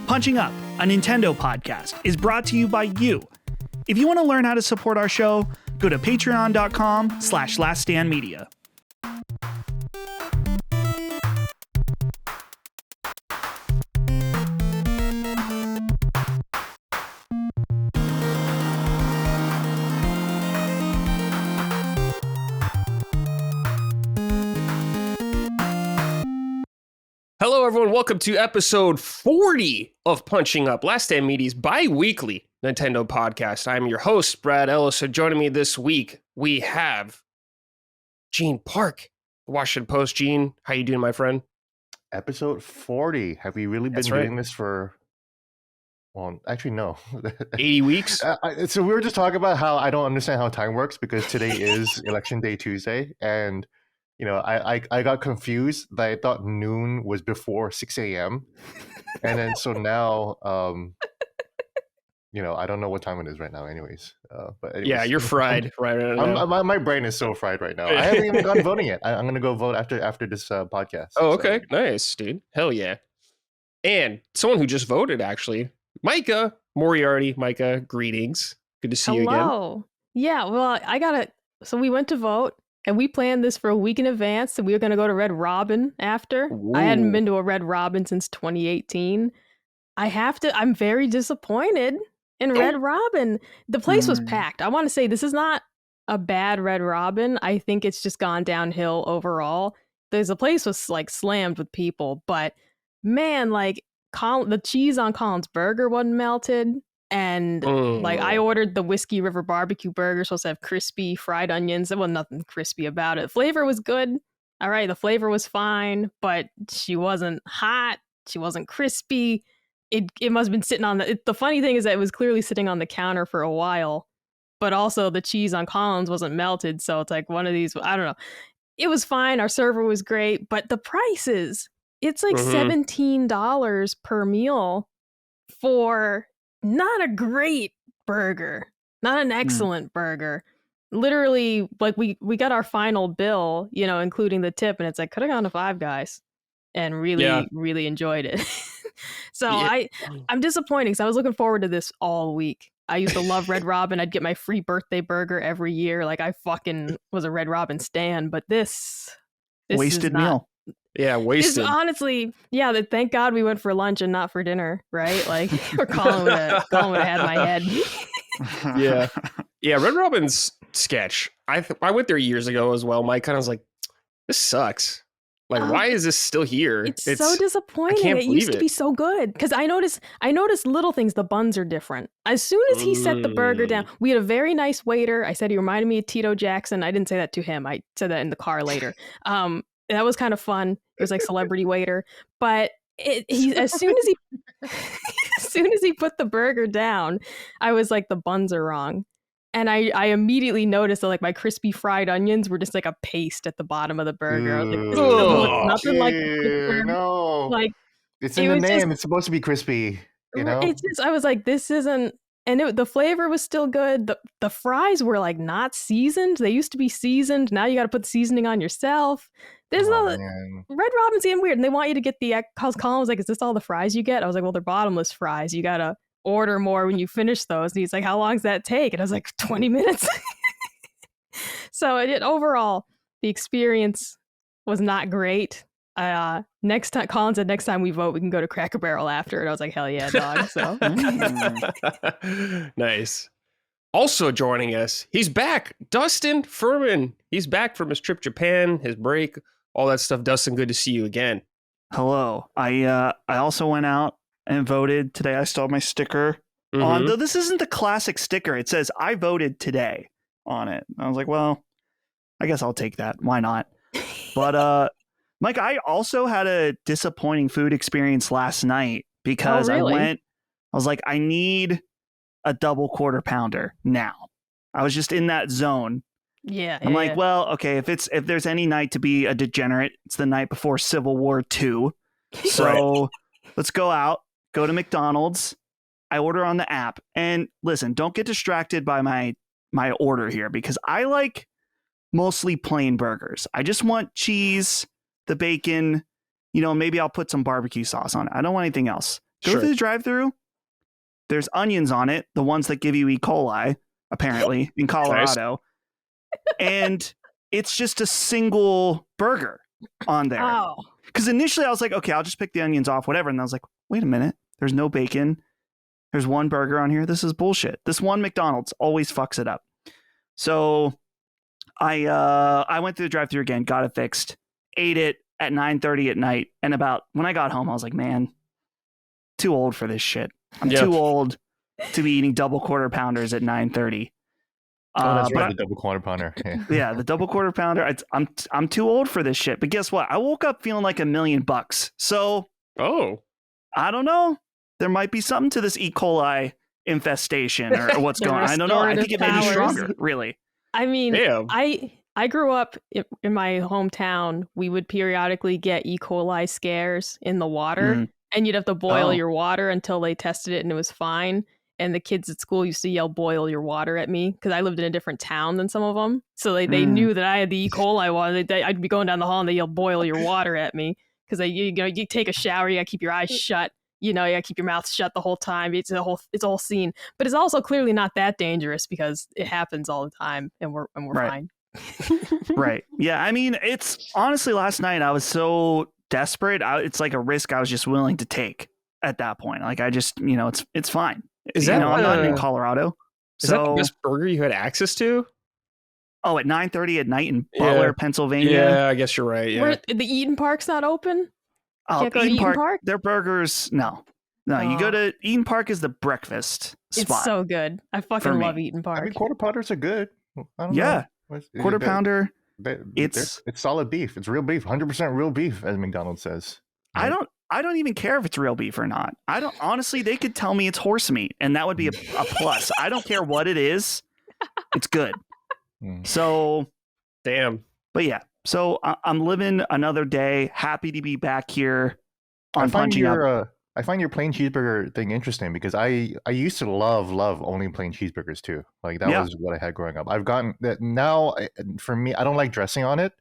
Punching Up, a Nintendo podcast, is brought to you by you. If you want to learn how to support our show, go to patreon.com/laststandmedia. Hello, everyone. Welcome to episode 40 of Punching Up, Last Stand Media's bi-weekly Nintendo podcast. I'm your host, Brad Ellis. So joining me this week, we have Gene Park, the Washington Post. Gene, how you doing, my friend? Episode 40. Have we really been doing this for... Well, actually, no. 80 weeks? So we were just talking about how I don't understand how time works because today is Election Day Tuesday, and you know, I got confused that I thought noon was before 6 a.m. And then so now, you know, I don't know what time it is right now anyways. But anyways, yeah, you're fried right now. My brain is so fried right now. I haven't even gone voting yet. I'm going to go vote after this podcast. Oh, okay. So. Nice, dude. Hell yeah. And someone who just voted, actually, Micah Moriarty. Micah, greetings. Good to see you again. Hello. Yeah, well, so we went to vote. And we planned this for a week in advance, and we were going to go to Red Robin after. Ooh. I hadn't been to a Red Robin since 2018. I'm very disappointed in Red Robin. The place was packed. I want to say this is not a bad Red Robin. I think it's just gone downhill overall. The place was like slammed with people, but man, like the cheese on Colin's burger wasn't melted. And like I ordered the Whiskey River barbecue burger, supposed to have crispy fried onions. There was nothing crispy about it. Flavor was good. All right, the flavor was fine, but she wasn't hot. She wasn't crispy. It must have been sitting on the funny thing is that it was clearly sitting on the counter for a while, but also the cheese on Collins wasn't melted. So it's like one of these, I don't know. It was fine. Our server was great, but the prices, it's like $17 per meal for not a great burger, not an excellent burger. Literally, like we got our final bill, you know, including the tip, and it's like could have gone to Five Guys, and really enjoyed it. So yeah. I'm disappointed because I was looking forward to this all week. I used to love Red Robin. I'd get my free birthday burger every year. Like I fucking was a Red Robin stan, but this wasted meal. Yeah, wasted. It's honestly, yeah. Thank God we went for lunch and not for dinner, right? Like, or Colin would have had my head. yeah. Red Robin's sketch. I went there years ago as well. Mike kind of was like, "This sucks. Like, why is this still here?" It's so disappointing. It used to be so good because I noticed little things. The buns are different. As soon as he set the burger down, we had a very nice waiter. I said he reminded me of Tito Jackson. I didn't say that to him. I said that in the car later. That was kind of fun. It was like celebrity waiter, but as soon as he put the burger down, I was like, the buns are wrong, and I immediately noticed that like my crispy fried onions were just like a paste at the bottom of the burger. I was like, this looks nothing like no, like it's in the name. It's supposed to be crispy, you know. It's just I was like, this isn't. And the flavor was still good. The fries were like not seasoned. They used to be seasoned. Now you got to put the seasoning on yourself. There's Red Robin's getting weird, and they want you to get cause Colin was like, "Is this all the fries you get?" I was like, "Well, they're bottomless fries. You gotta order more when you finish those." And he's like, "How long does that take?" And I was like, 20 minutes. So overall, the experience was not great. Next time, Colin said, next time we vote, we can go to Cracker Barrel after. And I was like, hell yeah, dog. So nice. Also joining us, he's back. Dustin Furman. He's back from his trip to Japan, his break, all that stuff. Dustin, good to see you again. Hello. I also went out and voted today. I still have my sticker on, though this isn't the classic sticker. It says I voted today on it. I was like, well, I guess I'll take that. Why not? But Mike, I also had a disappointing food experience last night because I was like, I need a double quarter pounder now. I was just in that zone. Yeah. I'm like, well, okay, if there's any night to be a degenerate, it's the night before Civil War II. So let's go out, go to McDonald's. I order on the app. And listen, don't get distracted by my order here because I like mostly plain burgers. I just want cheese, the bacon, maybe I'll put some barbecue sauce on it. I don't want anything else. Go through the drive-thru. There's onions on it, the ones that give you E. coli, apparently, in Colorado. And it's just a single burger on there. Oh. Because initially I was like, okay, I'll just pick the onions off, whatever. And I was like, wait a minute. There's no bacon. There's one burger on here. This is bullshit. This one McDonald's always fucks it up. So I went through the drive-thru again, got it fixed, ate it at 9:30 at night. And about when I got home, I was like, man, too old for this shit. I'm too old to be eating double quarter pounders at 9:30. Oh, that's right, the double quarter pounder. Yeah, the double quarter pounder. I'm too old for this shit. But guess what? I woke up feeling like $1 million. So I don't know. There might be something to this E. coli infestation or what's going on. I don't know. I think it made me stronger, really. I mean, I grew up in my hometown. We would periodically get E. coli scares in the water, and you'd have to boil your water until they tested it and it was fine. And the kids at school used to yell, boil your water at me because I lived in a different town than some of them. So they knew that I had the E. coli one. I'd be going down the hall and they yell, boil your water at me because you take a shower, you got to keep your eyes shut. You got to keep your mouth shut the whole time. It's a whole scene. But it's also clearly not that dangerous because it happens all the time and we're fine. Right. Yeah. I mean, it's honestly last night I was so desperate. It's like a risk I was just willing to take at that point. Like I just, it's fine. Is that I'm not in Colorado. Is that the best burger you had access to? Oh, at 9:30 at night in Butler, Pennsylvania. Yeah, I guess you're right. Yeah. Where the Eden Park's not open? Oh, Eden Park, their burgers, no. You go to Eden Park is the breakfast spot. It's so good. I fucking love Eden Park. I mean, quarter pounders are good. I don't know. Quarter pounder. It's solid beef. It's real beef. 100% real beef, as McDonald's says. Right? I don't even care if it's real beef or not. Honestly, they could tell me it's horse meat and that would be a plus. I don't care what it is. It's good. So, damn. But yeah, so I'm living another day. Happy to be back here on Punching Up. I find your plain cheeseburger thing interesting because I used to love only plain cheeseburgers too. Like that was what I had growing up. I've gotten that now. For me, I don't like dressing on it.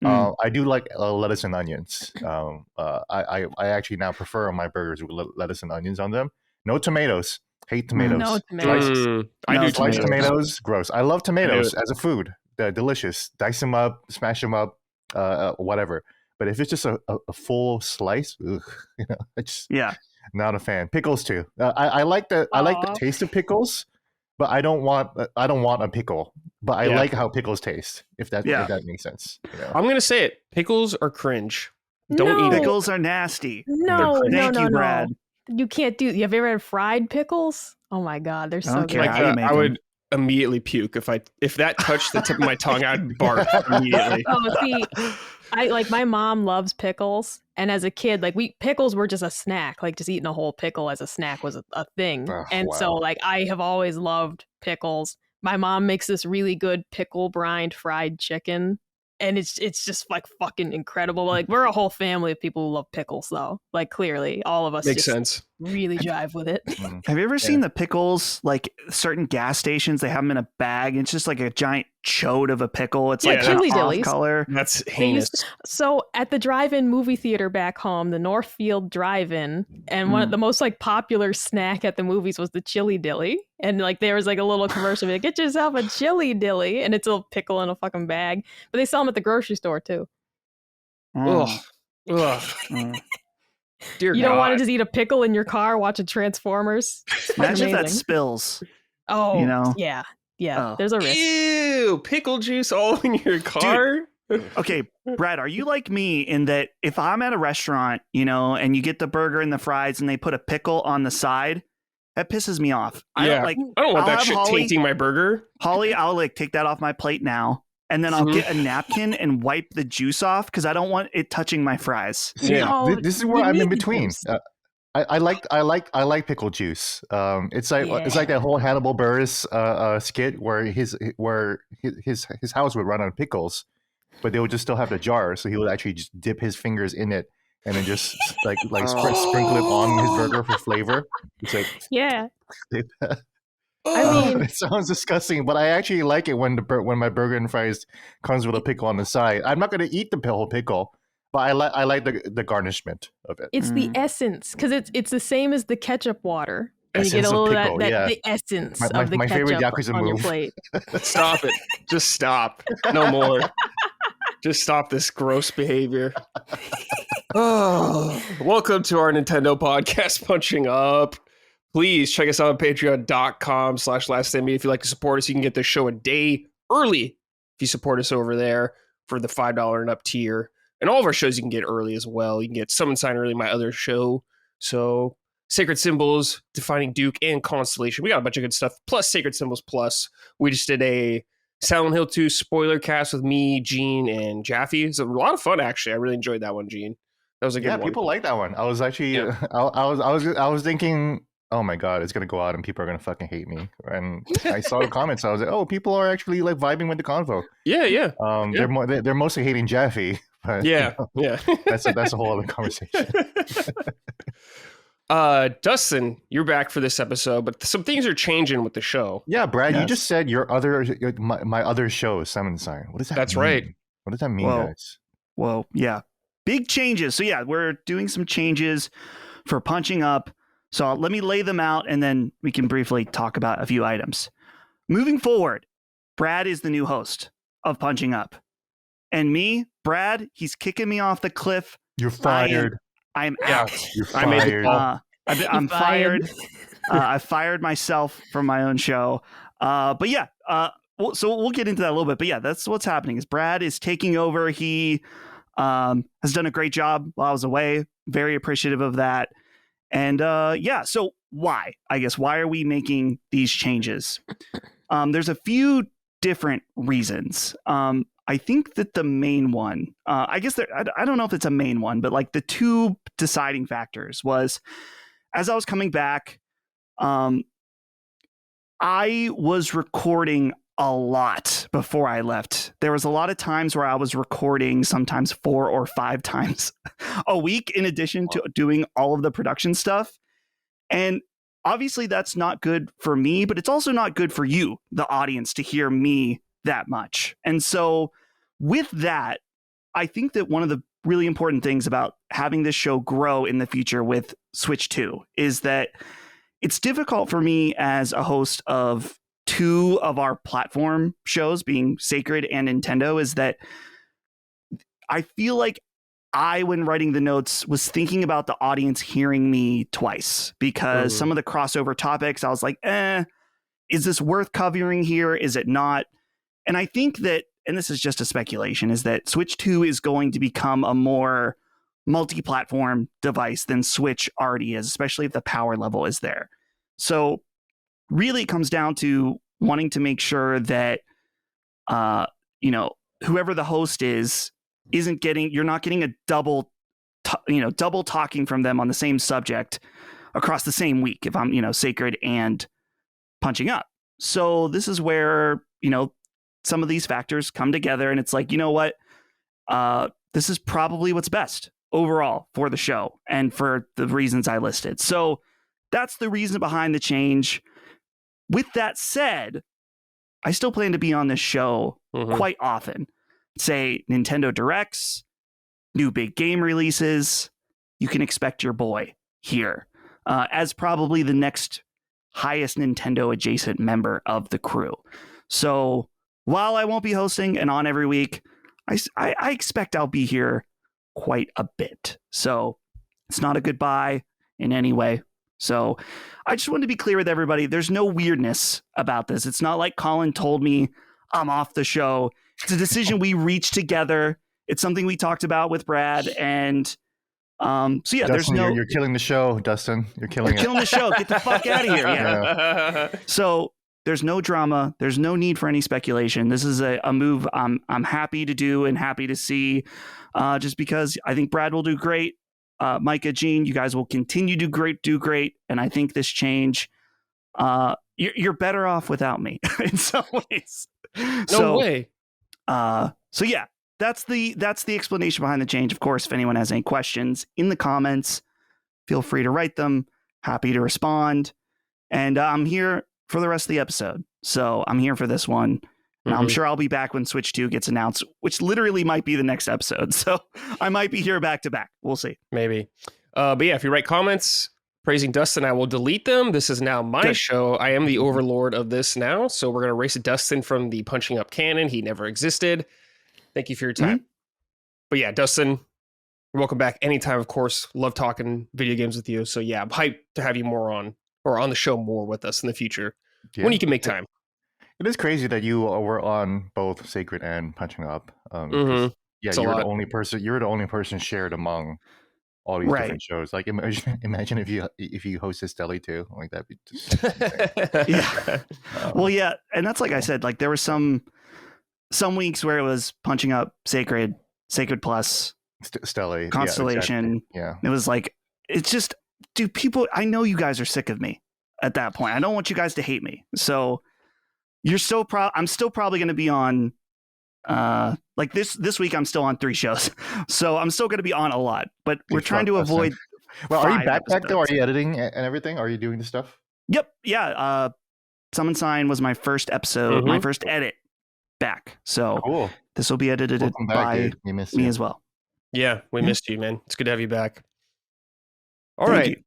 I do like lettuce and onions. I actually now prefer my burgers with lettuce and onions on them. No tomatoes. Hate tomatoes. No tomatoes. I do sliced tomatoes. Gross. I love tomatoes as a food. They're delicious. Dice them up, smash them up, whatever. But if it's just a full slice, I just not a fan. Pickles too. I like the taste of pickles, but I don't want a pickle. But I like how pickles taste. If that makes sense. I'm gonna say it. Pickles are cringe. Don't eat pickles. Are nasty. No, Thank you, Brad. You can't do. You have ever had fried pickles? Oh my god, they're so good. I would immediately puke if that touched the tip of my tongue. I'd barf immediately. Oh, see, my mom loves pickles, and as a kid, pickles were just a snack. Like just eating a whole pickle as a snack was a thing. So I have always loved pickles. My mom makes this really good pickle brined fried chicken. And it's just fucking incredible. We're a whole family of people who love pickles, though. Clearly, all of us makes sense. Really jive with it. Have you ever seen the pickles? Certain gas stations, they have them in a bag. And it's just like a giant chode of a pickle. It's chili dillies. Color. That's heinous. So at the drive-in movie theater back home, the Northfield Drive-In, and one of the most popular snack at the movies was the chili dilly. And there was a little commercial, get yourself a chili dilly, and it's a pickle in a fucking bag. But they sell them at the grocery store too. Ugh. Dear you don't want to just eat a pickle in your car watching Transformers? Imagine if that spills. Oh, yeah. Oh. There's a risk. Ew, pickle juice all in your car? Dude. Okay, Brad, are you like me in that if I'm at a restaurant, and you get the burger and the fries and they put a pickle on the side, that pisses me off. I don't want that shit tainting my burger. Holly, I'll take that off my plate now. And then I'll get a napkin and wipe the juice off because I don't want it touching my fries. Yeah, this is where I'm in between. I like pickle juice. It's like that whole Hannibal Buress skit where his house would run on pickles, but they would just still have the jar, so he would actually just dip his fingers in it and then just sprinkle it on his burger for flavor. It's it sounds disgusting, but I actually like it when my burger and fries comes with a pickle on the side. I'm not going to eat the whole pickle, but But I like the garnishment of it. It's the essence, because it's the same as the ketchup water. And you get a Essence of little of pickle, that yeah. the essence My of the favorite ketchup Yakuza on your move. plate. Stop it. Just stop. No more. Just stop this gross behavior. Oh, welcome to our Nintendo podcast, Punching Up. Please check us out on patreon.com/laststandmedia. If you'd like to support us, you can get the show a day early if you support us over there for the $5 and up tier. And all of our shows you can get early as well. You can get Summon Sign early, my other show. So Sacred Symbols, Defining Duke, and Constellation. We got a bunch of good stuff. Plus Sacred Symbols Plus. We just did a Silent Hill 2 spoiler cast with me, Gene, and Jaffe. It's a lot of fun, actually. I really enjoyed that one, Gene. That was a good one. Yeah, people like that one. I was actually, I was thinking, oh my god, it's gonna go out and people are gonna fucking hate me. And I saw the comments. I was like, oh, people are actually like vibing with the convo. Yeah. They're mostly hating Jaffe. But, Yeah. That's a whole other conversation. Dustin, you're back for this episode, but some things are changing with the show. Yeah, Brad, Yes. you just said my other show is Summon Sign. What does that That's mean? right. What does that mean, Well, guys? Well, yeah, big changes. So yeah, we're doing some changes for Punching Up. So let me lay them out and then we can briefly talk about a few items. Moving forward, Brad is the new host of Punching Up. And me, Brad, he's kicking me off the cliff. You're fired. I'm Yeah. out. You're I made the fired. call. I'm fired. I fired myself from my own show. But yeah, so we'll get into that a little bit. But yeah, that's what's happening is Brad is taking over. He has done a great job while I was away. Very appreciative of that. And yeah, so why? I guess why are we making these changes? There's a few different reasons. I think that the main one, I guess I don't know if it's a main one, but like the two deciding factors was as I was coming back, I was recording a lot before I left. There was a lot of times where I was recording sometimes 4 or 5 times a week in addition to doing all of the production stuff. And obviously that's not good for me, but it's also not good for you, the audience, to hear me that much. And so with that, I think that one of the really important things about having this show grow in the future with Switch 2 is that it's difficult for me as a host of 2 of our platform shows, being Sacred and Nintendo, is that I feel like when writing the notes, was thinking about the audience hearing me twice because some of the crossover topics, I was like, is this worth covering here? Is it not? And I think that, and this is just a speculation, is that Switch 2 is going to become a more multi-platform device than Switch already is, especially if the power level is there. So really it comes down to wanting to make sure that, whoever the host is, you're not getting a double talking from them on the same subject across the same week if I'm, Sacred and Punching Up. So this is where, some of these factors come together and it's like, you know what? This is probably what's best overall for the show and for the reasons I listed. So that's the reason behind the change. With that said, I still plan to be on this show quite often. Say Nintendo Directs, new big game releases. You can expect your boy here as probably the next highest Nintendo adjacent member of the crew. So while I won't be hosting and on every week, I expect I'll be here quite a bit. So it's not a goodbye in any way. So I just wanted to be clear with everybody. There's no weirdness about this. It's not like Colin told me I'm off the show. It's a decision we reached together. It's something we talked about with Brad. And so yeah, Dustin, there's you're killing the show, Dustin. You're killing the show. Get the fuck out of here. Yeah. So there's no drama. There's no need for any speculation. This is a move I'm happy to do and happy to see just because I think Brad will do great. Micah, Gene, you guys will continue to do great. And I think this change, you're better off without me in some ways. No way. So yeah, that's the explanation behind the change. Of course, if anyone has any questions in the comments, feel free to write them. Happy to respond. And I'm here for the rest of the episode. So I'm here for this one. Now, I'm sure I'll be back when Switch 2 gets announced, which literally might be the next episode. So I might be here back to back. We'll see. Maybe. But yeah, if you write comments praising Dustin, I will delete them. This is now my show. I am the overlord of this now. So we're going to erase Dustin from the punching up canon. He never existed. Thank you for your time. But yeah, Dustin, welcome back anytime, of course. Love talking video games with you. So yeah, I'm hyped to have you more on the show more with us in the future when you can make time. It is crazy that you were on both Sacred and Punching Up. Yeah, you're the only person. You're the only person shared among all these different shows. Like imagine if you hosted Stelly too. Like that'd be just yeah. Well, yeah, and that's like I said. Like there were some weeks where it was Punching Up, Sacred Plus, Stelly, Constellation. Yeah, exactly. Yeah, it was like it's just, dude. People, I know you guys are sick of me at that point. I don't want you guys to hate me. So. I'm still probably going to be on, like this week. I'm still on 3 shows, so I'm still going to be on a lot. But we're trying to avoid. Well, are you back though? Are you editing and everything? Are you doing the stuff? Yep. Yeah. Summon Sign was my first episode, my first edit back. So cool. This will be edited by me as well. Yeah, we missed you, man. It's good to have you back. All right.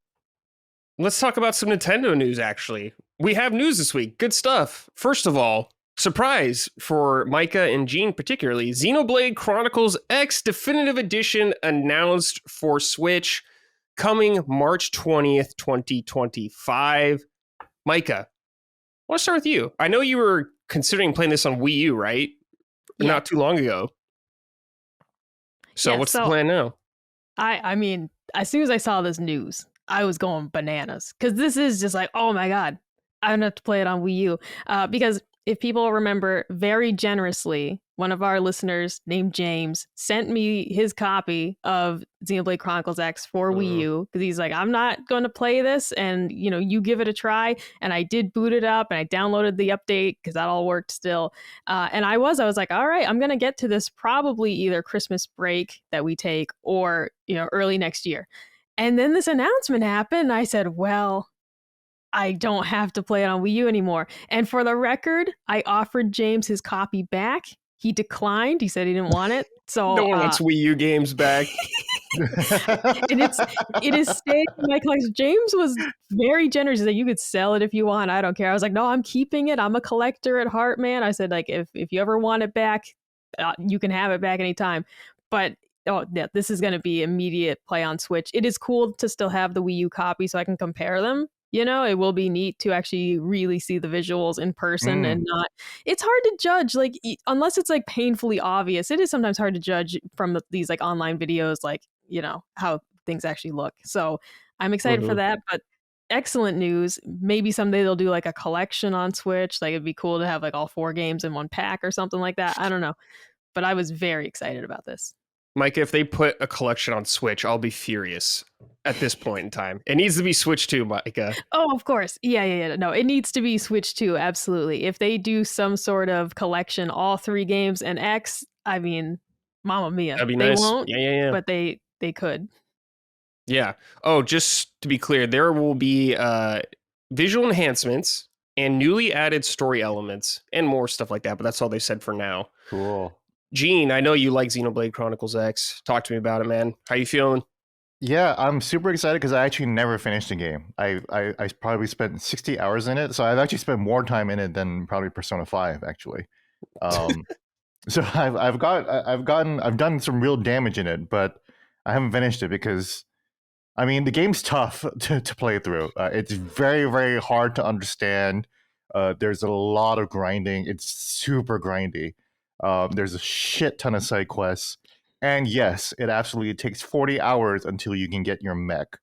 Let's talk about some Nintendo news, actually. We have news this week. Good stuff. First of all, surprise for Micah and Gene particularly, Xenoblade Chronicles X Definitive Edition announced for Switch coming March 20th, 2025. Micah, I want to start with you. I know you were considering playing this on Wii U, right? Yeah. Not too long ago. So what's the plan now? I mean, as soon as I saw this news, I was going bananas because this is just like, oh my God, I don't have to play it on Wii U. Because if people remember, very generously, one of our listeners named James sent me his copy of Xenoblade Chronicles X for Wii U because he's like, I'm not going to play this, and you give it a try. And I did boot it up and I downloaded the update because that all worked still. And I was like, all right, I'm going to get to this probably either Christmas break that we take or early next year. And then this announcement happened. And I said, well, I don't have to play it on Wii U anymore. And for the record, I offered James his copy back. He declined. He said he didn't want it. So no one wants Wii U games back. And it is staying in my collection. James was very generous. He said, you could sell it if you want. I don't care. I was like, no, I'm keeping it. I'm a collector at heart, man. I said, like, if you ever want it back, you can have it back anytime. But this is going to be immediate play on Switch. It is cool to still have the Wii U copy so I can compare them. It will be neat to actually really see the visuals in person and not. It's hard to judge, like, unless it's like painfully obvious. It is sometimes hard to judge from these like online videos, like, how things actually look. So I'm excited for that. But excellent news. Maybe someday they'll do like a collection on Switch. Like it'd be cool to have like all 4 games in one pack or something like that. I don't know. But I was very excited about this. Micah, if they put a collection on Switch, I'll be furious at this point in time. It needs to be Switch 2, Micah. Oh, of course. Yeah. No, it needs to be Switch 2, absolutely. If they do some sort of collection, all 3 games and X, I mean, Mamma Mia. That'd be nice. They won't, yeah. But they could. Yeah. Oh, just to be clear, there will be visual enhancements and newly added story elements and more stuff like that, but that's all they said for now. Cool. Gene, I know you like Xenoblade Chronicles X. Talk to me about it, man. How you feeling? Yeah, I'm super excited because I actually never finished the game. I probably spent 60 hours in it, so I've actually spent more time in it than probably Persona 5 actually. So I've done some real damage in it, but I haven't finished it because I mean the game's tough to play through. It's very, very hard to understand. There's a lot of grinding. It's super grindy. There's a shit ton of side quests. And yes, it absolutely takes 40 hours until you can get your mech.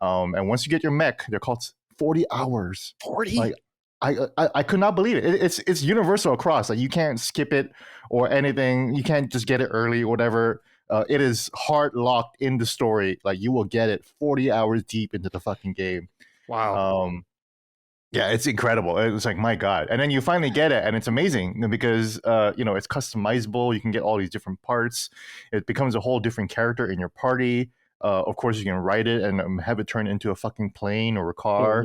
And once you get your mech, they're called 40 hours. 40? Like, I could not believe it. It's universal across. Like you can't skip it or anything. You can't just get it early or whatever. It is hard locked in the story. Like you will get it 40 hours deep into the fucking game. Wow. Yeah, it's incredible. It's like, my God. And then you finally get it, and it's amazing because, it's customizable. You can get all these different parts. It becomes a whole different character in your party. Of course, you can ride it and have it turn into a fucking plane or a car.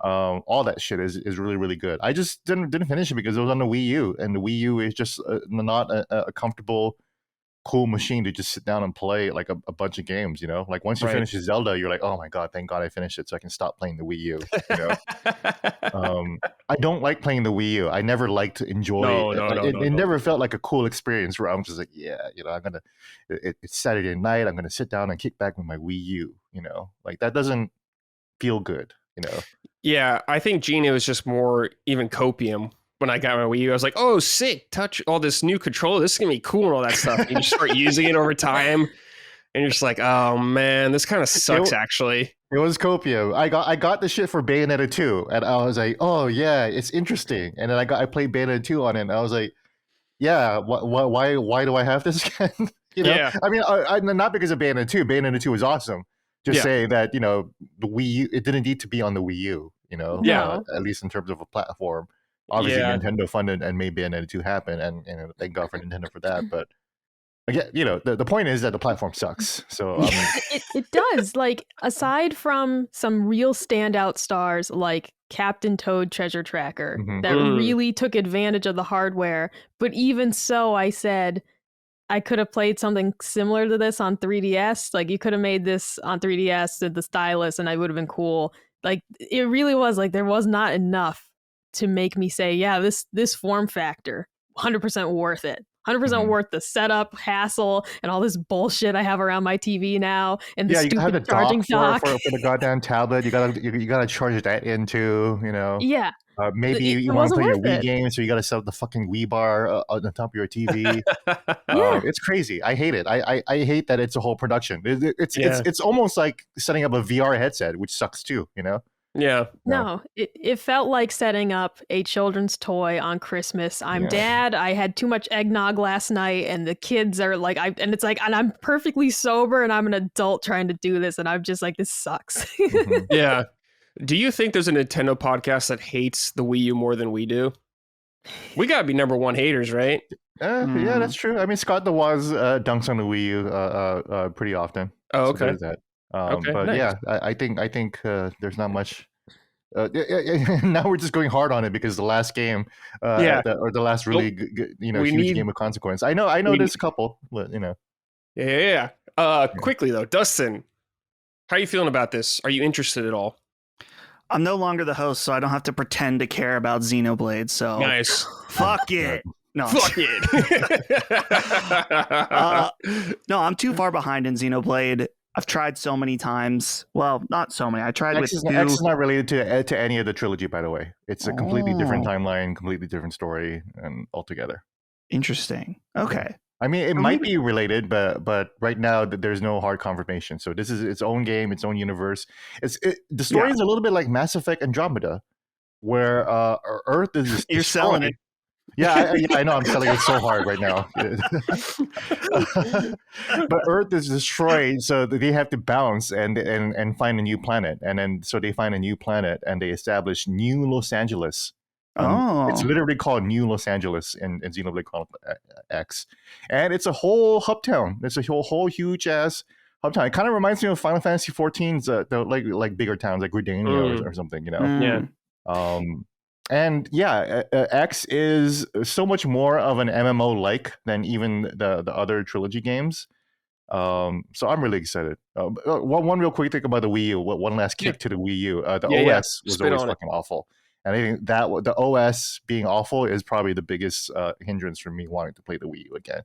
All that shit is really, really good. I just didn't finish it because it was on the Wii U, and the Wii U is just not a comfortable, cool machine to just sit down and play like a bunch of games. Like once you finish Zelda, you're like, oh my god, thank God I finished it, so I can stop playing the Wii U. I don't like playing the Wii U. I never liked to enjoy it. It never felt like a cool experience where I'm just like, I'm gonna. It's Saturday night. I'm gonna sit down and kick back with my Wii U. Like that doesn't feel good. Yeah, I think Gina was just more even copium. When I got my Wii U, I was like, oh, sick, touch all this new controller. This is going to be cool and all that stuff. And you start using it over time. And you're just like, oh, man, this kind of sucks, actually. It was copium. I got the shit for Bayonetta 2. And I was like, oh, yeah, it's interesting. And then I played Bayonetta 2 on it. And I was like, yeah, why do I have this again? Yeah. I mean, not because of Bayonetta 2. Bayonetta 2 was awesome. Just say that, the Wii U, it didn't need to be on the Wii U, at least in terms of a platform. Obviously, Nintendo funded and made Bayonetta 2 happen, and thank God for Nintendo for that. But again, the point is that the platform sucks. So it does. Like, aside from some real standout stars like Captain Toad Treasure Tracker that really took advantage of the hardware, but even so, I said I could have played something similar to this on 3DS. Like, you could have made this on 3DS with the stylus, and I would have been cool. Like, it really was like there was not enough to make me say, yeah, this form factor, 100% worth it. 100% worth the setup, hassle, and all this bullshit I have around my TV now, and the stupid charging dock for the goddamn tablet. You gotta charge that into, Yeah. Maybe you want to play your Wii game, so you gotta set up the fucking Wii bar on the top of your TV. It's crazy. I hate it. I hate that it's a whole production. It's almost like setting up a VR headset, which sucks too. Yeah. No, it felt like setting up a children's toy on Christmas. I'm dad. I had too much eggnog last night, and the kids are like, and I'm perfectly sober, and I'm an adult trying to do this, and I'm just like, this sucks. Yeah. Do you think there's a Nintendo podcast that hates the Wii U more than we do? We gotta be number one haters, right? Yeah, that's true. I mean, Scott the Woz dunks on the Wii U pretty often. Oh, okay. So there's that. But nice. Yeah, I think there's not much. Now we're just going hard on it because the last game, or the last really huge game of consequence. I know. There's a couple, but Yeah. Quickly though, Dustin, how are you feeling about this? Are you interested at all? I'm no longer the host, so I don't have to pretend to care about Xenoblade. So nice. Fuck it. No. Fuck it. No, I'm too far behind in Xenoblade. I've tried so many times. Well, not so many. I tried X is not related to any of the trilogy, by the way. It's a completely different timeline, completely different story, and altogether. Interesting. Okay. I mean, it might be related, but right now there's no hard confirmation. So this is its own game, its own universe. The story is a little bit like Mass Effect Andromeda, where Earth is You're selling it. Yeah, I know. I'm selling it so hard right now. But Earth is destroyed, so they have to bounce and find a new planet. And then so they find a new planet and they establish New Los Angeles. It's literally called New Los Angeles in Xenoblade Chronicles X. And it's a whole hub town. It's a whole huge ass hub town. It kind of reminds me of Final Fantasy XIV's like bigger towns like Gridania or something, Yeah. And X is so much more of an MMO-like than even the other trilogy games. So I'm really excited. One real quick thing about the Wii U. One last kick to the Wii U. The OS was always fucking awful. And I think that the OS being awful is probably the biggest hindrance for me wanting to play the Wii U again.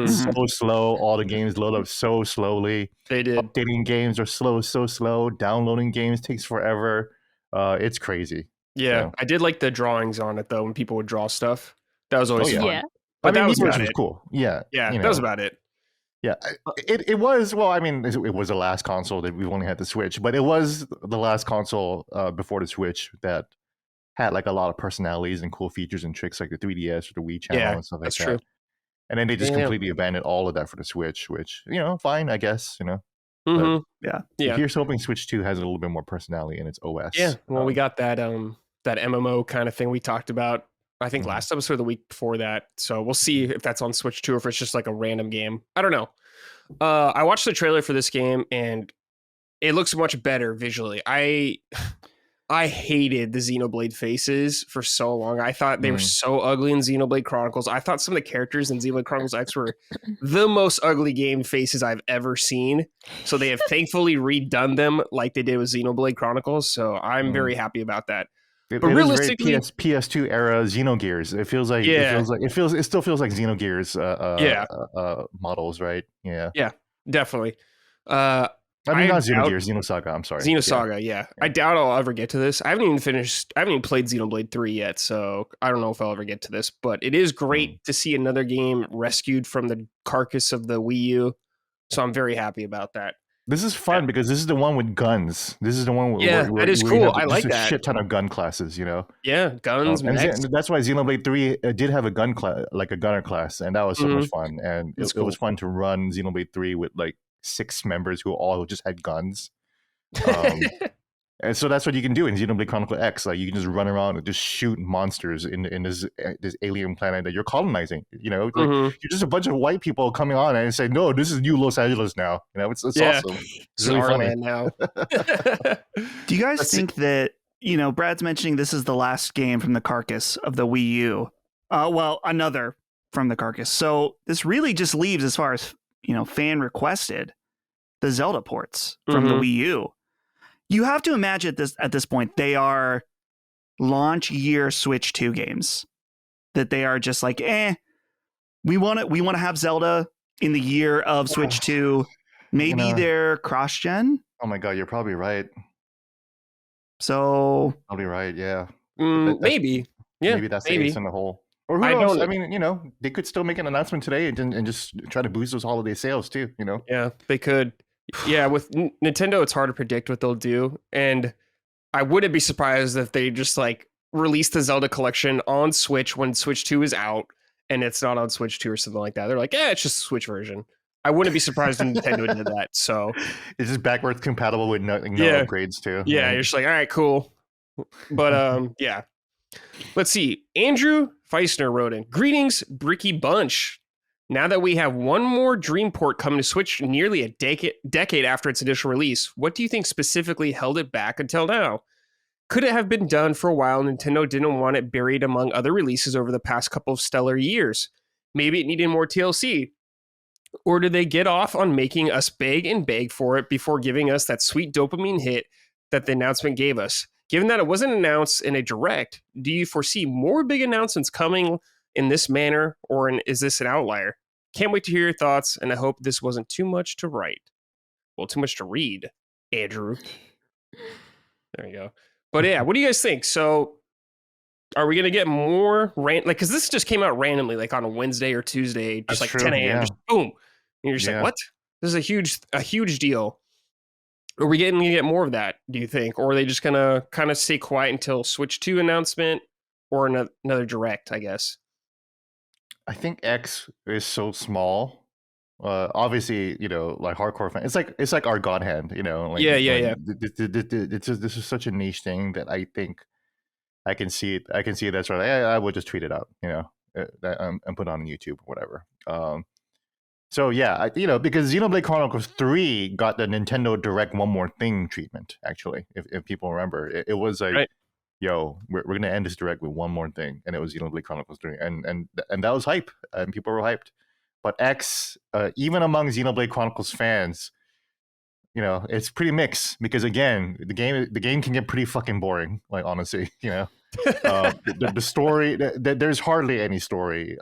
It's so slow. All the games load up so slowly. They did. Updating games are so slow. Downloading games takes forever. It's crazy. Yeah, I did like the drawings on it though. When people would draw stuff, that was always fun. Yeah, but that was about it. Cool. Yeah, that was about it. Yeah, it was. Well, I mean, it was the last console that we've only had the Switch, but it was the last console before the Switch that had like a lot of personalities and cool features and tricks like the 3DS or the Wii channel and stuff like that. True. And then they just completely abandoned all of that for the Switch, which fine, I guess. Mm-hmm. But here's hoping Switch 2 has a little bit more personality in its OS. Yeah, well, we got that that MMO kind of thing we talked about, I think last episode or the week before that. So we'll see if that's on Switch 2 or if it's just like a random game. I don't know. I watched the trailer for this game and it looks much better visually. I hated the Xenoblade faces for so long. I thought they were so ugly in Xenoblade Chronicles. I thought some of the characters in Xenoblade Chronicles X were the most ugly game faces I've ever seen. So they have thankfully redone them like they did with Xenoblade Chronicles. So I'm very happy about that. But it realistically, is very PS2 era Xenogears. It still feels like Xenogears models, right? Yeah. Yeah, definitely. I mean, not Xenogears, Xenosaga. I'm sorry. Xenosaga, yeah. I doubt I'll ever get to this. I haven't even played Xenoblade 3 yet, so I don't know if I'll ever get to this. But it is great to see another game rescued from the carcass of the Wii U. So I'm very happy about that. This is fun because this is the one with guns. This is the one where that is cool. I like that. A shit ton of gun classes, you know? Yeah, guns. And that's why Xenoblade 3 did have a gun class, like a gunner class, and that was so much fun. And it was fun to run Xenoblade 3 with like 6 members who all just had guns. And so that's what you can do in Xenoblade Chronicles X. Like you can just run around and just shoot monsters in this alien planet that you're colonizing. You know, like you're just a bunch of white people coming on and say, "No, this is new Los Angeles now." You know, it's awesome. It's really funny now. Do you guys think that Brad's mentioning this is the last game from the carcass of the Wii U? Well, another from the carcass. So this really just leaves, as far as fan requested, the Zelda ports from the Wii U. You have to imagine at this point, they are launch year Switch 2 games that they are just like, we want to have Zelda in the year of Switch 2. Maybe they're cross-gen. Oh my God, you're probably right. So probably right, yeah. Maybe. Yeah, maybe that's the ace in the hole. Or who knows? I mean, they could still make an announcement today and just try to boost those holiday sales too, Yeah, they could. Yeah, with Nintendo, it's hard to predict what they'll do. And I wouldn't be surprised if they just like release the Zelda collection on Switch when Switch 2 is out and it's not on Switch 2 or something like that. They're like, it's just a Switch version. I wouldn't be surprised if Nintendo did that. So it's just backwards compatible with no upgrades too. Yeah, you're just like, all right, cool. But yeah. Let's see. Andrew Feisner wrote in, "Greetings, Bricky Bunch. Now that we have one more Dream port coming to Switch nearly a decade after its initial release, what do you think specifically held it back until now? Could it have been done for a while? Nintendo didn't want it buried among other releases over the past couple of stellar years. Maybe it needed more TLC. Or did they get off on making us beg and beg for it before giving us that sweet dopamine hit that the announcement gave us? Given that it wasn't announced in a direct, do you foresee more big announcements coming in this manner, or is this an outlier? Can't wait to hear your thoughts, and I hope this wasn't too much to write." Well, too much to read, Andrew. There you go. But yeah, what do you guys think? So are we going to get more because this just came out randomly, like on a Wednesday or Tuesday, just That's like true, 10 a.m. yeah. Just boom. And you're just like, what? This is a huge deal. Are we going to get more of that, do you think? Or are they just going to kind of stay quiet until Switch 2 announcement or another direct, I guess? I think X is so small. Obviously, like hardcore fan. It's like our God Hand, Like, yeah. This is such a niche thing that I think I can see it. I can see that's right. I would just tweet it out, and put it on YouTube or whatever. So yeah, because Xenoblade Chronicles 3 got the Nintendo Direct One More Thing treatment. Actually, if people remember, it was like, right. Yo, we're gonna end this direct with one more thing, and it was Xenoblade Chronicles 3, and that was hype, and people were hyped. But X, even among Xenoblade Chronicles fans, it's pretty mixed because again, the game can get pretty fucking boring. Like honestly, the story, there's hardly any story.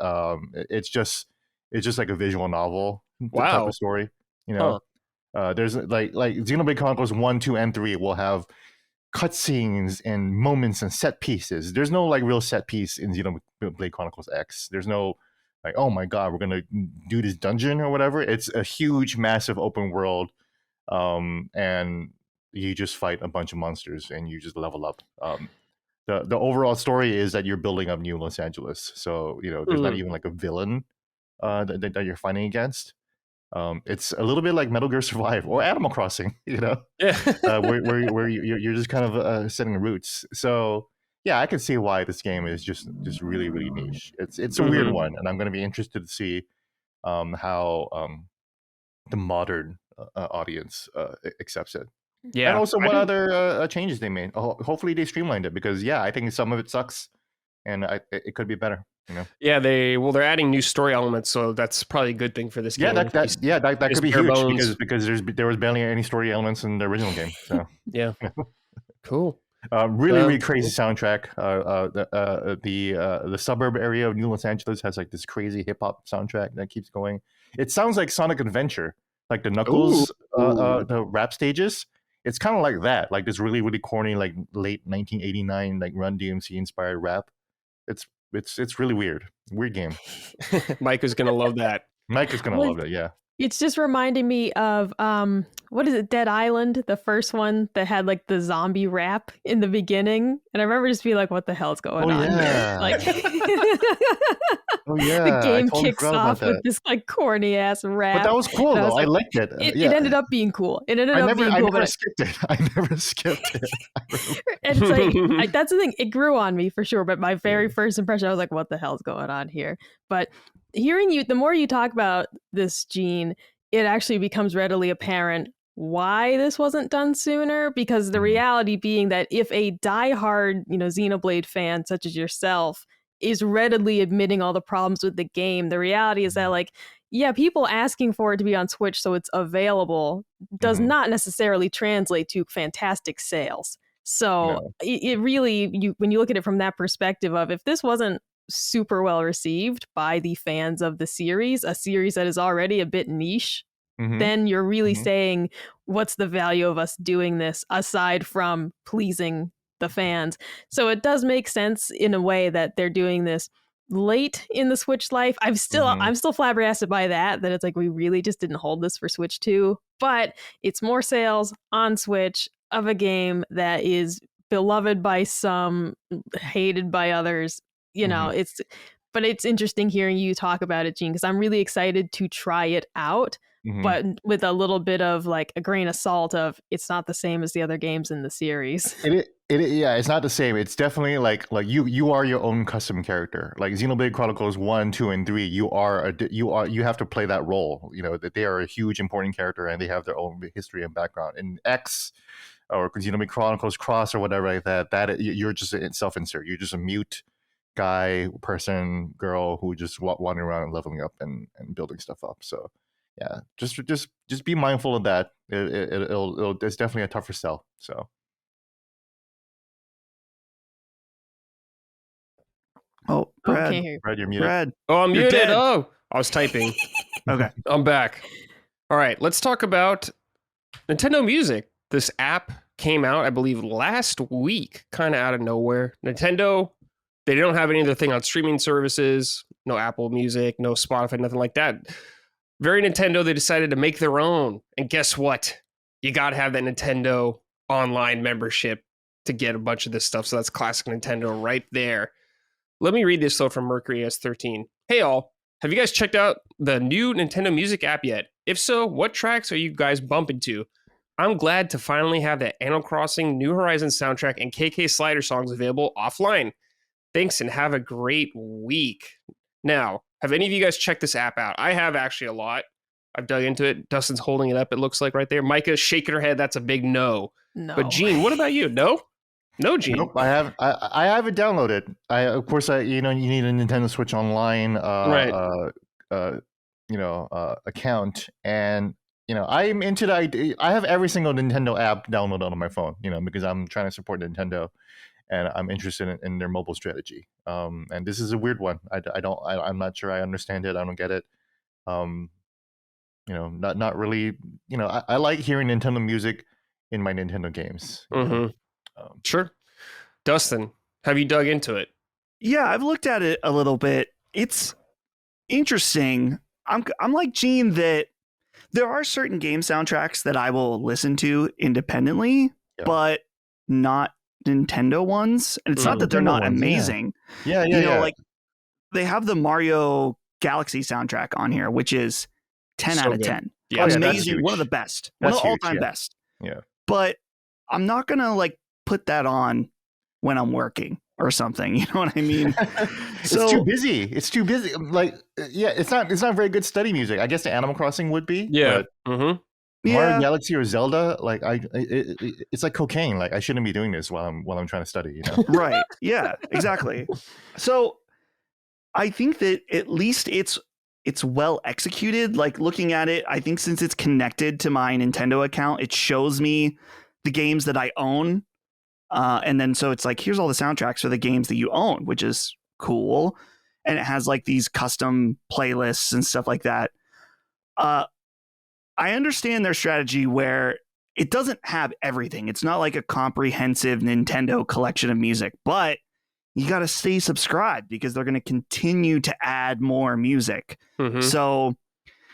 It's just like a visual novel type of story. There's like Xenoblade Chronicles 1, 2, and 3 will have cutscenes and moments and set pieces. There's no like real set piece in Xenoblade Chronicles X. There's no like, oh my God, we're gonna do this dungeon or whatever. It's a huge, massive open world, and you just fight a bunch of monsters and you just level up. The overall story is that you're building up New Los Angeles. So there's not even like a villain that you're fighting against. It's a little bit like Metal Gear Survive or Animal Crossing, Yeah. where you're just kind of setting roots. So yeah, I can see why this game is just really, really niche. It's a weird one, and I'm going to be interested to see how the modern audience accepts it. Yeah. And also, what other changes they made? Hopefully, they streamlined it because I think some of it sucks, and it could be better. Yeah, they're adding new story elements, so that's probably a good thing for this game. That could be huge because there was barely any story elements in the original game. So yeah, cool. Really crazy soundtrack. The suburb area of New Los Angeles has like this crazy hip hop soundtrack that keeps going. It sounds like Sonic Adventure, like the Knuckles, the rap stages. It's kind of like that, like this really really corny like late 1989 like Run DMC inspired rap. It's really weird game. Micah's gonna love that. Micah's gonna love it. Yeah. It's just reminding me of what is it, Dead Island, the first one that had like the zombie rap in the beginning, and I remember just being like, "What the hell's going on?" Here? Like, the game kicks off with this like corny ass rap. But that was cool though. I liked it. It ended up being cool. I never skipped it. I never skipped it. And it's like that's the thing. It grew on me for sure. But my very first impression, I was like, "What the hell's going on here?" But hearing you, the more you talk about this, Gene, it actually becomes readily apparent why this wasn't done sooner, because the reality being that if a diehard, Xenoblade fan such as yourself is readily admitting all the problems with the game, the reality is that people asking for it to be on Switch so it's available does not necessarily translate to fantastic sales. So it really, when you look at it from that perspective of if this wasn't super well received by the fans of the series, a series that is already a bit niche, then you're really saying, what's the value of us doing this aside from pleasing the fans? So it does make sense in a way that they're doing this late in the Switch life. I'm still flabbergasted by that it's like we really just didn't hold this for Switch 2, but it's more sales on Switch of a game that is beloved by some, hated by others. But it's interesting hearing you talk about it, Gene, because I'm really excited to try it out, but with a little bit of like a grain of salt of it's not the same as the other games in the series. It's not the same. It's definitely like you are your own custom character. Like Xenoblade Chronicles 1, 2, and 3, you have to play that role. That they are a huge important character and they have their own history and background. In X or Xenoblade Chronicles Cross or whatever like that you're just a self-insert. You're just a mute guy, person, girl who just wandering around and leveling up and building stuff up. So just be mindful of that. It's definitely a tougher sell. So Brad, you're muted. Brad, oh, I'm muted. Dead. Oh, I was typing. Okay, I'm back. All right, let's talk about Nintendo Music. This app came out, I believe, last week, kind of out of nowhere. Nintendo, they don't have any other thing on streaming services, no Apple Music, no Spotify, nothing like that. Very Nintendo, they decided to make their own. And guess what? You got to have that Nintendo online membership to get a bunch of this stuff. So that's classic Nintendo right there. Let me read this though from Mercury S13. Hey all, have you guys checked out the new Nintendo Music app yet? If so, what tracks are you guys bumping to? I'm glad to finally have that Animal Crossing New Horizons soundtrack and KK Slider songs available offline. Thanks and have a great week. Now, have any of you guys checked this app out? I have actually a lot. I've dug into it. Dustin's holding it up, it looks like right there. Micah's shaking her head. That's a big no. No. But Gene, what about you? No? No, Gene. Nope, I have it downloaded. Of course, you need a Nintendo Switch Online account, and I'm into the idea. I have every single Nintendo app downloaded on my phone, because I'm trying to support Nintendo and I'm interested in their mobile strategy. And this is a weird one. I'm not sure I understand it. I don't get it. Not really, I like hearing Nintendo music in my Nintendo games. Sure. Dustin, have you dug into it? Yeah, I've looked at it a little bit. It's interesting. I'm like Gene that there are certain game soundtracks that I will listen to independently, but not Nintendo ones. And it's not that they're not amazing. Yeah. Like they have the Mario Galaxy soundtrack on here, which is 10 out of 10. Yeah, amazing. One of the best. One of the all-time best. Yeah. But I'm not going to put that on when I'm working or something. You know what I mean? It's too busy. It's too busy. It's not very good study music. I guess the Animal Crossing would be. Yeah. But Mario Galaxy or Zelda, like it's like cocaine. Like I shouldn't be doing this while I'm trying to study. You know? Right? Yeah, exactly. So I think that at least it's well executed. Like looking at it, I think since it's connected to my Nintendo account, it shows me the games that I own. And then so it's like, here's all the soundtracks for the games that you own, which is cool. And it has like these custom playlists and stuff like that. I understand their strategy where it doesn't have everything. It's not like a comprehensive Nintendo collection of music, but you got to stay subscribed because they're going to continue to add more music. Mm-hmm. So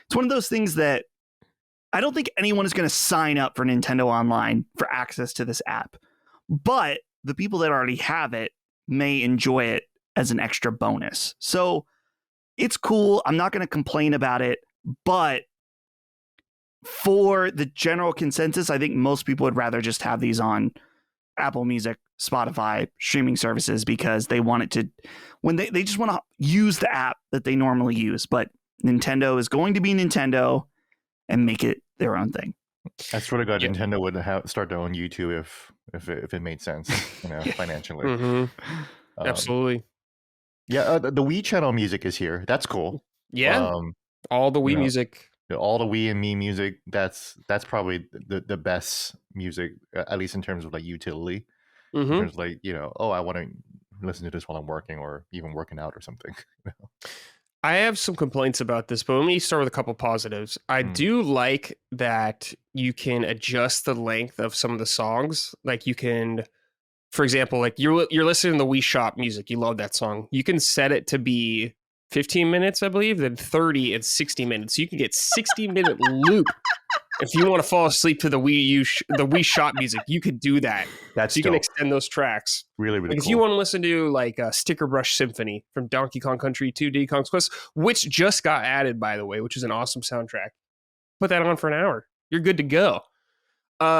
it's one of those things that I don't think anyone is going to sign up for Nintendo Online for access to this app. But the people that already have it may enjoy it as an extra bonus. So it's cool. I'm not going to complain about it. But for the general consensus, I think most people would rather just have these on Apple Music, Spotify, streaming services, because they want it to, when they just want to use the app that they normally use. But Nintendo is going to be Nintendo and make it their own thing. I swear to God, Nintendo would start their own YouTube if it made sense, financially. Mm-hmm. Absolutely. Yeah, the Wii channel music is here. That's cool. Yeah, all the Wii music. All the Wii and Me music, that's probably the best music, at least in terms of like utility. Mm-hmm. In terms of like, I want to listen to this while I'm working or even working out or something. I have some complaints about this, but let me start with a couple positives. I do like that you can adjust the length of some of the songs. Like you can, for example, like you're listening to the Wii Shop music. You love that song. You can set it to be 15 minutes, I believe, then 30 and 60 minutes. So you can get 60-minute loop. If you want to fall asleep to the Wii Shop music, you could do that. That's so you can extend those tracks. Really, really cool. If you want to listen to like a Sticker Brush Symphony from Donkey Kong Country 2 Diddy Kong's Quest, which just got added, by the way, which is an awesome soundtrack. Put that on for an hour. You're good to go.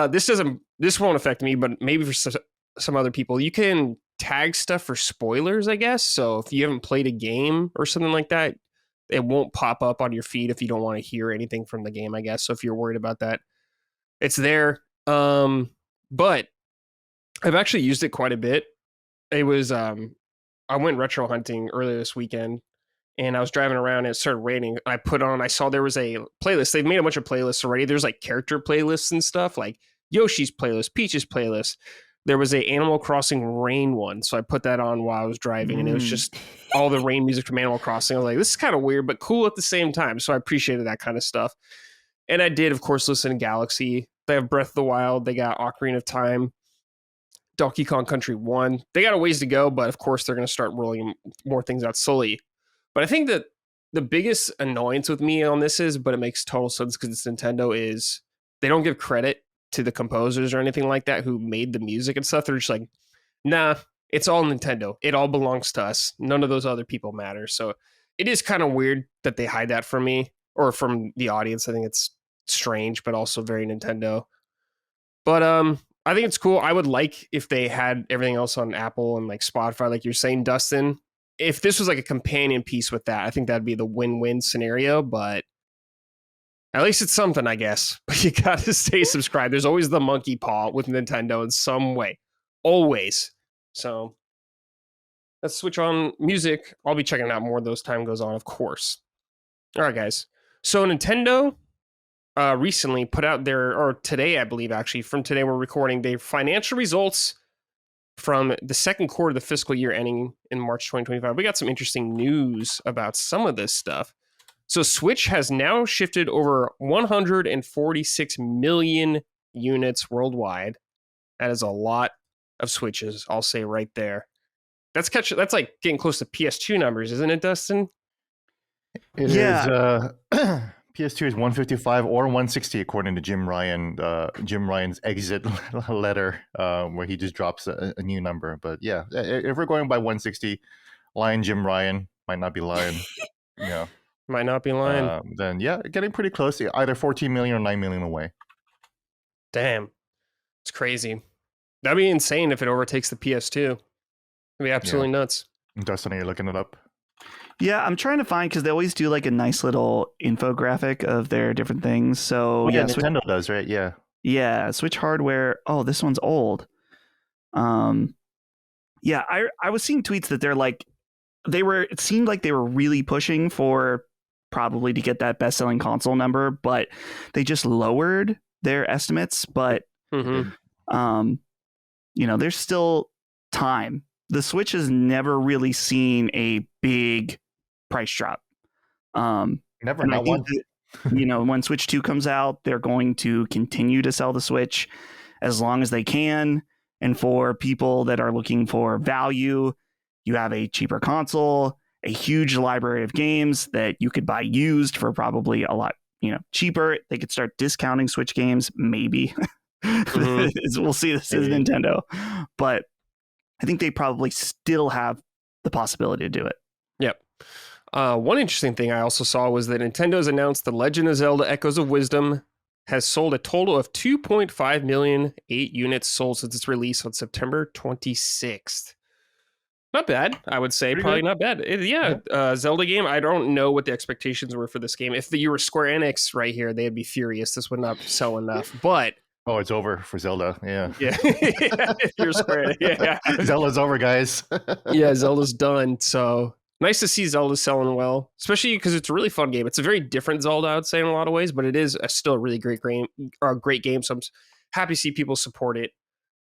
This won't affect me, but maybe for some other people, you can tag stuff for spoilers, I guess. So if you haven't played a game or something like that, it won't pop up on your feed if you don't want to hear anything from the game, I guess. So if you're worried about that, it's there. But I've actually used it quite a bit. It was, I went retro hunting earlier this weekend and I was driving around and it started raining. I saw there was a playlist. They've made a bunch of playlists already. There's like character playlists and stuff, like Yoshi's playlist, Peach's playlist. There was a Animal Crossing rain one, so I put that on while I was driving, and it was just all the rain music from Animal Crossing. I was like, this is kind of weird, but cool at the same time, so I appreciated that kind of stuff. And I did, of course, listen to Galaxy. They have Breath of the Wild. They got Ocarina of Time, Donkey Kong Country 1. They got a ways to go, but of course, they're going to start rolling more things out slowly. But I think that the biggest annoyance with me on this is, but it makes total sense because it's Nintendo, is they don't give credit to the composers or anything like that who made the music and stuff. They're just like, nah, it's all Nintendo. It all belongs to us. None of those other people matter. So it is kind of weird that they hide that from me or from the audience. I think it's strange, but also very Nintendo. But I think it's cool. I would like if they had everything else on Apple and like Spotify, like you're saying, Dustin. If this was like a companion piece with that, I think that'd be the win-win scenario, but at least it's something, I guess. But you got to stay subscribed. There's always the monkey paw with Nintendo in some way. Always. So let's switch on music. I'll be checking out more of those time goes on, of course. All right, guys. So Nintendo recently put out or today, I believe, actually, from today we're recording, their financial results from the second quarter of the fiscal year ending in March 2025. We got some interesting news about some of this stuff. So Switch has now shifted over 146 million units worldwide. That is a lot of Switches, I'll say right there. That's like getting close to PS2 numbers, isn't it, Dustin? It is. PS2 is 155 or 160 according to Jim Ryan. Jim Ryan's exit letter, where he just drops a new number. But yeah, if we're going by 160, lying Jim Ryan might not be lying. Might not be lying. Then yeah, getting pretty close. Either 14 million or 9 million away. Damn, it's crazy. That'd be insane if it overtakes the PS2. It'd be absolutely nuts. Dustin, are you looking it up? Yeah, I'm trying to find because they always do like a nice little infographic of their different things. So yeah, Nintendo does, right? Yeah. Yeah, Switch hardware. Oh, this one's old. Yeah, I was seeing tweets that they're like it seemed like they were really pushing for probably to get that best-selling console number, but they just lowered their estimates. But there's still time. The Switch has never really seen a big price drop. Never, not one. When Switch 2 comes out, they're going to continue to sell the Switch as long as they can. And for people that are looking for value, you have a cheaper console, a huge library of games that you could buy used for probably a lot, cheaper. They could start discounting Switch games, maybe. We'll see. This is Nintendo, but I think they probably still have the possibility to do it. Yep. One interesting thing I also saw was that Nintendo's announced The Legend of Zelda Echoes of Wisdom has sold a total of 2.5 million 8 units sold since its release on September 26th. Not bad, I would say. Pretty probably good. Not bad. Zelda game. I don't know what the expectations were for this game. If you were Square Enix right here, they'd be furious. This would not sell enough. But it's over for Zelda. Yeah. If you're Square Enix, yeah. Zelda's over, guys. Yeah, Zelda's done. So nice to see Zelda selling well, especially because it's a really fun game. It's a very different Zelda, I would say, in a lot of ways, but it is still a really great game. So I'm happy to see people support it.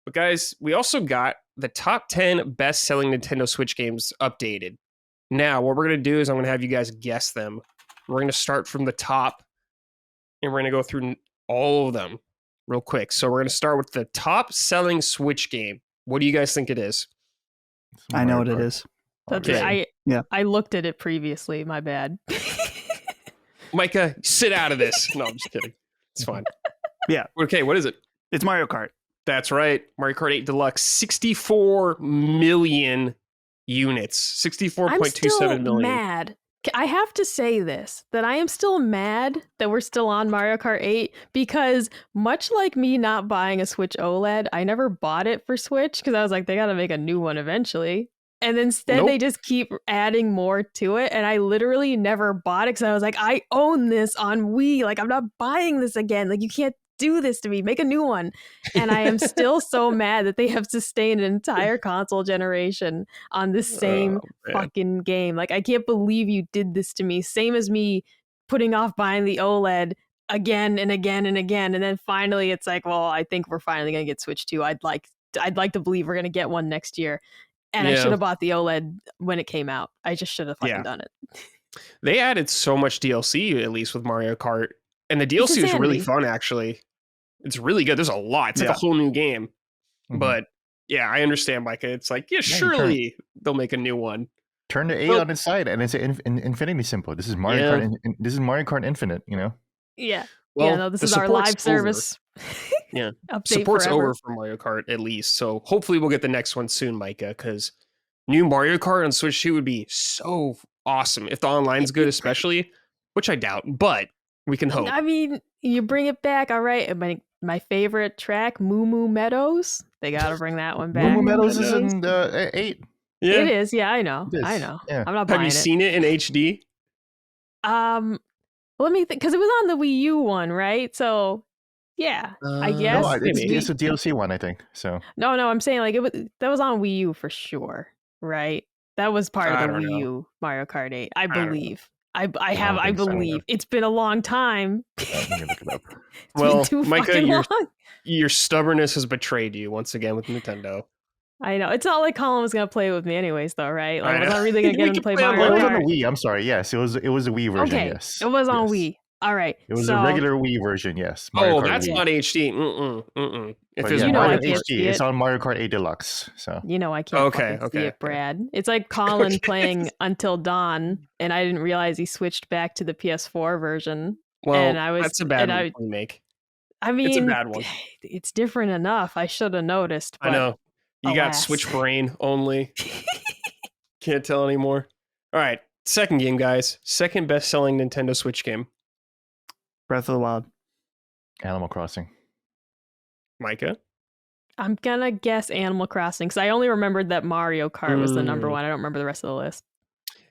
But guys, we also got the top 10 best-selling Nintendo Switch games updated. Now, what we're going to do is I'm going to have you guys guess them. We're going to start from the top, and we're going to go through all of them real quick. So we're going to start with the top-selling Switch game. What do you guys think it is? I know what it is. Okay. I looked at it previously. My bad. Micah, sit out of this. No, I'm just kidding. It's fine. Yeah. Okay, what is it? It's Mario Kart. That's right. Mario Kart 8 Deluxe, 64 million units. 64.27 million. Mad. I have to say this, that I am still mad that we're still on Mario Kart 8 because much like me not buying a Switch OLED, I never bought it for Switch because I was like, they got to make a new one eventually. And instead they just keep adding more to it. And I literally never bought it because I was like, I own this on Wii. Like, I'm not buying this again. Like, you can't do this to me. Make a new one. And I am still so mad that they have sustained an entire console generation on this same fucking game. Like, I can't believe you did this to me. Same as me putting off buying the OLED again and again and again. And then finally it's like, well, I think we're finally going to get Switch 2. I'd like to believe we're going to get one next year. And I should have bought the OLED when it came out. I just should have fucking done it. They added so much DLC, at least with Mario Kart. And the DLC was really fun, actually. It's really good. There's a lot. It's like a whole new game. Mm-hmm. But yeah, I understand, Micah. It's like, surely they'll make a new one. Turn the 8 on its side and it's infinity simple. This is Mario Kart. This is Mario Kart Infinite, Yeah. Well, this is our live service. Yeah. Support's over for Mario Kart, at least. So hopefully we'll get the next one soon, Micah, because new Mario Kart on Switch 2 would be so awesome. If the online's good, especially, which I doubt, but we can hope. I mean, you bring it back, all right. My favorite track, Moo Moo Meadows. They got to bring that one back. Moo Moo Meadows is in 8. Yeah. It is. Yeah, I know. Yeah. I'm not buying it. Have you seen it in HD? Let me think, because it was on the Wii U one, right? So, yeah, I guess. No, it's a DLC one, I think. So. No, I'm saying like that was on Wii U for sure, right? That was part of the Wii U Mario Kart 8, I believe. I believe. It's been a long time. Let me look it up. Well, Micah, your stubbornness has betrayed you once again with Nintendo. I know. It's not like Colin was going to play with me anyways, though, right? Like, I was not really going to get him to play Mario Kart. It was on the Wii. I'm sorry. Yes, it was a Wii version, okay. Yes. It was on Wii. All right. It was a regular Wii version, yes. Mario Kart that's Wii. Not HD. If it's Mario HD, it's on Mario Kart 8 Deluxe. So I can't see it, Brad. It's like Colin playing Until Dawn, and I didn't realize he switched back to the PS4 version. Well, and that's a bad remake. I mean, it's a bad one. It's different enough. I should have noticed. But I know. You got Switch brain only. Can't tell anymore. All right. Second game, guys. Second best-selling Nintendo Switch game. Breath of the Wild. Animal Crossing. Micah? I'm going to guess Animal Crossing because I only remembered that Mario Kart was the number one. I don't remember the rest of the list.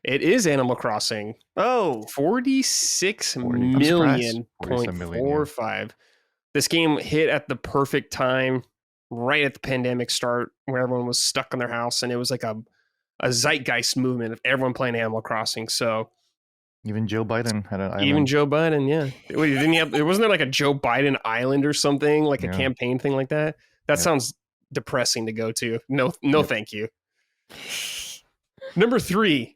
It is Animal Crossing. Oh, 46 40. million I'm point surprised. 47 million, 45. This game hit at the perfect time, right at the pandemic start, where everyone was stuck in their house, and it was like a zeitgeist movement of everyone playing Animal Crossing. So Even Joe Biden had an island. even Joe Biden, yeah. Wait, didn't he have? Wasn't there like a Joe Biden island or something, like a Yeah. campaign thing like that? That Yeah. sounds depressing to go to. No, Yep. thank you. Number 3.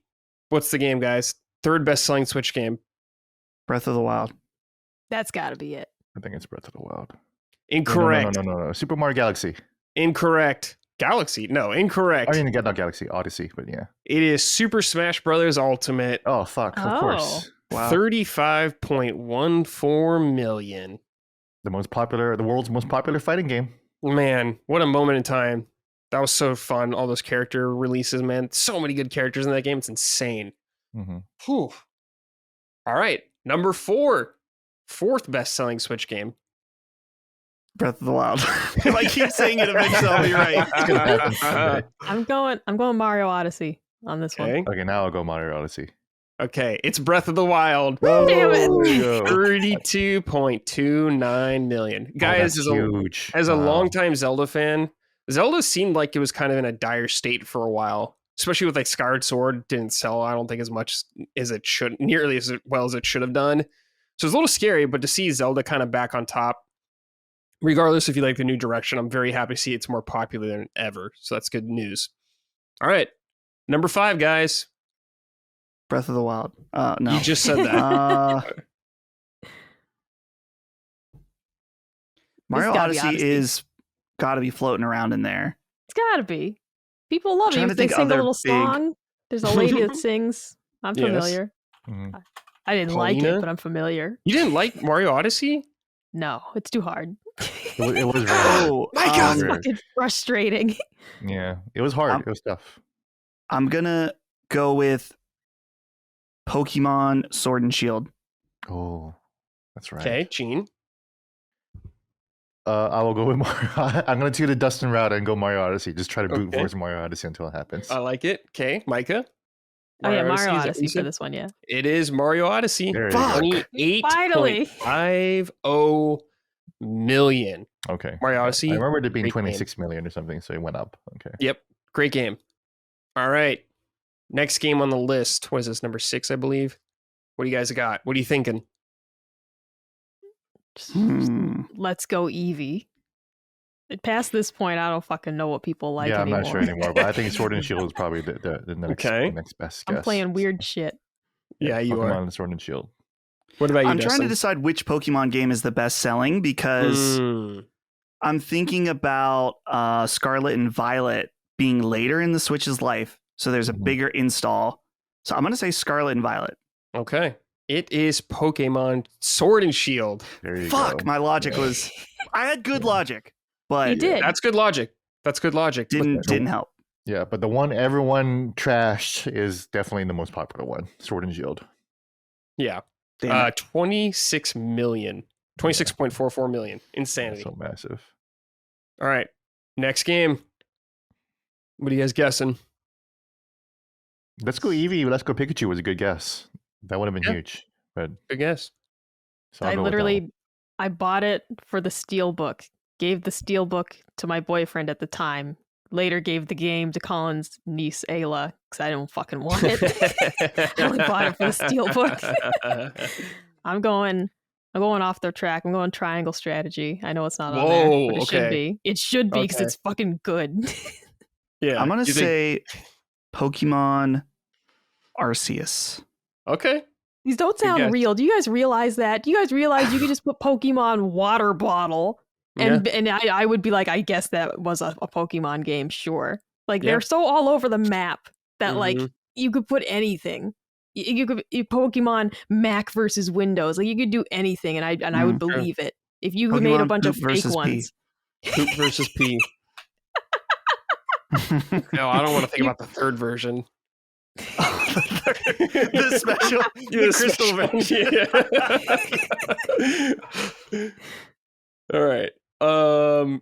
What's the game, guys? Third best selling Switch game. Breath of the Wild. That's got to be it. I think it's Breath of the Wild. Incorrect. No. Super Mario Galaxy. Incorrect. Galaxy. No, incorrect. I mean, not Galaxy, Odyssey, but yeah. It is Super Smash Bros. Ultimate. Oh, fuck. Of Oh. course. Wow. 35.14 million. The world's most popular fighting game. Man, what a moment in time. That was so fun. All those character releases, man. So many good characters in that game. It's insane. Mm-hmm. Whew. All right. Number 4. Fourth best selling Switch game. Breath of the Wild. If I keep saying it, eventually I'll be right. It's gonna happen someday. I'm going Mario Odyssey on this one. Okay. Okay, now I'll go Mario Odyssey. Okay. It's Breath of the Wild. Damn it. There you go. 32.29 million. Guys, that's as huge. a Wow. longtime Zelda fan, Zelda seemed like it was kind of in a dire state for a while, especially with like Skyward Sword didn't sell, I don't think, as much as it should, nearly as well as it should have done. So it's a little scary, but to see Zelda kind of back on top, regardless if you like the new direction, I'm very happy to see it's more popular than ever. So that's good news. All right. Number 5, guys. Breath of the Wild. No. You just said that. Mario gotta be Odyssey Odyssey. is got to be floating around in there. It's got to be. People love it. Trying to They think sing a other little big- song. There's a lady that sings. I'm Yes. familiar. Mhm. I didn't like Paulina? it, but I'm familiar. You didn't like Mario Odyssey? No, it's too hard. It was very hard. Oh, Micah! It's Weird. fucking frustrating. Yeah, it was hard. Um, It was tough. I'm gonna go with Pokemon Sword and Shield. Oh, that's right. Okay, Gene. I will go with Mario. I'm going to do the Dustin route and go Mario Odyssey. Just try to brute Okay. force Mario Odyssey until it happens. I like it. Okay, Micah. Oh yeah, Mario is that what Odyssey you for said? this one. Yeah. It is Mario Odyssey. There you go. 28.50 million. Okay. Mario Odyssey. I remember it being great 26 million or something, so it went up. Okay. Yep. Great game. All right. Next game on the list. What is this? Number 6, I believe. What do you guys got? What are you thinking? Let's go Eevee. Past this point, I don't fucking know what people like yeah, anymore. I'm not sure anymore, but I think Sword and Shield is probably the next, Okay. next best guess. I'm playing weird shit. Yeah, you are. Pokemon Sword and Shield. What about you, I'm trying to Dustin? decide which Pokemon game is the best selling because I'm thinking about Scarlet and Violet being later in the Switch's life, so there's a Mhm. bigger install. So I'm gonna say Scarlet and Violet. Okay. It is Pokemon Sword and Shield. There you Fuck, go. my logic was I had good logic, but You did. That's good logic. That's good logic. didn't help. Yeah, but the one everyone trashed is definitely the most popular one, Sword and Shield. Yeah. Damn it. 26 million. 26.44 million. Insanity. So massive. All right. Next game. What are you guys guessing? Let's go Eevee. Let's go Pikachu was a good guess. That would have been Yeah. huge. But Good guess. so I'll I go with that literally, one. I bought it for the Steelbook. Gave the Steelbook to my boyfriend at the time. Later gave the game to Colin's niece Ayla because I didn't fucking want it. I only bought it for the Steelbook. I'm going off the track. I'm going triangle strategy. I know it's not on there, Whoa, but it should okay. be. It should be because Okay. it's fucking good. Yeah. I'm gonna You think- say Pokemon Arceus. Okay. These don't Good sound guess. real. Do you guys realize that? Do you guys realize you could just put Pokemon water bottle and I would be like, I guess that was a Pokemon game, sure. Like Yeah. they're so all over the map that like Mhm. you could put anything. You could Pokemon Mac versus Windows. Like you could do anything, and I would Sure. believe it if you made a Pokemon bunch of Poop fake versus P. ones. Poop versus pee. No, I don't want to think about the third version. The special, Yeah, the crystal version. All right.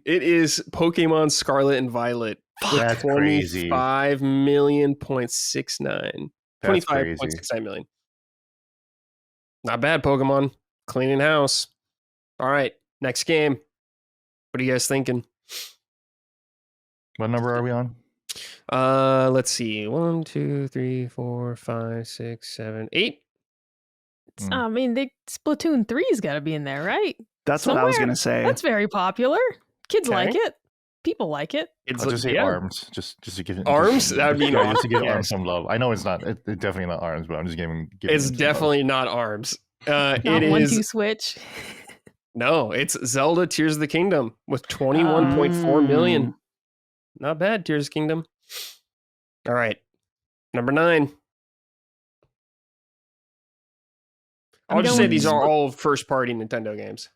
It is Pokemon Scarlet and Violet. That's crazy. 25 million.69. That's crazy. 25.69 million. Not bad, Pokemon. Cleaning house. All right, next game. What are you guys thinking? What number are we on? Let's see. 1, 2, 3, 4, 5, 6, 7, 8. I mean, Splatoon 3's got to be in there, right? That's what I was going to say. That's very popular. Kids Okay. like it. People like it. I'll just say ARMS, just to give it ARMS. That would be just to give yes. ARMS some love. I know it's not. It's definitely not ARMS, but I'm just giving It's it definitely not ARMS. Not It 1, is 2 Switch. no. It's Zelda: Tears of the Kingdom with 21.4 million. Not bad, Tears of the Kingdom. All right, number 9. I'll just say these are all first-party Nintendo games.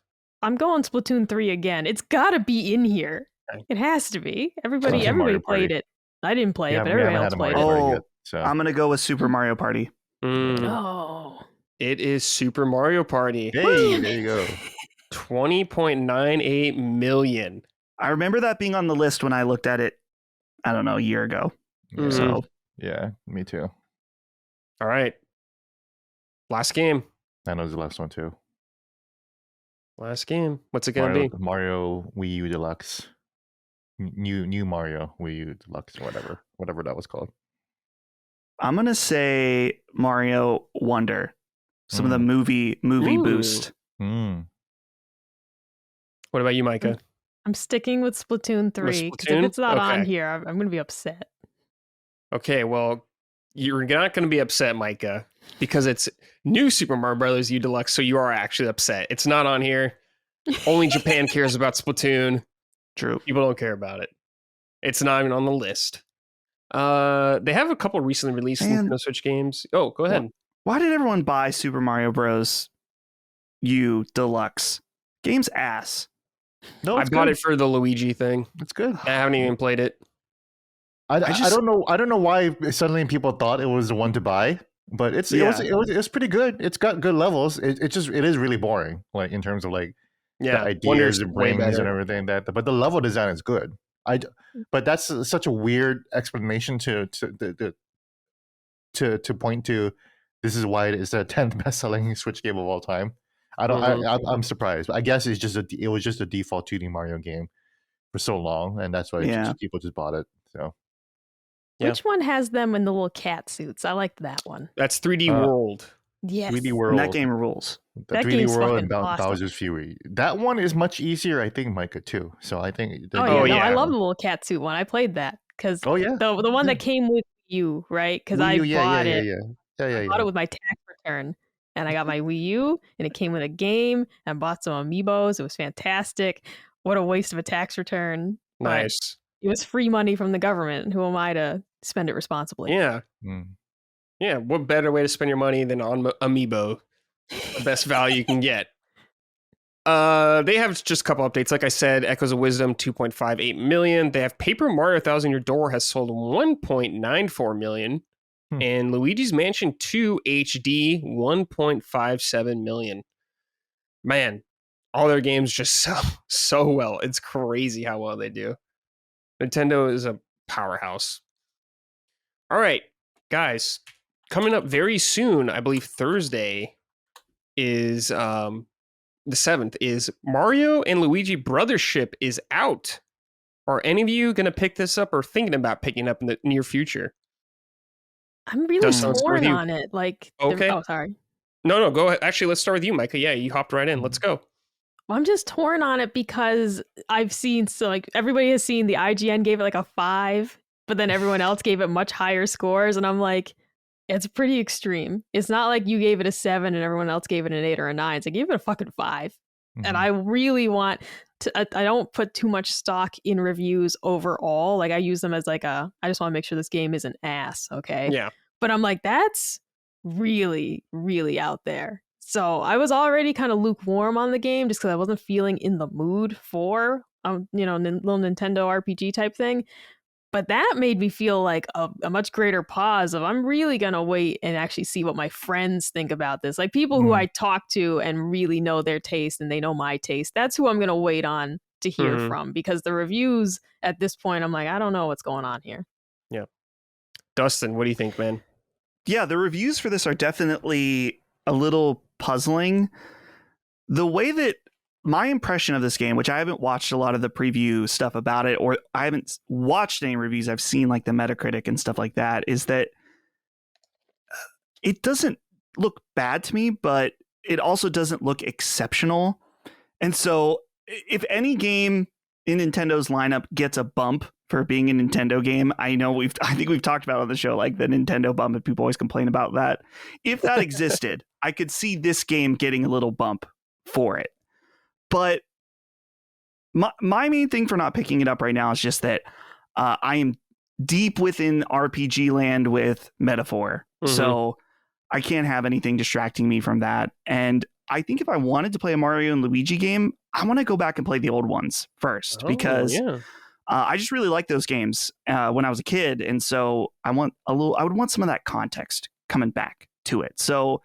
I'm going Splatoon 3 again. It's got to be in here. Okay. It has to be. Everybody Mario played Party. it. I didn't play it, but we everybody haven't else had a played Mario it. Party Oh, yet, so. I'm going to go with Super Mario Party. Oh. It is Super Mario Party. Hey, there you go. 20.98 million. I remember that being on the list when I looked at it, I don't know, a year ago. Mhm. So Yeah, me too. All right. Last game. I know it's the last one too. Last game. What's it going to be? Mario Wii U Deluxe. New Mario Wii U Deluxe or whatever that was called. I'm going to say Mario Wonder. Some of the movie Ooh. boost. Mm. What about you, Micah? I'm sticking with Splatoon 3 because if Splatoon? it's not on Okay. here, I'm going to be upset. Okay, well, you're not going to be upset, Micah, because it's new Super Mario Brothers U Deluxe, so you are actually upset. It's not on here. Only Japan cares about Splatoon. True. People don't care about it. It's not even on the list. They have a couple recently released Man. Nintendo Switch games. Oh, go ahead. Why did everyone buy Super Mario Bros. U Deluxe? Game's ass. No, I it's bought good. it for the Luigi thing. It's good. I haven't even played it. I don't know. I don't know why suddenly people thought it was the one to buy, but it was pretty good. It's got good levels. It is really boring, like in terms of like Yeah, the Wonder's ideas it way brings better. and everything but the level design is good. But that's such a weird explanation to point to. This is why it is the 10th best-selling Switch game of all time. I'm surprised. I guess it was just a default 2D Mario game for so long, and that's why people just bought it. So. Yeah. Which one has them in the little cat suits? I liked that one. That's 3D World. Yes. 3D World. And that game rules. The That 3D game's World fucking and awesome. Bowser's Fury. That one is much easier, I think, Micah, too. So I think. I love the little cat suit one. I played that because the one that came with you, right? Because I bought it. I bought it with my tax return, and I got my Wii U, and it came with a game, and I bought some amiibos. It was fantastic. What a waste of a tax return. Nice. It was free money from the government. Who am I to spend it responsibly? Yeah. Yeah. What better way to spend your money than on Amiibo? The best value you can get. They have just a couple updates. Like I said, Echoes of Wisdom, 2.58 million. They have Paper Mario 1000 Your Door has sold 1.94 million. And Luigi's Mansion 2 HD, 1.57 million. Man, all their games just sell so well. It's crazy how well they do. Nintendo is a powerhouse. All right, guys, coming up very soon, I believe Thursday is the 7th, is Mario and Luigi Brothership is out. Are any of you going to pick this up or thinking about picking up in the near future? I'm really torn on it. Like, okay. Oh, sorry. No, go ahead. Actually, let's start with you, Micah. Yeah, you hopped right in. Let's go. Well, I'm just torn on it because I've seen, everybody has seen the IGN gave it like a 5, but then everyone else gave it much higher scores. And I'm like, it's pretty extreme. It's not like you gave it a 7 and everyone else gave it an 8 or a 9. So I gave it a fucking 5. And I really want to, I don't put too much stock in reviews overall. Like I use them as I just want to make sure this game isn't ass. Okay. Yeah. But I'm like, that's really, really out there. So I was already kind of lukewarm on the game just because I wasn't feeling in the mood for, little Nintendo RPG type thing. But that made me feel like a much greater pause of I'm really going to wait and actually see what my friends think about this. Like people who I talk to and really know their taste and they know my taste. That's who I'm going to wait on to hear from, because the reviews at this point, I'm like, I don't know what's going on here. Yeah. Dustin, what do you think, man? Yeah, the reviews for this are definitely a little puzzling. The way that my impression of this game, which I haven't watched a lot of the preview stuff about it, or I haven't watched any reviews, I've seen like the Metacritic and stuff like that, is that it doesn't look bad to me, but it also doesn't look exceptional. And so if any game in Nintendo's lineup gets a bump for being a Nintendo game, I think we've talked about on the show, like the Nintendo bump, and people always complain about that. If that existed, I could see this game getting a little bump for it. But my main thing for not picking it up right now is just that I am deep within RPG land with Metaphor. Mm-hmm. So I can't have anything distracting me from that. And I think if I wanted to play a Mario and Luigi game, I want to go back and play the old ones first, because I just really like those games when I was a kid. And so I would want some of that context coming back to it. So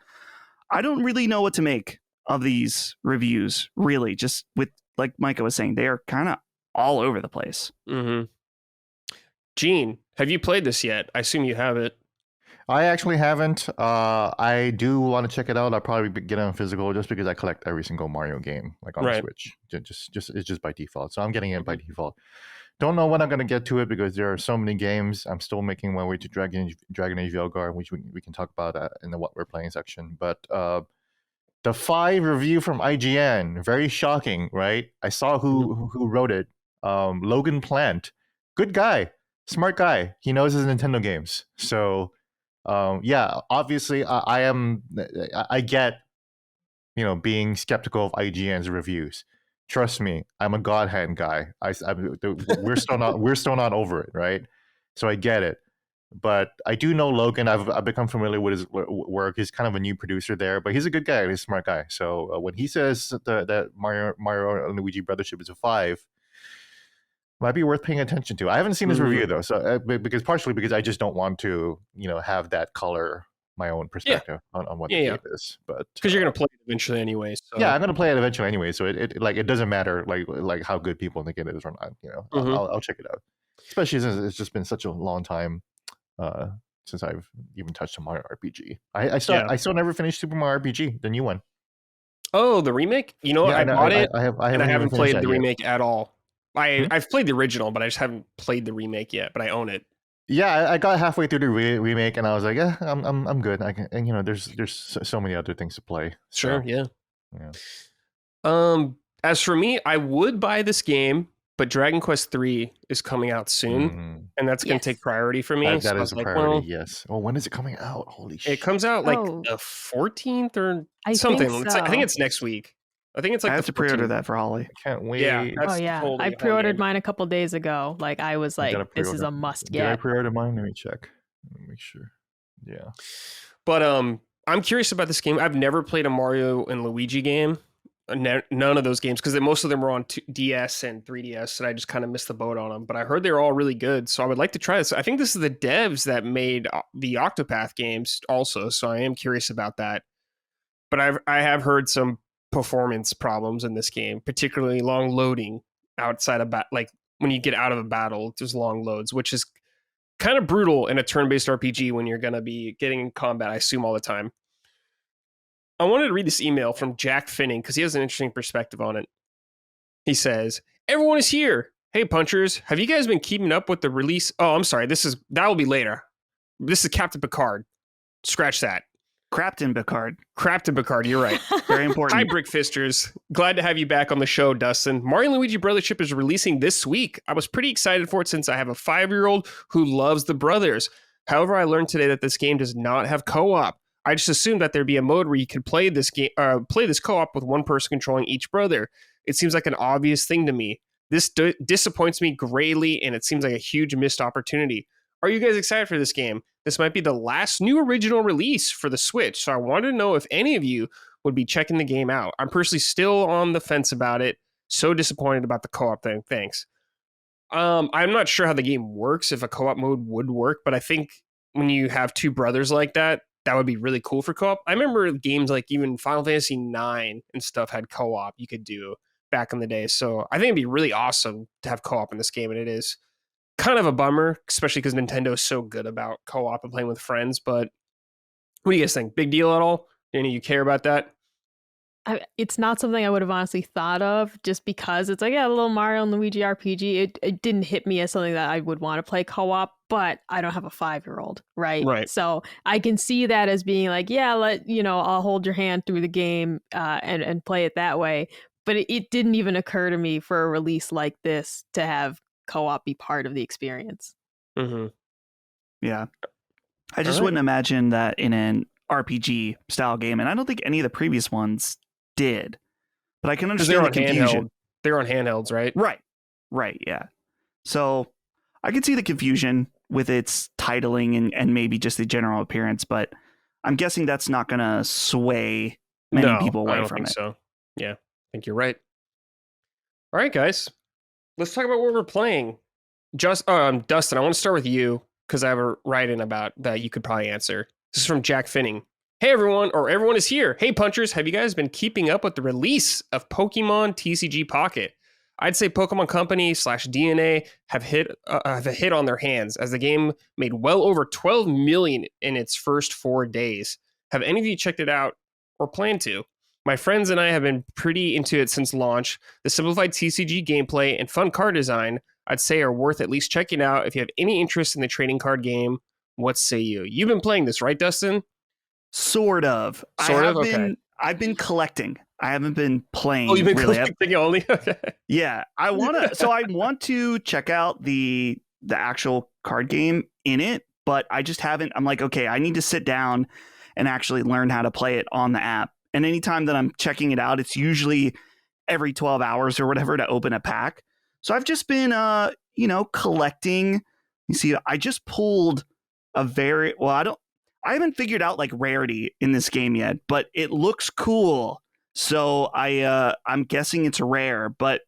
I don't really know what to make of these reviews, really. Just with, like Micah was saying, they are kind of all over the place. Mm-hmm. Gene, have you played this yet? I assume you have it. I actually haven't. I do want to check it out. I'll probably get it on physical just because I collect every single Mario game, like on the Switch. It's just by default. So I'm getting it by default. Don't know when I'm going to get to it because there are so many games. I'm still making my way to Dragon Age Velgar, which we can talk about in the what we're playing section. But the 5 review from IGN, very shocking, right? I saw who wrote it. Logan Plant, good guy, smart guy. He knows his Nintendo games. So obviously I get, being skeptical of IGN's reviews. Trust me, I'm a God Hand guy. We're still not over it, right? So I get it. But I do know Logan. I've become familiar with his work. He's kind of a new producer there, but he's a good guy. He's a smart guy. So when he says that Mario and Luigi Brothership is a 5, might be worth paying attention to. I haven't seen his review though, so partially because I just don't want to, have that color my own perspective on what the game is. But because you're gonna play it eventually anyway. So. Yeah, I'm gonna play it eventually anyway. So it doesn't matter like how good people think it is or not. I'll check it out. Especially since it's just been such a long time since I've even touched a Mario RPG. I still never finished Super Mario RPG, the new one. Oh, the remake? I bought it. I haven't played the remake at all. I've played the original, but I just haven't played the remake yet. But I own it. Yeah, I got halfway through the remake, and I was like, "Yeah, I'm good." I can, and there's so many other things to play. Sure, yeah. As for me, I would buy this game, but Dragon Quest III is coming out soon, and that's going to take priority for me. That is a priority. Yes. Well, when is it coming out? Holy shit! It comes out like the 14th or something. I think it's next week. I think it's like I have to pre-order that for Holly. I can't wait. Yeah. Totally I pre-ordered mine a couple days ago. Like I was like, this is a must get. Did I pre-order mine? Let me check. Let me make sure. Yeah. But I'm curious about this game. I've never played a Mario and Luigi game. None of those games, because most of them were on DS and 3DS, and I just kind of missed the boat on them. But I heard they were all really good, so I would like to try this. I think this is the devs that made the Octopath games also, so I am curious about that. But I have heard some performance problems in this game, particularly long loading outside of like when you get out of a battle, there's long loads, which is kind of brutal in a turn-based RPG when you're going to be getting in combat, I assume, all the time. I wanted to read this email from Jack Finning because he has an interesting perspective on it. He says, "Everyone is here. Hey, Punchers, have you guys been keeping up with the release?" Oh, I'm sorry. That will be later. This is Captain Picard. Scratch that. Captain Picard, you're right. Very important. Hi, Brickfisters. Glad to have you back on the show, Dustin. Mario & Luigi Brothership is releasing this week. I was pretty excited for it since I have a 5-year-old who loves the brothers. However, I learned today that this game does not have co-op. I just assumed that there'd be a mode where you could play this game, play this co-op with one person controlling each brother. It seems like an obvious thing to me. This disappoints me greatly, and it seems like a huge missed opportunity. Are you guys excited for this game? This might be the last new original release for the Switch, so I wanted to know if any of you would be checking the game out. I'm personally still on the fence about it. So disappointed about the co-op thing. Thanks. I'm not sure how the game works, if a co-op mode would work, but I think when you have two brothers like that, that would be really cool for co-op. I remember games like even Final Fantasy IX and stuff had co-op you could do back in the day. So I think it'd be really awesome to have co-op in this game, and it is kind of a bummer, especially because Nintendo is so good about co-op and playing with friends, but What do you guys think? Big deal at all? Any of you care about that? It's not something I would have honestly thought of just because it's like, yeah, a little Mario and Luigi RPG. It didn't hit me as something that I would want to play co-op, but I don't have a 5-year-old, right? Right. So I can see that as being like, yeah, I'll hold your hand through the game and play it that way. But it didn't even occur to me for a release like this to have co-op be part of the experience. Mm-hmm. Yeah. I just wouldn't imagine that in an RPG style game, and I don't think any of the previous ones did. But I can understand the confusion. They're on handhelds, right? Right, yeah. So I can see the confusion with its titling and maybe just the general appearance, but I'm guessing that's not going to sway many people away I don't from think it. So, yeah, I think you're right. All right, guys, let's talk about what we're playing. Dustin, I want to start with you because I have a write-in about that you could probably answer. This is from Jack Finning. Hey everyone, or everyone is here. Hey punchers, have you guys been keeping up with the release of Pokemon TCG Pocket? I'd say Pokemon Company / DNA have a hit on their hands as the game made well over 12 million in its first 4 days. Have any of you checked it out or plan to? My friends and I have been pretty into it since launch. The simplified TCG gameplay and fun card design I'd say are worth at least checking out if you have any interest in the trading card game. What say you? You've been playing this, right, Dustin? Sort of. Okay. I've been collecting. I haven't been playing. Oh, you've been really. collecting only? Okay. Yeah. I want to check out the actual card game in it, but I just haven't. I'm like, okay, I need to sit down and actually learn how to play it on the app. And anytime that I'm checking it out, it's usually every 12 hours or whatever to open a pack. So I've just been, collecting. You see, I just pulled I haven't figured out like rarity in this game yet, but it looks cool. So I'm guessing it's rare, but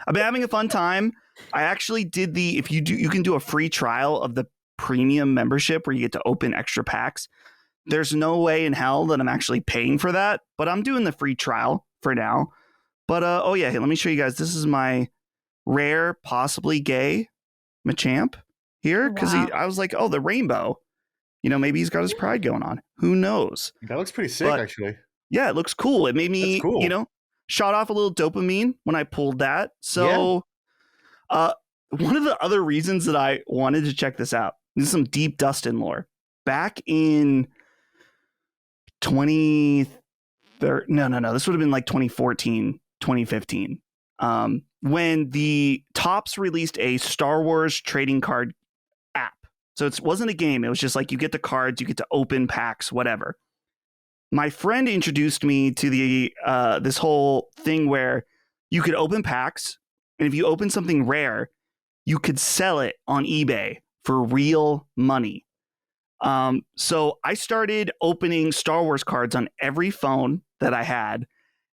I've been having a fun time. I actually did you can do a free trial of the premium membership where you get to open extra packs. There's no way in hell that I'm actually paying for that, but I'm doing the free trial for now. But hey, let me show you guys. This is my rare, possibly gay Machamp here because I was like, oh, the rainbow. Maybe he's got his pride going on. Who knows? That looks pretty sick, actually. Yeah, it looks cool. It made me, shot off a little dopamine when I pulled that. So one of the other reasons that I wanted to check this out, this is some deep Dustin lore. Back in 2013, no, this would have been like 2014, 2015. When the Topps released a Star Wars trading card app. So it wasn't a game. It was just like you get the cards, you get to open packs, whatever. My friend introduced me to the this whole thing where you could open packs, and if you open something rare, you could sell it on eBay for real money. So I started opening Star Wars cards on every phone that I had,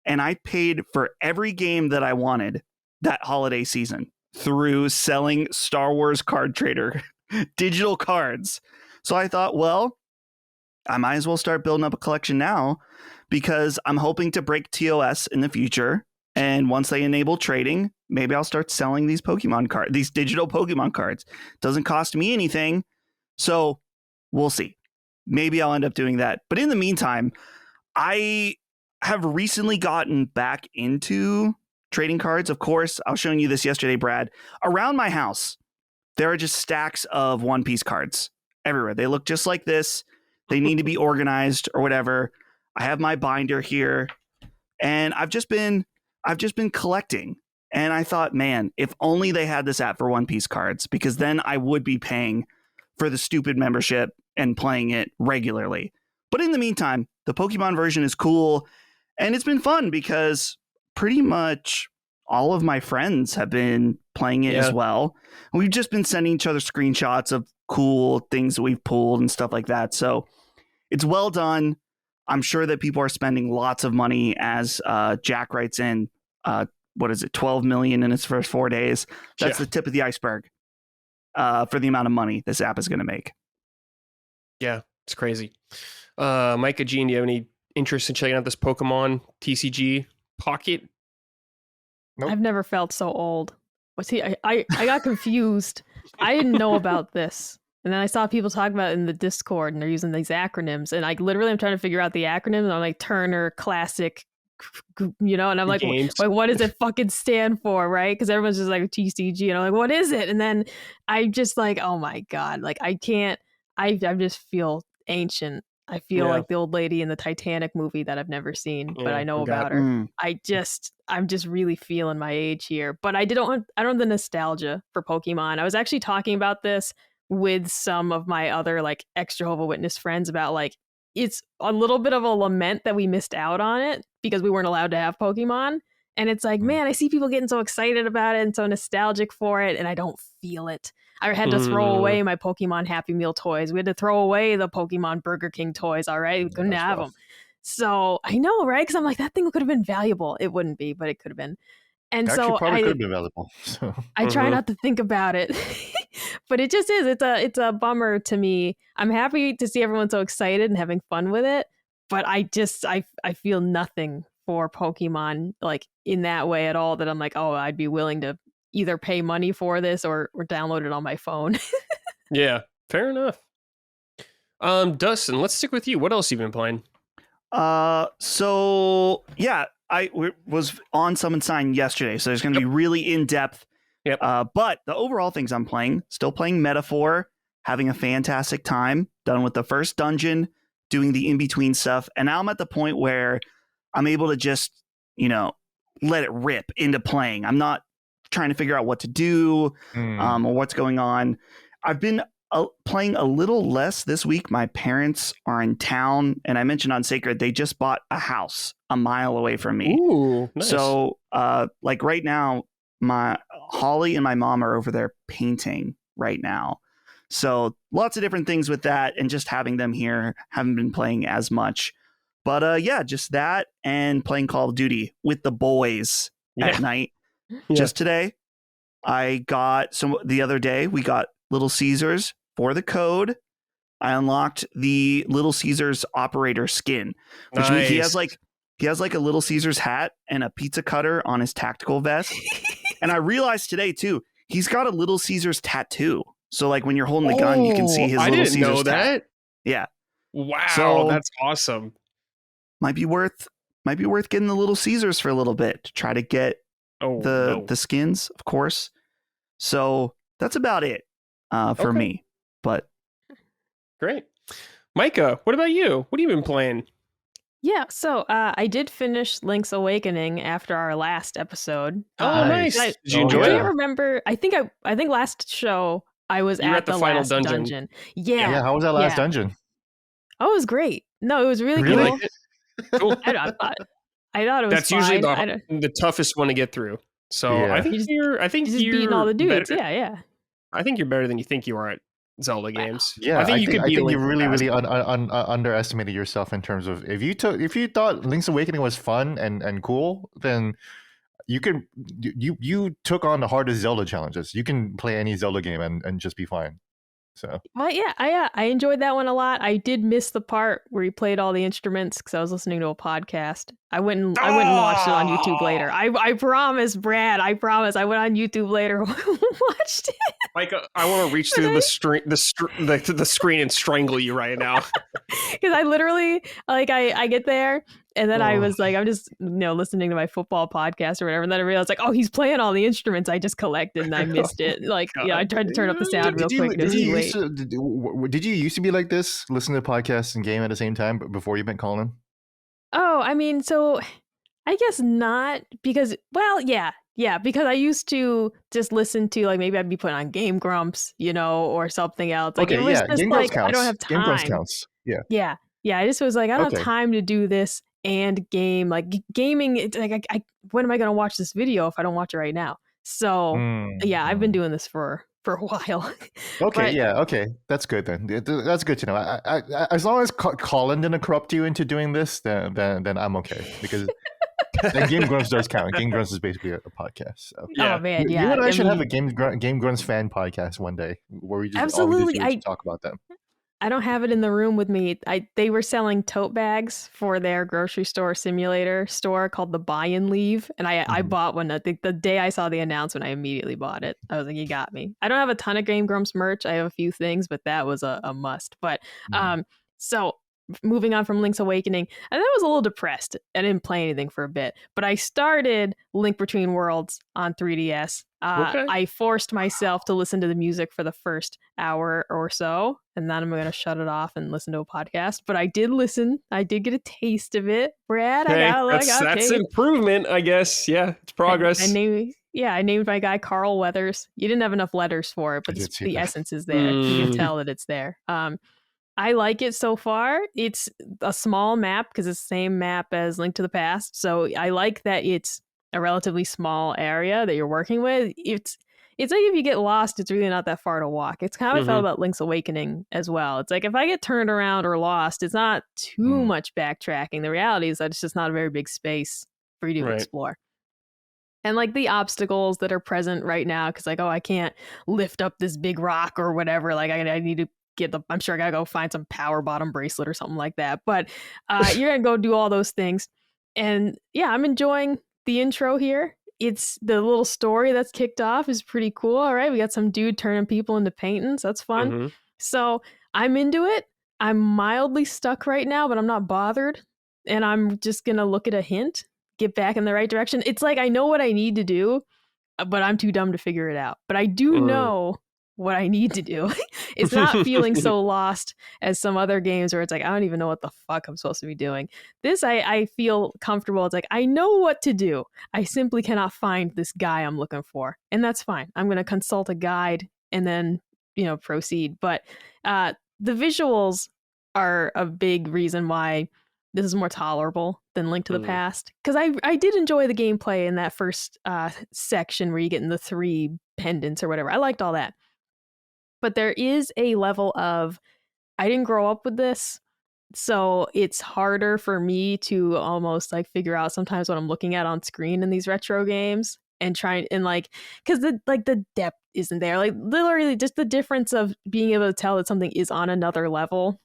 and I paid for every game that I wanted that holiday season through selling Star Wars Card Trader digital cards. So I thought, well, I might as well start building up a collection now because I'm hoping to break TOS in the future. And once they enable trading, maybe I'll start selling these these digital Pokemon cards. Doesn't cost me anything. So we'll see. Maybe I'll end up doing that. But in the meantime, I have recently gotten back into trading cards. Of course, I was showing you this yesterday, Brad. Around my house, there are just stacks of One Piece cards everywhere. They look just like this. They need to be organized or whatever. I have my binder here, and I've just been collecting. And I thought, man, if only they had this app for One Piece cards, because then I would be paying for the stupid membership and playing it regularly. But in the meantime, the Pokemon version is cool, and it's been fun because pretty much all of my friends have been playing it as well. And we've just been sending each other screenshots of cool things that we've pulled and stuff like that. So it's well done. I'm sure that people are spending lots of money as Jack writes in, 12 million in its first 4 days. That's the tip of the iceberg for the amount of money this app is going to make. Yeah, it's crazy. Micah, Gene, do you have any interest in checking out this Pokemon TCG Pocket? Nope. I've never felt so old. I got confused. I didn't know about this. And then I saw people talk about it in the Discord, and they're using these acronyms. And I literally am trying to figure out the acronyms. And I'm like, Turner, Classic, and I'm like, what does it fucking stand for, right? Because everyone's just like TCG, and I'm like, what is it? And then I'm just like, oh my God, like I can't, I just feel ancient. I feel like the old lady in the Titanic movie that I've never seen, but I know about her. I'm just really feeling my age here. But I don't have the nostalgia for Pokemon. I was actually talking about this with some of my other like ex-Jehovah's Witness friends about like, it's a little bit of a lament that we missed out on it because we weren't allowed to have Pokemon. And it's like, man, I see people getting so excited about it and so nostalgic for it, and I don't feel it. I had to throw away my Pokemon Happy Meal toys. We had to throw away the Pokemon Burger King toys, all right? We couldn't have them. So I know, right? Because I'm like, that thing could have been valuable. It wouldn't be, but it could have been. And actually, so probably could have been valuable. So. I try not to think about it, but it just is. It's a bummer to me. I'm happy to see everyone so excited and having fun with it, but I feel nothing for Pokemon like in that way at all. That I'm like, oh, I'd be willing to either pay money for this or download it on my phone. Yeah, fair enough. Dustin, let's stick with you. What else have you been playing? So yeah, I was on Summon Sign yesterday, so there's going to be really in depth. Yep. But the overall things I'm playing, still playing Metaphor, having a fantastic time. Done with the first dungeon, doing the in between stuff, and now I'm at the point where I'm able to just let it rip into playing. I'm not trying to figure out what to do or what's going on. I've been playing a little less this week. My parents are in town, and I mentioned on Sacred, they just bought a house a mile away from me. Ooh, nice. So like right now, my Holly and my mom are over there painting right now. So lots of different things with that, and just having them here. Haven't been playing as much. But yeah, just that and playing Call of Duty with the boys at night. Yeah. Just today, I got the other day, we got Little Caesars for the code. I unlocked the Little Caesars operator skin, which means he has like a Little Caesars hat and a pizza cutter on his tactical vest. And I realized today too, he's got a Little Caesars tattoo. So like when you're holding the gun, you can see his Little Caesars know that. Yeah. Wow, so, that's awesome. Might be worth getting the Little Caesars for a little bit to try to get the skins, of course. So that's about it for me. But great. Micah, what about you? What have you been playing? Yeah, so I did finish Link's Awakening after our last episode. Oh, nice. Did you enjoy it? I can't remember. I think last show I was at the final dungeon. Yeah. How was that last dungeon? Oh, it was great. No, it was really cool. Liked it? Cool. I thought it was. That's fine. Usually the toughest one to get through. So yeah. I think you're beating all the dudes. Better. Yeah. I think you're better than you think you are at Zelda games. Yeah, I think you really underestimated yourself in terms of if you thought Link's Awakening was fun and cool, then you took on the hardest Zelda challenges. You can play any Zelda game and just be fine. So well, yeah, I enjoyed that one a lot. I did miss the part where he played all the instruments because I was listening to a podcast. I went and watched it on YouTube later. I promise, Brad. I promise. I went on YouTube later and watched it. Like I want to reach through the screen and strangle you right now. Because I literally I get there. And then I was like, I'm just listening to my football podcast or whatever. And then I realized like, oh, he's playing all the instruments I just collected and I missed it. Like, I tried to turn up the sound real quick. Did you used to be like this? Listen to podcasts and game at the same time before you met Colin? Oh, I mean, so I guess not because, well, yeah, because I used to just listen to like maybe I'd be putting on Game Grumps, or something else. Like it was just Game like counts. I don't have time. Game Grumps counts. Yeah. Yeah. I just was like I don't have time to do this and game. Like gaming, it's like when am I going to watch this video if I don't watch it right now? So I've been doing this for a while. Okay, that's good then. That's good to know. I as long as Colin didn't corrupt you into doing this, then I'm okay because Game Grumps does count. Game Grumps is basically a podcast. So. Yeah. Oh man, yeah. You and I should have a Game Grumps fan podcast one day where we just absolutely talk about them. I don't have it in the room with me. They were selling tote bags for their grocery store simulator store called the Buy and Leave, and I bought one. I think the day I saw the announcement, I immediately bought it. I was like, you got me. I don't have a ton of Game Grumps merch. I have a few things, but that was a must. But so moving on from Link's Awakening, I was a little depressed. I didn't play anything for a bit, but I started Link Between Worlds on 3DS. Okay. I forced myself to listen to the music for the first hour or so, and then I'm going to shut it off and listen to a podcast. But I did listen. I did get a taste of it. Brad, Okay. I got That's improvement, I guess. Yeah, it's progress. I named my guy Carl Weathers. You didn't have enough letters for it, but the essence is there. You can tell that it's there. I like it so far. It's a small map because it's the same map as Link to the Past. So I like that it's a relatively small area that you're working with. It's like if you get lost, it's really not that far to walk. It's kind of how I felt about Link's Awakening as well. It's like if I get turned around or lost, it's not too much backtracking. The reality is that it's just not a very big space for you to explore. And like the obstacles that are present right now, because like, oh, I can't lift up this big rock or whatever. Like I need to I'm sure I gotta go find some power bottom bracelet or something like that. But you're gonna go do all those things. And yeah, I'm enjoying the intro here. It's the little story that's kicked off is pretty cool. All right, we got some dude turning people into paintings. That's fun. So I'm into it. I'm mildly stuck right now, but I'm not bothered. And I'm just gonna look at a hint, get back in the right direction. It's like I know what I need to do, but I'm too dumb to figure it out. But I do know what I need to do. It's not feeling so lost as some other games where it's like, I don't even know what the fuck I'm supposed to be doing. This, I feel comfortable. It's like, I know what to do. I simply cannot find this guy I'm looking for. And that's fine. I'm going to consult a guide and then, proceed. But the visuals are a big reason why this is more tolerable than Link to the Past. Because I did enjoy the gameplay in that first section where you get in the 3 pendants or whatever. I liked all that. But there is a level of, I didn't grow up with this, so it's harder for me to almost like figure out sometimes what I'm looking at on screen in these retro games and trying and like, because the depth isn't there. Like literally just the difference of being able to tell that something is on another level.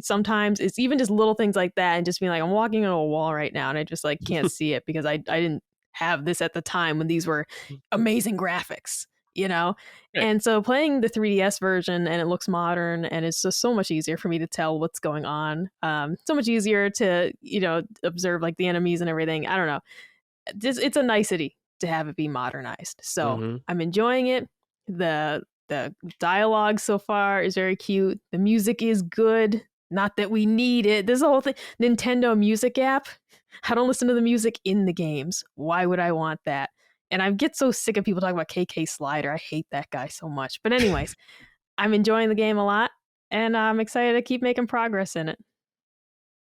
Sometimes it's even just little things like that and just being like, I'm walking on a wall right now and I just like can't see it because I didn't have this at the time when these were amazing graphics. And so playing the 3DS version and it looks modern and it's just so much easier for me to tell what's going on. So much easier to, observe like the enemies and everything. I don't know. It's a nicety to have it be modernized. So I'm enjoying it. The dialogue so far is very cute. The music is good. Not that we need it. This whole thing, Nintendo Music app. I don't listen to the music in the games. Why would I want that? And I get so sick of people talking about KK Slider. I hate that guy so much. But anyways, I'm enjoying the game a lot, and I'm excited to keep making progress in it.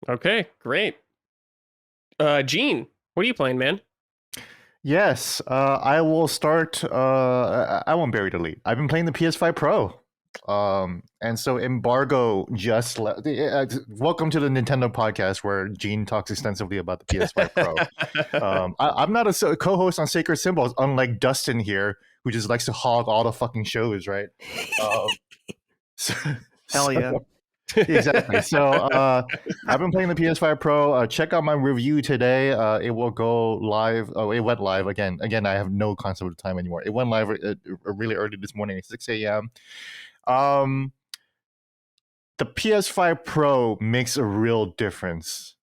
Okay, great. Gene, what are you playing, man? Yes, I will start. I won't bury the lead. I've been playing the PS5 Pro. And so Embargo just left. Welcome to the Nintendo podcast where Gene talks extensively about the PS5 Pro. I'm not a co-host on Sacred Symbols, unlike Dustin here, who just likes to hog all the fucking shows, right? Hell yeah. Exactly. So I've been playing the PS5 Pro. Check out my review today. It will go live. Oh, it went live again. Again, I have no concept of time anymore. It went live really early this morning at 6 a.m. The PS5 Pro makes a real difference,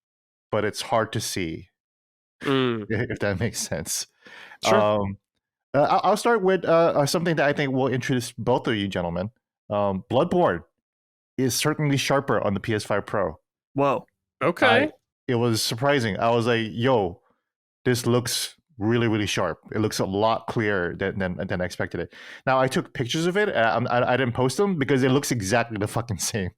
but it's hard to see, if that makes sense. Sure. I'll start with something that I think will introduce both of you gentlemen. Bloodborne is certainly sharper on the PS5 Pro. Whoa. Okay. It was surprising. I was like, yo, this looks really, really sharp. It looks a lot clearer than I expected it. Now, I took pictures of it. I didn't post them because it looks exactly the fucking same.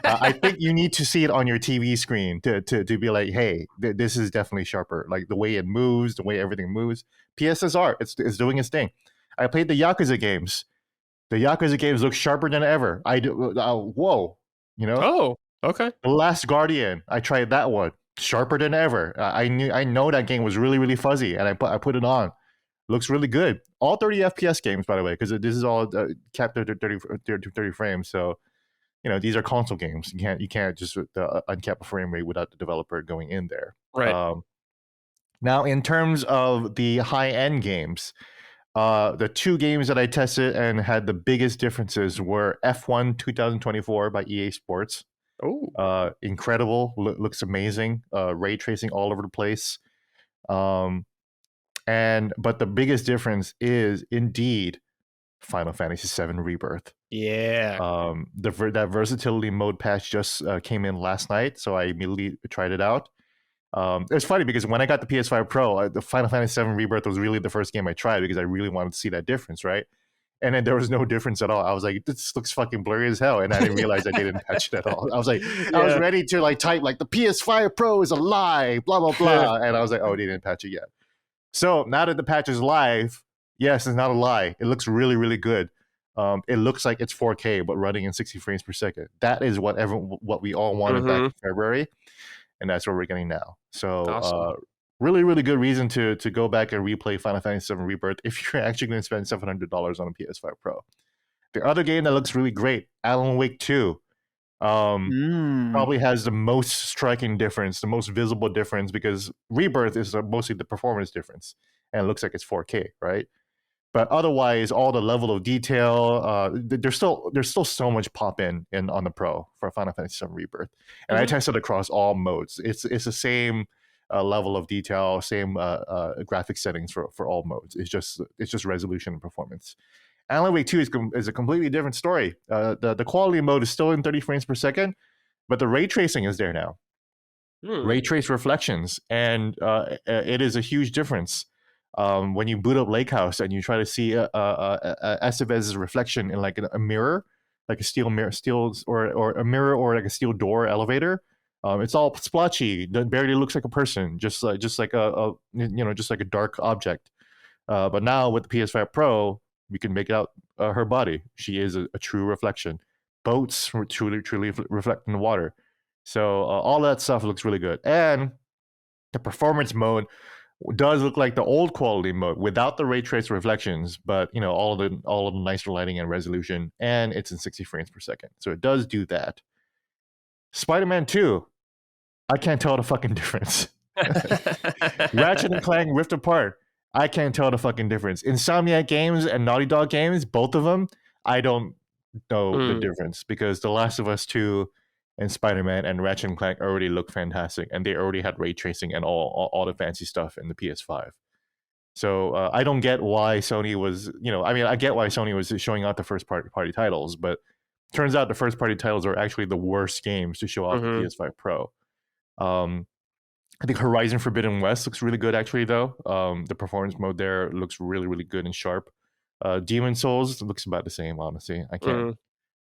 I think you need to see it on your TV screen to be like, hey, this is definitely sharper. Like the way it moves, the way everything moves. PSSR, it's doing its thing. I played the Yakuza games. The Yakuza games look sharper than ever. Whoa, Oh, okay. The Last Guardian, I tried that one. Sharper than ever. I know that game was really, really fuzzy, and I put it on. Looks really good. All 30 FPS games, by the way, because this is all capped at 30 frames. So these are console games. You can't just uncap a frame rate without the developer going in there. Right. Now, in terms of the high-end games, the two games that I tested and had the biggest differences were F1 2024 by EA Sports. Oh, incredible! Looks amazing. Ray tracing all over the place. But the biggest difference is indeed Final Fantasy VII Rebirth. Yeah. That versatility mode patch just came in last night, so I immediately tried it out. It's funny because when I got the PS5 Pro, the Final Fantasy VII Rebirth was really the first game I tried because I really wanted to see that difference, right? And then there was no difference at all. I was like, this looks fucking blurry as hell. And I didn't realize I didn't patch it at all. I was like, I was ready to like type like the PS5 Pro is a lie, blah, blah, blah. And I was like, oh, they didn't patch it yet. So now that the patch is live, yes, it's not a lie. It looks really, really good. It looks like it's 4K, but running in 60 frames per second. That is what we all wanted back in February. And that's what we're getting now. So Awesome. really, really good reason to go back and replay Final Fantasy VII Rebirth if you're actually going to spend $700 on a PS5 Pro. The other game that looks really great, Alan Wake 2, probably has the most striking difference, the most visible difference, because Rebirth is mostly the performance difference, and it looks like it's 4K, right? But otherwise, all the level of detail, there's still so much pop in on the Pro for Final Fantasy VII Rebirth, and I tested across all modes. It's the same level of detail, same graphic settings for all modes. It's just resolution and performance. Alan Wake 2 is a completely different story. The quality mode is still in 30 frames per second, but the ray tracing is there now. Ray trace reflections, and it is a huge difference. When you boot up Lake House and you try to see Estevez's reflection in like a mirror, like a steel mirror, or a mirror, or like a steel door elevator, it's all splotchy. It barely looks like a person, just like a dark object. But now with the PS5 Pro, we can make out her body. She is a true reflection. Boats truly reflect in the water. So all that stuff looks really good, and the performance mode does look like the old quality mode without the ray trace reflections, but all of the nicer lighting and resolution, and it's in 60 frames per second. So it does do that. Spider-Man 2, I can't tell the fucking difference. Ratchet and Clank Rift Apart, I can't tell the fucking difference. Insomniac Games and Naughty Dog Games, both of them, I don't know the difference, because The Last of Us 2 and Spider-Man and Ratchet and Clank already look fantastic, and they already had ray tracing and all the fancy stuff in the PS5. So I don't get why Sony was, I get why Sony was showing out the first party titles, but turns out the first party titles are actually the worst games to show off the PS5 Pro. I think Horizon Forbidden West looks really good, actually, though. The performance mode there looks really, really good and sharp. Demon Souls looks about the same, honestly. I can't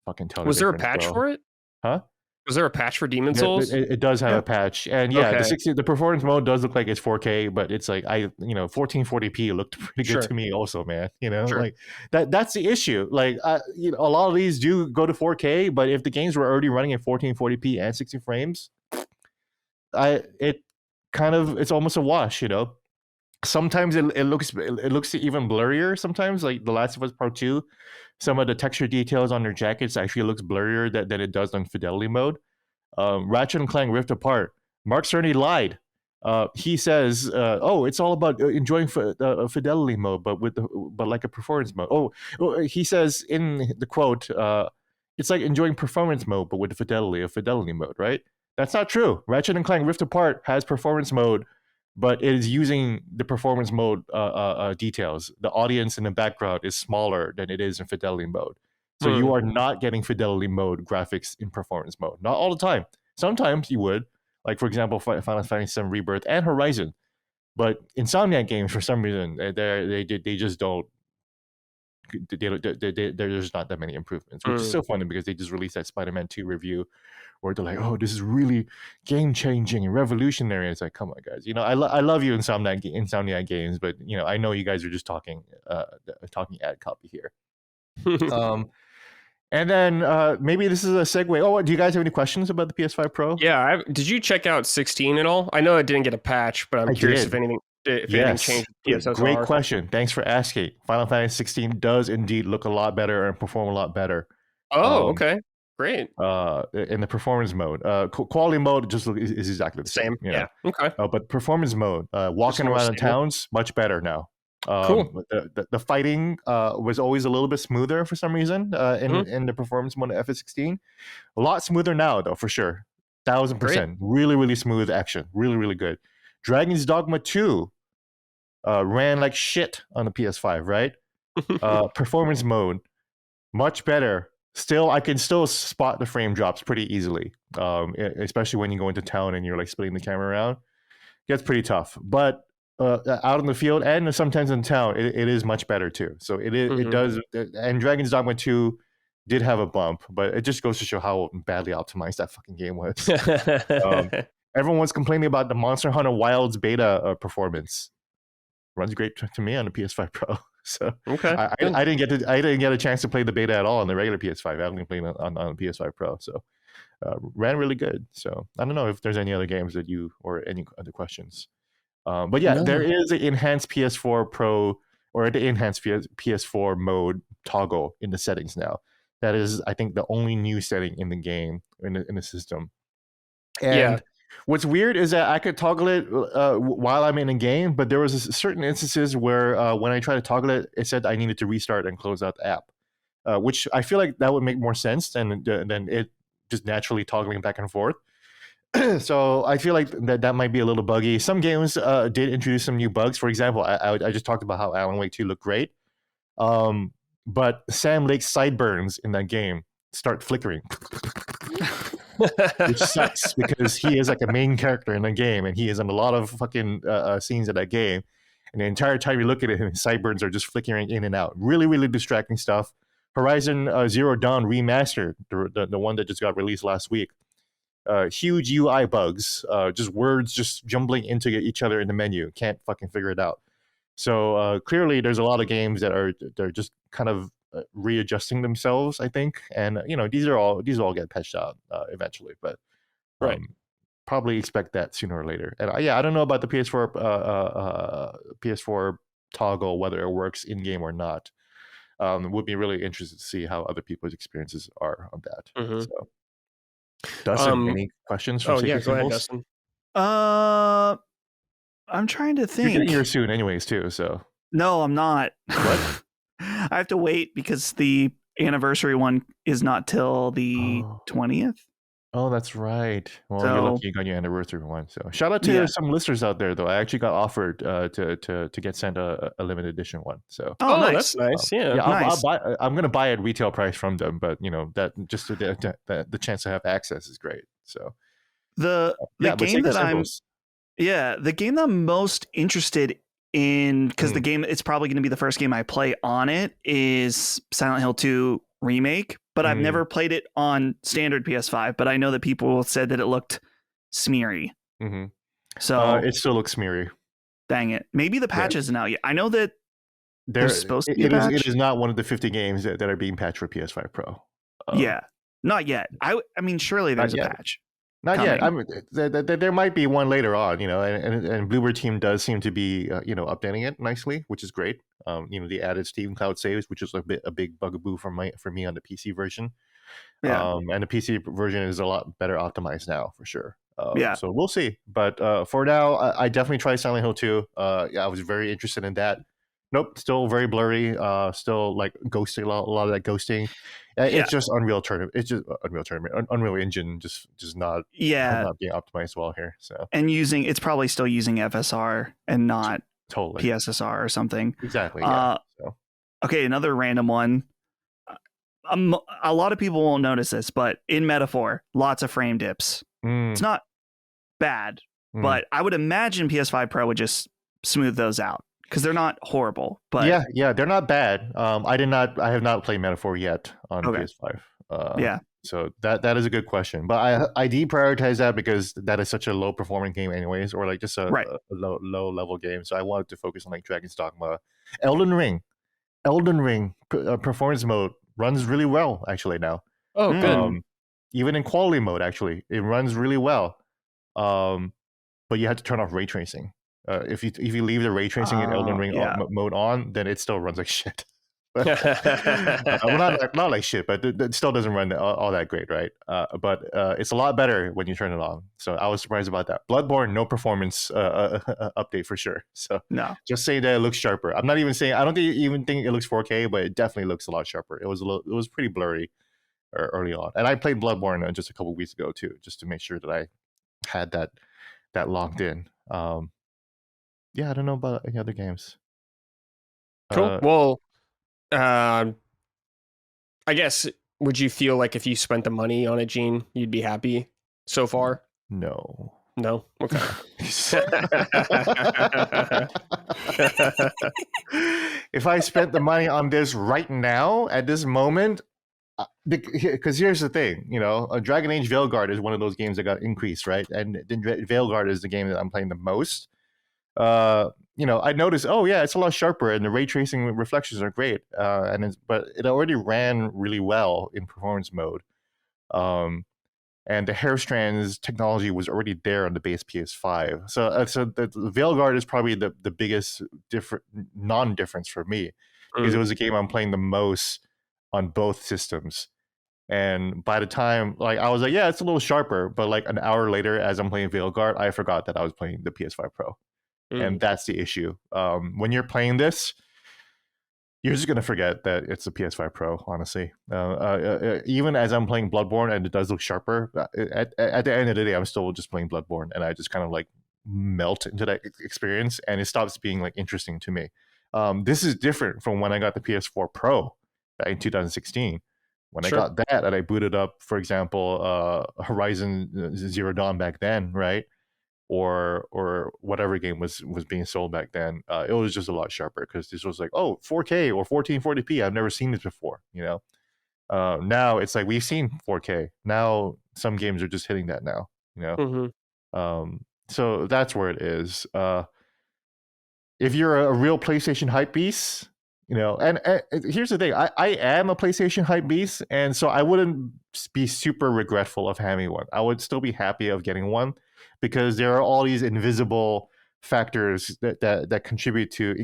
fucking tell. Was there a patch for it? Huh? Was there a patch for Demon Souls? It does have a patch, and the performance mode does look like it's 4K, but it's like 1440p looked pretty good to me, also, man. Like that's the issue. Like a lot of these do go to 4K, but if the games were already running at 1440p and 60 frames, it's almost a wash. Sometimes it looks even blurrier. Sometimes, like The Last of Us Part 2, some of the texture details on their jackets actually looks blurrier than it does on fidelity mode. Ratchet and Clank Rift Apart, Mark Cerny lied. He says, it's all about enjoying fidelity mode, but like a performance mode. He says in the quote, it's like enjoying performance mode, but with the fidelity mode, right? That's not true. Ratchet and Clank Rift Apart has performance mode, but it is using the performance mode details. The audience in the background is smaller than it is in fidelity mode. So you are not getting fidelity mode graphics in performance mode. Not all the time. Sometimes you would. Like, for example, Final Fantasy VII Rebirth and Horizon. But Insomniac Games, for some reason, they just don't. There's not that many improvements, which is so funny because they just released that Spider-Man 2 review where they're like, oh, this is really game-changing and revolutionary. It's like, come on, guys. I love you, Insomniac Games, but, I know you guys are just talking ad copy here. And then maybe this is a segue. Oh, do you guys have any questions about the PS5 Pro? Yeah. Did you check out 16 at all? I know it didn't get a patch, but I'm curious if anything changed. Great question. Thanks for asking. Final Fantasy 16 does indeed look a lot better and perform a lot better. Oh, okay. Great. In the performance mode. Quality mode is exactly the same. Yeah. Okay. But performance mode, walking around in towns, much better now. Cool. The fighting was always a little bit smoother for some reason in the performance mode of FS16. A lot smoother now, though, for sure. 1000%. Really, really smooth action. Really, really good. Dragon's Dogma 2 ran like shit on the PS5, right? Performance mode, much better. Still, I can still spot the frame drops pretty easily, especially when you go into town and you're like splitting the camera around. Gets pretty tough, but out in the field and sometimes in town, it is much better too. So it does. And Dragon's Dogma 2 did have a bump, but it just goes to show how badly optimized that fucking game was. Everyone was complaining about the Monster Hunter Wilds beta performance. Runs great to me on the PS5 Pro. So I didn't get a chance to play the beta at all on the regular PS5. I only played on the PS5 Pro. So ran really good. So I don't know if there's any other games that you or any other questions. But yeah, there is an enhanced PS4 Pro or the enhanced PS4 mode toggle in the settings now. That is, I think, the only new setting in the game in the system. And what's weird is that I could toggle it while I'm in a game, but there was certain instances where when I tried to toggle it, it said I needed to restart and close out the app, which I feel like that would make more sense than it just naturally toggling back and forth. So I feel like that might be a little buggy. Some games did introduce some new bugs. For example, I just talked about how Alan Wake 2 looked great, but Sam Lake's sideburns in that game start flickering. Which sucks because he is like a main character in the game and he is in a lot of fucking scenes of that game, and the entire time you look at it, his sideburns are just flickering in and out. Really, really distracting stuff. Horizon Zero Dawn Remastered, the one that just got released last week, huge UI bugs, just words just jumbling into each other in the menu. Can't fucking figure it out. So clearly there's a lot of games they're just kind of readjusting themselves, I think, and these all get patched out eventually, but probably expect that sooner or later. And I don't know about the PS4 toggle, whether it works in game or not. Would be really interested to see how other people's experiences are on that. So, Dustin, any questions? From go ahead, Dustin. I'm trying to think. You're getting here soon, anyways, too. So no, I'm not. What? I have to wait because the anniversary one is not till the 20th. Oh, that's right. Well, you're lucky you got your anniversary one. So shout out to some listeners out there, though. I actually got offered to get sent a limited edition one. So nice. That's nice. Nice. I'm gonna buy it retail price from them, but that just the chance to have access is great. So the game that I'm most interested in, because the game, it's probably going to be the first game I play on it, is Silent Hill 2 Remake, but I've never played it on standard PS5, but I know that people said that it looked smeary. So it still looks smeary. Dang it. Maybe the patch isn't out yet. I know that there's supposed to be a patch. It is not one of the 50 games that are being patched for PS5 Pro. Not yet. I mean, surely there's a patch. Not coming. Yet. There might be one later on, and Bluebird Team does seem to be, updating it nicely, which is great. The added Steam Cloud saves, which is a big bugaboo for me on the PC version. And the PC version is a lot better optimized now, for sure. So we'll see. But for now, I definitely tried Silent Hill 2. I was very interested in that. Nope, still very blurry. Still like ghosting, a lot of that ghosting. It's just Unreal Tournament. It's just Unreal Engine, just not being optimized well here. So it's probably still using FSR and not totally PSSR or something. Exactly. Okay, another random one. A lot of people won't notice this, but in Metaphor, lots of frame dips. It's not bad, but I would imagine PS5 Pro would just smooth those out, because they're not horrible. But they're not bad. I have not played Metaphor yet on PS5. So that is a good question, but I deprioritize that because that is such a low performing game anyways, or like just a low level game. So I wanted to focus on like Dragon's Dogma. Elden Ring performance mode runs really well actually now. Oh, good. Even in quality mode, actually, it runs really well. But you have to turn off ray tracing. If you leave the ray tracing in Elden Ring mode on, then it still runs like shit. Well, not like shit, but it still doesn't run all that great, right? But it's a lot better when you turn it on. So I was surprised about that. Bloodborne, no performance update for sure. So No. just saying that it looks sharper. I'm not even saying, I don't even think it looks 4K, but it definitely looks a lot sharper. It was pretty blurry early on. And I played Bloodborne just a couple weeks ago too, just to make sure that I had that locked in. Yeah, I don't know about any other games. Cool. Well, I guess, would you feel like if you spent the money on it, Gene, you'd be happy so far? No. No? Okay. If I spent the money on this right now, at this moment, because here's the thing, Dragon Age Veilguard is one of those games that got increased, right? And Veilguard is the game that I'm playing the most. I noticed, oh yeah, it's a lot sharper and the ray tracing reflections are great. But it already ran really well in performance mode. And the hair strands technology was already there on the base PS5. So the Veilguard is probably the biggest non-difference for me, because it was a game I'm playing the most on both systems. And by the time, I was like, yeah, it's a little sharper, but like an hour later, as I'm playing Veilguard, I forgot that I was playing the PS5 Pro. And that's the issue. When you're playing this, you're just going to forget that it's a PS5 Pro, honestly. Even as I'm playing Bloodborne and it does look sharper, at the end of the day, I'm still just playing Bloodborne, and I just kind of like melt into that experience, and it stops being like interesting to me. This is different from when I got the PS4 Pro in 2016. When I got that and I booted up, for example, Horizon Zero Dawn back then, right? Or whatever game was being sold back then, it was just a lot sharper, because this was like, 4K or 1440p. I've never seen this before, Now it's like, we've seen 4K. Now some games are just hitting that now, So that's where it is. If you're a real PlayStation hype beast, and here's the thing, I am a PlayStation hype beast, and so I wouldn't be super regretful of having one. I would still be happy of getting one, because there are all these invisible factors that contribute to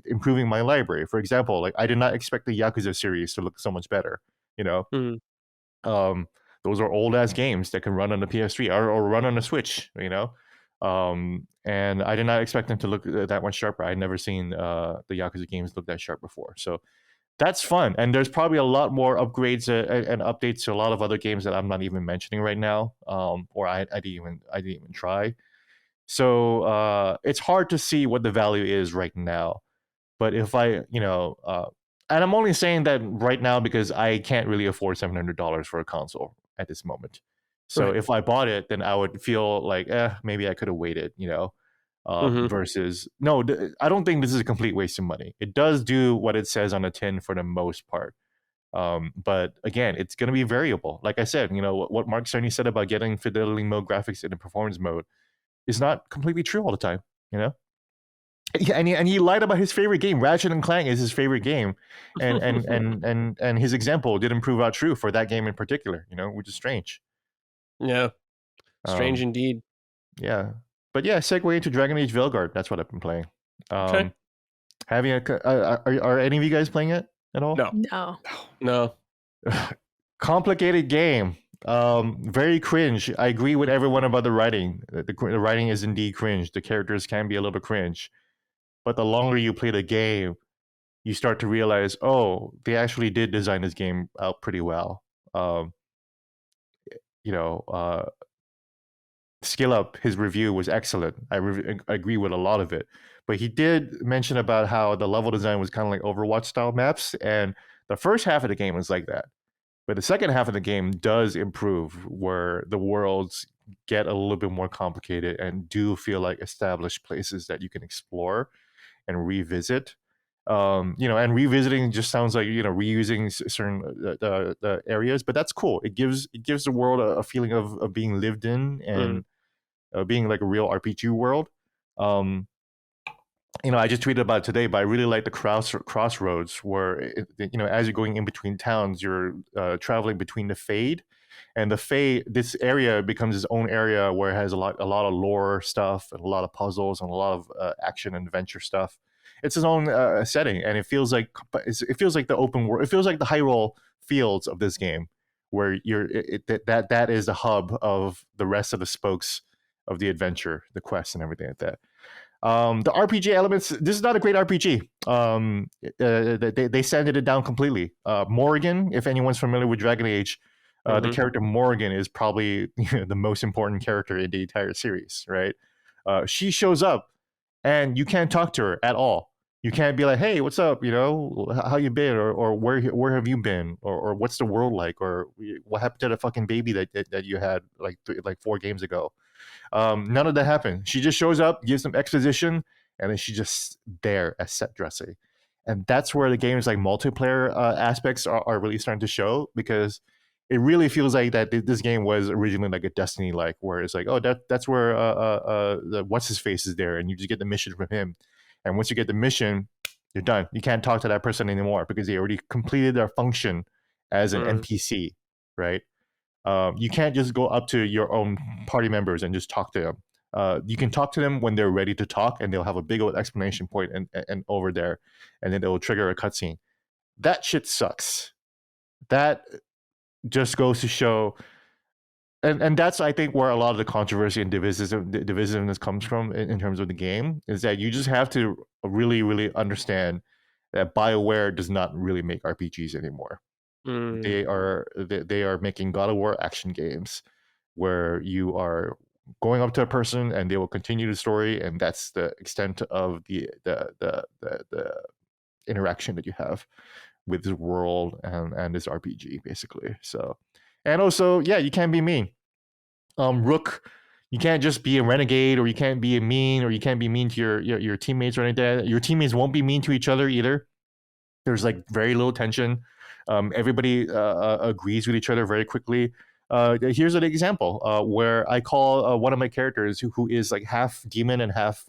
improving my library. For example, like, I did not expect the Yakuza series to look so much better. Those are old ass games that can run on the PS3 or run on the Switch. And I did not expect them to look that much sharper. I'd never seen the Yakuza games look that sharp before. So that's fun. And there's probably a lot more upgrades and updates to a lot of other games that I'm not even mentioning right now, or I didn't even try. So it's hard to see what the value is right now. But if and I'm only saying that right now because I can't really afford $700 for a console at this moment. So if I bought it, then I would feel like, maybe I could have waited, versus, no, I don't think this is a complete waste of money. It does do what it says on the tin for the most part. But again, it's going to be variable. Like I said, what Mark Cerny said about getting fidelity mode graphics in the performance mode is not completely true all the time, Yeah, and he lied about his favorite game. Ratchet and Clank is his favorite game, and his example didn't prove out true for that game in particular, which is strange. Yeah, strange indeed. Yeah, but yeah, segue into Dragon Age Veilguard. That's what I've been playing. Okay. Are any of you guys playing it at all? No. Complicated game. Very cringe. I agree with everyone about the writing. The writing is indeed cringe. The characters can be a little cringe, but the longer you play the game, you start to realize, they actually did design this game out pretty well. Skill Up, his review was excellent. I agree with a lot of it, but he did mention about how the level design was kind of like Overwatch style maps, and the first half of the game was like that. But the second half of the game does improve, where the worlds get a little bit more complicated and do feel like established places that you can explore and revisit. And revisiting just sounds like reusing certain the areas, but that's cool. It gives the world a feeling of being lived in and being like a real RPG world. I just tweeted about it today, but I really like the crossroads where as you're going in between towns, you're traveling between the Fade, and the Fade. This area becomes its own area where it has a lot of lore stuff and a lot of puzzles and a lot of action and adventure stuff. it's its own setting, and it feels like the open world. It feels like the Hyrule fields of this game, where that is the hub of the rest of the spokes of the adventure, the quest, and everything like that. The RPG elements. This is not a great RPG. They sanded it down completely. Morrigan, if anyone's familiar with Dragon Age, the character Morrigan is probably the most important character in the entire series, right? She shows up, and you can't talk to her at all. You can't be like, "Hey, what's up? How you been? Or where have you been? Or what's the world like? Or what happened to the fucking baby that you had like 4 games ago?" None of that happened. She just shows up, gives some exposition, and then she's just there as set dressing. And that's where the game's like multiplayer aspects are really starting to show, because it really feels like that this game was originally like a Destiny, like where it's like, oh, that's where the what's his face is there, and you just get the mission from him. And once you get the mission, you're done. You can't talk to that person anymore because they already completed their function as an NPC, right? You can't just go up to your own party members and just talk to them. You can talk to them when they're ready to talk, and they'll have a big old explanation point and over there, and then they will trigger a cutscene. That shit sucks. That just goes to show, and that's, I think, where a lot of the controversy and divisiveness comes from in terms of the game, is that you just have to really, really understand that BioWare does not really make RPGs anymore. They are making God of War action games where you are going up to a person and they will continue the story, and that's the extent of the interaction that you have with this world and this RPG, basically. So, and also, yeah, you can't be mean. Rook, you can't just be a renegade, or you can't be a mean, or you can't be mean to your teammates or anything. Your teammates won't be mean to each other either. There's like very little tension. Everybody agrees with each other very quickly. Here's an example where I call one of my characters who is like half demon and half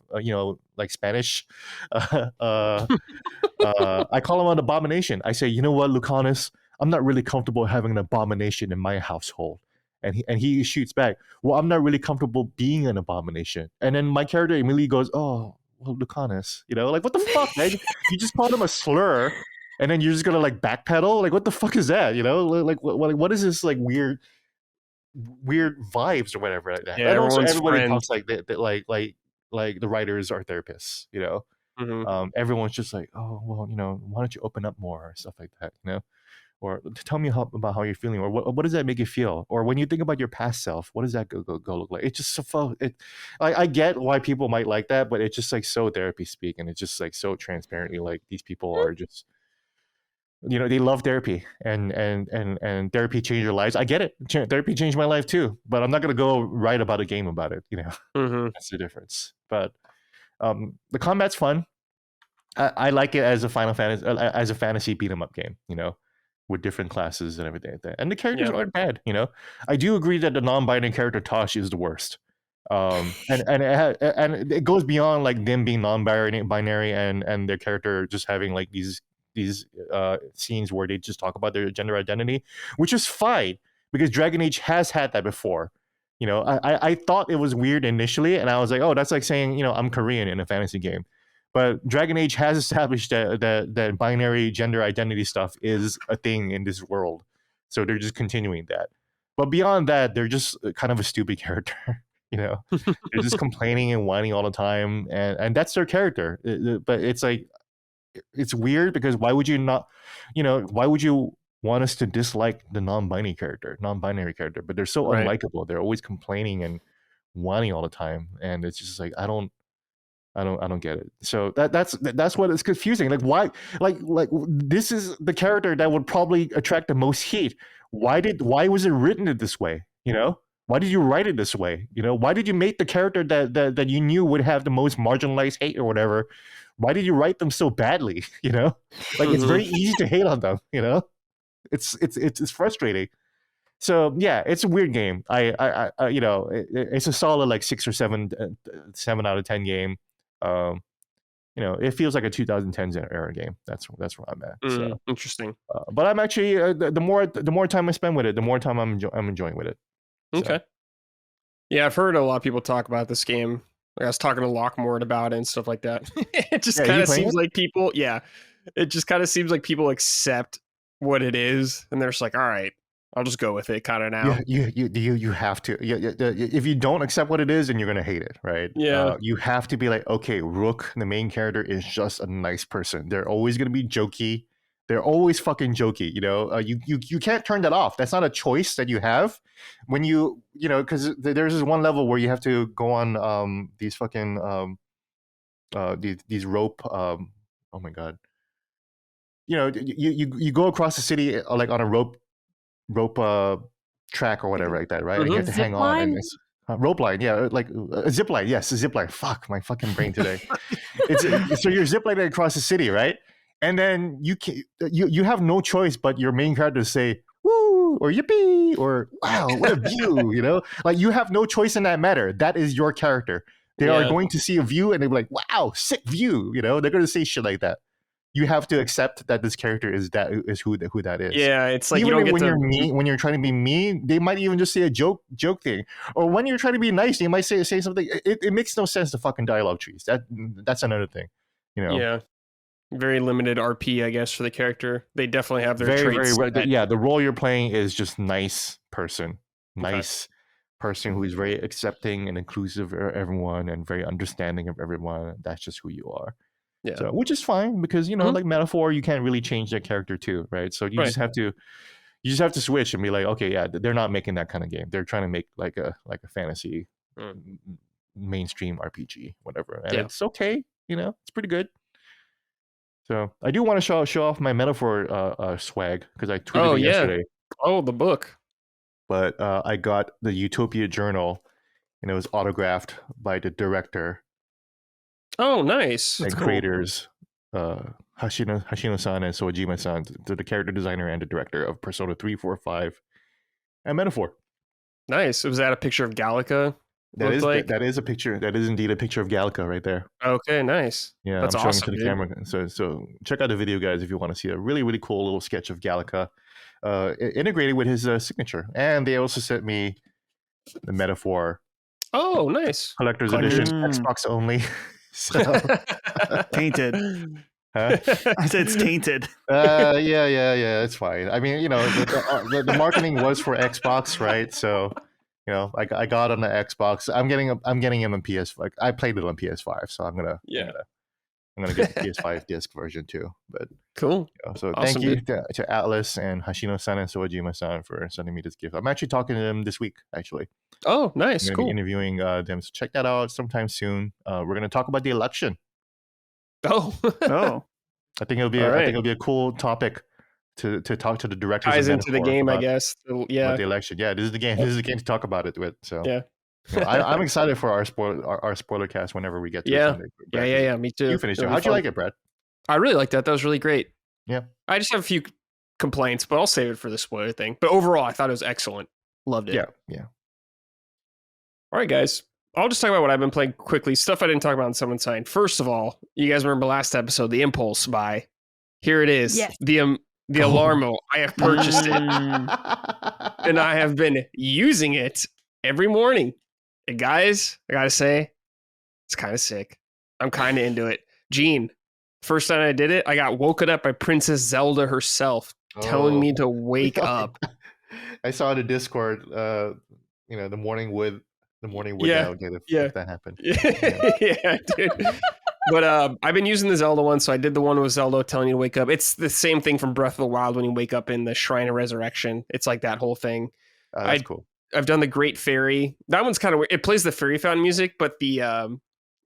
like Spanish. I call him an abomination. I say, you know what, Lucanus, I'm not really comfortable having an abomination in my household. And he shoots back, well, I'm not really comfortable being an abomination. And then my character immediately goes, oh, well, Lucanus, like, what the fuck, man? You just called him a slur, and then you're just gonna like backpedal? Like, what the fuck is that? Like what is this like weird vibes or whatever like that? Yeah, and also everybody talks like that, like the writers are therapists, everyone's just like, oh, well, why don't you open up more or stuff like that, or tell me about how you're feeling, or what does that make you feel, or when you think about your past self, what does that go look like? It's just so I get why people might like that, but it's just like so therapy speak, and it's just like so transparently like these people are just, they love therapy, and therapy changed their lives. I get it. Therapy changed my life too, but I'm not gonna go write about a game about it. That's the difference. But the combat's fun. I like it as a fantasy beat 'em up game. With different classes and everything like that, and the characters aren't bad. I do agree that the non-binary character Tosh is the worst. And it goes beyond like them being non-binary and their character just having like these scenes where they just talk about their gender identity, which is fine because Dragon Age has had that before. I thought it was weird initially, and I was like, oh, that's like saying I'm Korean in a fantasy game. But Dragon Age has established that binary gender identity stuff is a thing in this world, so they're just continuing that. But beyond that, they're just kind of a stupid character. They're just complaining and whining all the time, and that's their character. But it's like, it's weird because why would you not, why would you want us to dislike the non-binary character? But they're so unlikable. They're always complaining and whining all the time, and it's just like I don't get it. So that's what is confusing. Like, why? Like this is the character that would probably attract the most heat. Why was it written this way? Why did you write it this way? Why did you make the character that you knew would have the most marginalized hate or whatever? Why did you write them so badly? Like it's very easy to hate on them. It's frustrating. So yeah, it's a weird game. It's a solid like 6 or 7 out of 10 game. It feels like a 2010s era game. That's where I'm at. So interesting. But I'm actually the more time I spend with it, the more time I'm enjoying with it. So. Okay. Yeah, I've heard a lot of people talk about this game Like I was talking to Lockmort about it and stuff like that. It just Yeah, kind you of playing seems it? like people, it just kind of seems like people accept what it is, and they're just like, all right, I'll just go with it, kind of now. You have to. If you don't accept what it is, then you're gonna hate it, right? Yeah. You have to be like, okay, Rook, the main character, is just a nice person. They're always gonna be jokey. They're always fucking jokey. You can't turn that off. That's not a choice that you have when because there's this one level where you have to go on these fucking these rope. Oh my god. You go across the city like on a rope track or whatever like that, right? And you have to Zip hang on, and line? it's rope line, yeah, like a zip line. Yes, a zip line. Fuck my fucking brain today. So you're zip lining across the city, right? And then you have no choice but your main character to say woo or yippee or wow, what a view, like you have no choice in that matter. That is your character. They are going to see a view and they're like, wow, sick view. They're going to say shit like that. You have to accept that this character is who that is. Yeah, it's like Even you don't get when to. you're mean, when you're trying to be mean, they might even just say a joke thing. Or when you're trying to be nice, they might say something. It makes no sense to fucking dialogue trees. That's another thing. Yeah, very limited RP, I guess, for the character. They definitely have their very traits. yeah. The role you're playing is just nice person, person who is very accepting and inclusive of everyone and very understanding of everyone. That's just who you are. Yeah. So, which is fine because like Metaphor, you can't really change their character too, right? So you just have to switch and be like, okay, yeah, they're not making that kind of game. They're trying to make like a fantasy mainstream RPG, whatever, and it's okay. It's pretty good. So I do want to show off my Metaphor swag because I tweeted it yesterday. Oh, the book. But I got the Utopia Journal, and it was autographed by the director. Oh, nice. And creators, Hashino-san and Soejima-san, the character designer and the director of Persona 3, 4, 5, and Metaphor. Nice. Was that a picture of Gallica? That is a picture. That is indeed a picture of Gallica right there. Okay, nice. Yeah, that's I'm awesome, showing it to the camera. So check out the video, guys, if you want to see a really, really cool little sketch of Gallica integrated with his signature. And they also sent me the Metaphor. Oh, nice. Collector's edition, Xbox only. So tainted. Huh? I said it's tainted. Yeah, it's fine. I mean, the marketing was for Xbox, right? So, I got on the Xbox. I'm getting it on PS. Like I played it on PS5, so I'm gonna get the PS5 disc version too. But cool. So awesome, thank you to Atlas and Hashino-san and Soejima-san for sending me this gift. I'm actually talking to them this week, actually. Oh, nice. I'm cool. Be interviewing them. So check that out sometime soon. We're going to talk about the election. Oh. I think it'll be a cool topic to talk to the directors. Ties into the game, I guess. Yeah. About the election. Yeah, this is the game. This is the game to talk about it with. So yeah. I'm excited for our spoiler cast whenever we get to it someday. Yeah. Me too. You finished it. How'd you like it, Brad? I really liked that. That was really great. Yeah. I just have a few complaints, but I'll save it for the spoiler thing. But overall, I thought it was excellent. Loved it. Yeah. All right, guys. I'll just talk about what I've been playing quickly. Stuff I didn't talk about in Someone Sign. First of all, you guys remember last episode, the Impulse buy. Here it is. Yes. The Alarmo. I have purchased it. And I have been using it every morning. And guys, I gotta say, it's kind of sick. I'm kind of into it. Gene, first time I did it, I got woken up by Princess Zelda herself telling me to wake up. I saw the Discord, the morning wood yeah, if that happened. Yeah, dude. But I've been using the Zelda one, so I did the one with Zelda telling you to wake up. It's the same thing from Breath of the Wild when you wake up in the Shrine of Resurrection. It's like that whole thing. That's cool. I've done the Great Fairy. That one's kind of weird. It plays the fairy fountain music, but the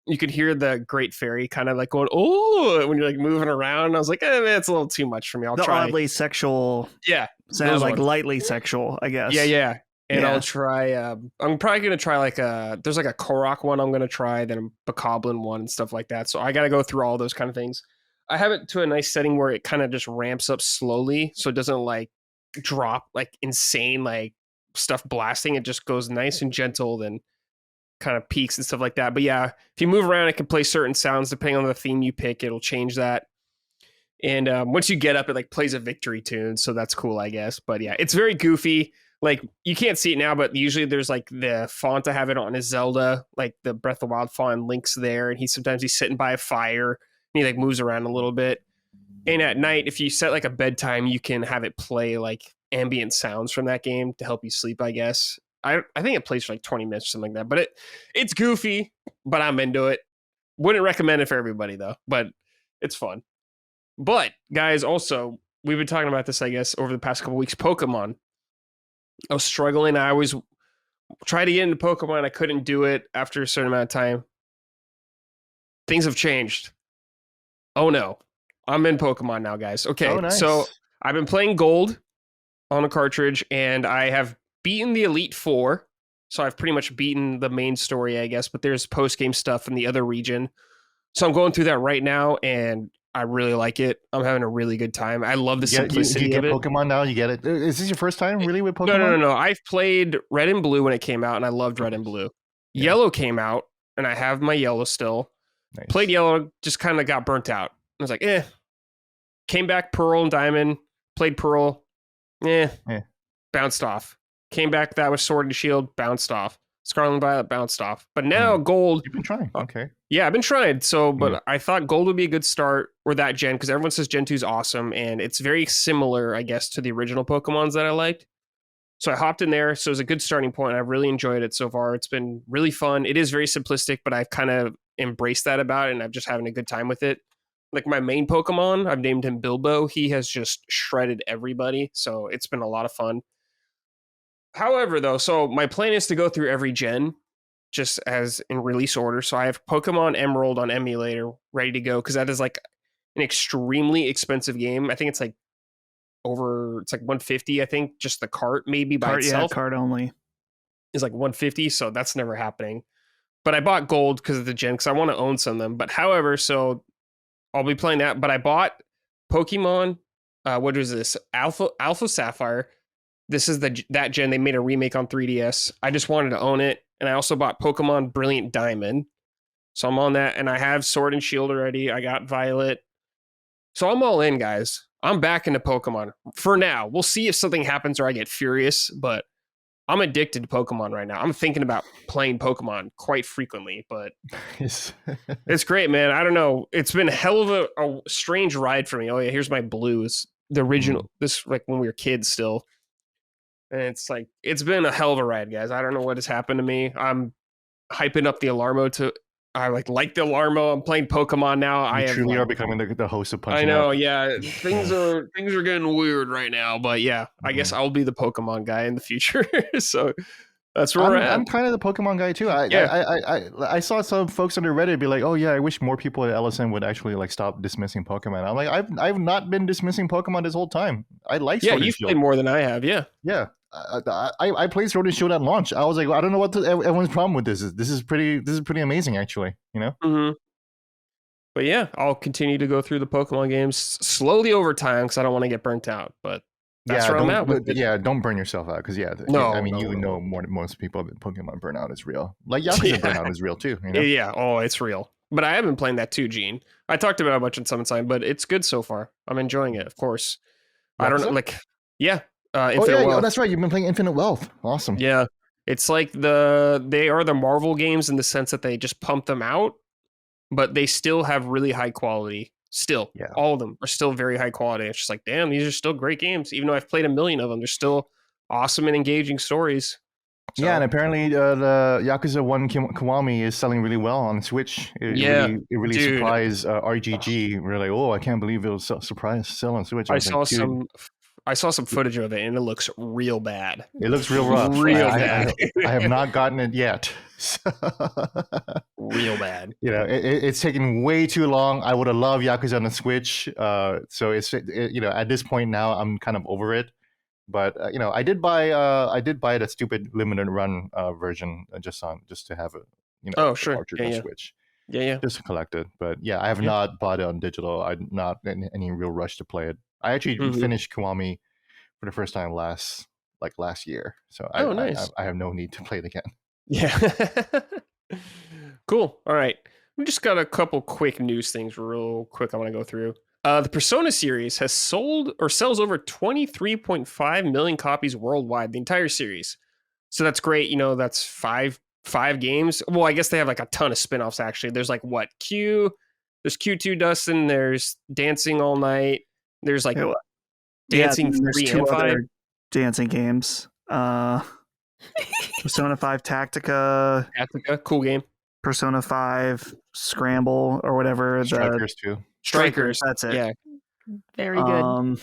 you could hear the Great Fairy kind of like going, oh, when you're like moving around. I was like, that's a little too much for me. I'll try. Oddly sexual. Yeah. Sounds like lightly sexual, I guess. Yeah. And I'll try, I'm probably going to try there's like a Korok one I'm going to try, then a Bokoblin one and stuff like that. So I got to go through all those kind of things. I have it to a nice setting where it kind of just ramps up slowly. So it doesn't like drop like insane, like stuff blasting. It just goes nice and gentle, then kind of peaks and stuff like that. But yeah, if you move around, it can play certain sounds depending on the theme you pick. It'll change that. And once you get up, it like plays a victory tune. So that's cool, I guess. But yeah, it's very goofy. like you can't see it now, but usually there's like the font I have it on is Zelda, like the Breath of the Wild font Link's there, and he's sitting by a fire and he like moves around a little bit. And at night, if you set like a bedtime, you can have it play like ambient sounds from that game to help you sleep, I guess. I think it plays for like 20 minutes or something like that, but it's goofy, but I'm into it. Wouldn't recommend it for everybody though, but it's fun. But guys, also, we've been talking about this, I guess, over the past couple weeks, Pokemon. I was struggling. I always tried to get into Pokemon. I couldn't do it after a certain amount of time. Things have changed. Oh no. I'm in Pokemon now, guys. Okay, nice. So I've been playing Gold on a cartridge, and I have beaten the Elite Four. So I've pretty much beaten the main story, I guess, but there's post-game stuff in the other region. So I'm going through that right now, and I really like it. I'm having a really good time. I love the simplicity you of it. Pokemon now? You get it? Is this your first time really with Pokemon? No. I've played Red and Blue when it came out, and I loved Red and Blue. Yeah. Yellow came out, and I have my Yellow still. Nice. Played Yellow, just kind of got burnt out. I was like, Came back Pearl and Diamond, played Pearl, bounced off. Came back, that was Sword and Shield, bounced off. Scarlet and Violet, bounced off. But now Gold. You've been trying, okay. Yeah, I've been trying. So, but I thought Gold would be a good start, or that gen, because everyone says Gen 2 is awesome, and it's very similar, I guess, to the original Pokemons that I liked. So I hopped in there, so it was a good starting point. I've really enjoyed it so far. It's been really fun. It is very simplistic, but I've kind of embraced that about it, and I'm just having a good time with it. Like my main Pokemon, I've named him Bilbo. He has just shredded everybody. So it's been a lot of fun. However, though, so my plan is to go through every gen just as in release order. So I have Pokemon Emerald on emulator ready to go because that is like an extremely expensive game. I think it's like it's like 150, I think, just the cart maybe by itself. Yeah, cart only. Is like 150, so that's never happening. But I bought Gold because of the gen, because I want to own some of them. But however, so I'll be playing that, but I bought Pokemon. What is this? Alpha Sapphire. This is that gen. They made a remake on 3DS. I just wanted to own it, and I also bought Pokemon Brilliant Diamond. So I'm on that, and I have Sword and Shield already. I got Violet. So I'm all in, guys. I'm back into Pokemon for now. We'll see if something happens or I get furious, but I'm addicted to Pokemon right now. I'm thinking about playing Pokemon quite frequently, but it's great, man. I don't know. It's been a hell of a strange ride for me. Oh yeah, here's my Blues, the original. This like when we were kids still, and it's like it's been a hell of a ride, guys. I don't know what has happened to me. I'm hyping up the Alarmo to. I like the Alarmo. I'm playing Pokemon now. You truly are becoming the host of Punching I know, Up. yeah. Things are getting weird right now, but yeah, I guess I'll be the Pokemon guy in the future. So that's where we're at. I'm kind of the Pokemon guy too. I saw some folks on the Reddit be like, "Oh yeah, I wish more people at LSN would actually like stop dismissing Pokemon." I'm like, I've not been dismissing Pokemon this whole time. I like Sword and Shield. You've played more than I have. Yeah. I played Sword and Shield at launch. I was like, I don't know what everyone's problem with this is. This is pretty amazing, actually. You know. Mm-hmm. But yeah, I'll continue to go through the Pokemon games slowly over time because I don't want to get burnt out. But that's where I'm at with it. Yeah, don't burn yourself out because know more than most people that Pokemon burnout is real. Like Yakuza burnout is real too. You know? Yeah. Oh, it's real. But I have been playing that too, Gene. I talked about it a bunch in Summon, but it's good so far. I'm enjoying it, of course. Yakuza? I don't know, like, yeah. Infinite Wealth. That's right. You've been playing Infinite Wealth. Awesome. Yeah. It's like they are the Marvel games in the sense that they just pump them out, but they still have really high quality. Still, all of them are still very high quality. It's just like, damn, these are still great games. Even though I've played a million of them, they're still awesome and engaging stories. So, yeah, and apparently the Yakuza 1 Kiwami is selling really well on Switch. It really surprised RGG. We're like, oh, I can't believe it'll sell on Switch. I saw some footage of it, and it looks real bad. It looks real rough. Bad. I have not gotten it yet. Real bad. You know, it's taken way too long. I would have loved Yakuza on the Switch. So it's at this point now, I'm kind of over it. But I did buy the stupid limited run version just to have it. Cartridge on Switch. Yeah. Just to collect it. But yeah, I have not bought it on digital. I'm not in any real rush to play it. I actually finished Kiwami for the first time last year, so nice. I have no need to play it again. Yeah, cool. All right, we just got a couple quick news things real quick. I want to go through. The Persona series has sold or sells over 23.5 million copies worldwide, the entire series. So that's great. You know, that's five games. Well, I guess they have like a ton of spin-offs actually. There's like what? There's Q2 Dustin, there's Dancing All Night, there's like Dancing 3 and 5 dancing games. Persona 5 Tactica, cool game. Persona 5 Scramble or whatever. Strikers too. Strikers, that's it. Yeah, Very good.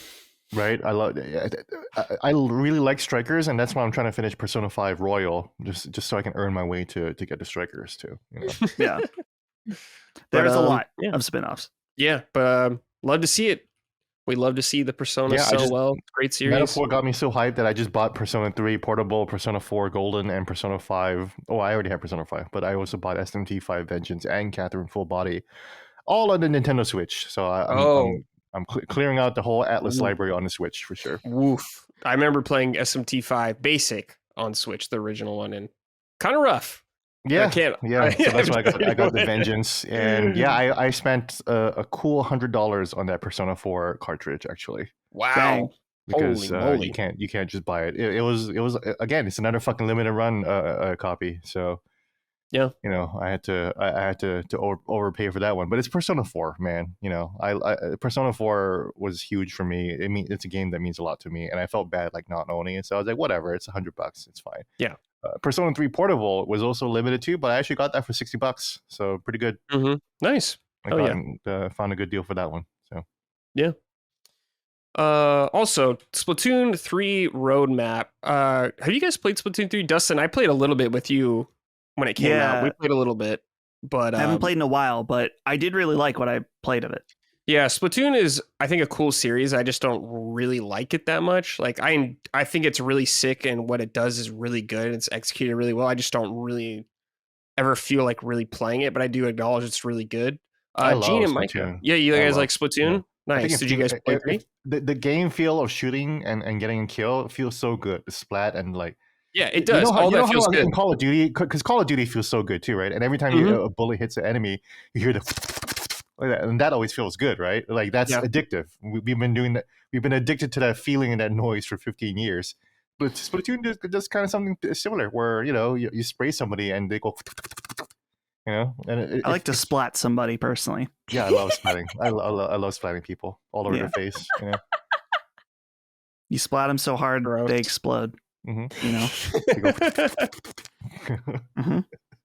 Right, I really like Strikers, and that's why I'm trying to finish Persona 5 Royal, just so I can earn my way to get to Strikers too. You know? Yeah, there's a lot of spin-offs. Yeah, but love to see it. We love to see the Persona sell well. Great series. Metaphor got me so hyped that I just bought Persona 3 Portable, Persona 4 Golden, and Persona 5. Oh, I already have Persona 5, but I also bought SMT 5 Vengeance and Catherine Full Body, all on the Nintendo Switch. So I'm clearing out the whole Atlas library on the Switch for sure. Woof. I remember playing SMT5 Basic on Switch, the original one, and kind of rough. Yeah, so that's why I got the Vengeance, and I spent a cool $100 on that Persona 4 cartridge actually. Wow. Dang. Because Holy moly. you can't just buy it. It was again, it's another fucking limited run copy. So yeah, you know, I had to overpay for that one. But it's Persona 4, man. You know, I Persona 4 was huge for me. I mean, it's a game that means a lot to me, and I felt bad like not owning it. So I was like, whatever, it's $100, it's fine. Yeah. Persona 3 Portable was also limited too, but I actually got that for $60, so pretty good. Mm-hmm. Nice. Found a good deal for that one. So yeah. Also, Splatoon 3 roadmap. Have you guys played Splatoon 3? Dustin, I played a little bit with you when it came out. We played a little bit, but I haven't played in a while, but I did really like what I played of it. Yeah, Splatoon is, I think, a cool series. I just don't really like it that much. Like, I think it's really sick, and what it does is really good. It's executed really well. I just don't really ever feel like really playing it, but I do acknowledge it's really good. I love Gene and Splatoon. Micah. Yeah, you guys like Splatoon? Yeah. Nice. Did you guys play 3? The game feel of shooting and getting a kill feels so good. The splat and like... Yeah, it does. All that feels good. In Call of Duty, because Call of Duty feels so good too, right? And every time a bullet hits an enemy, you hear the... like that, and that always feels good, right? Like that's addictive. We've been doing that. We've been addicted to that feeling and that noise for 15 years. But Splatoon does kind of something similar, where you spray somebody and they go, And I like to splat somebody personally. Yeah, I love splatting. I love splatting people all over their face. You splat them so hard they explode.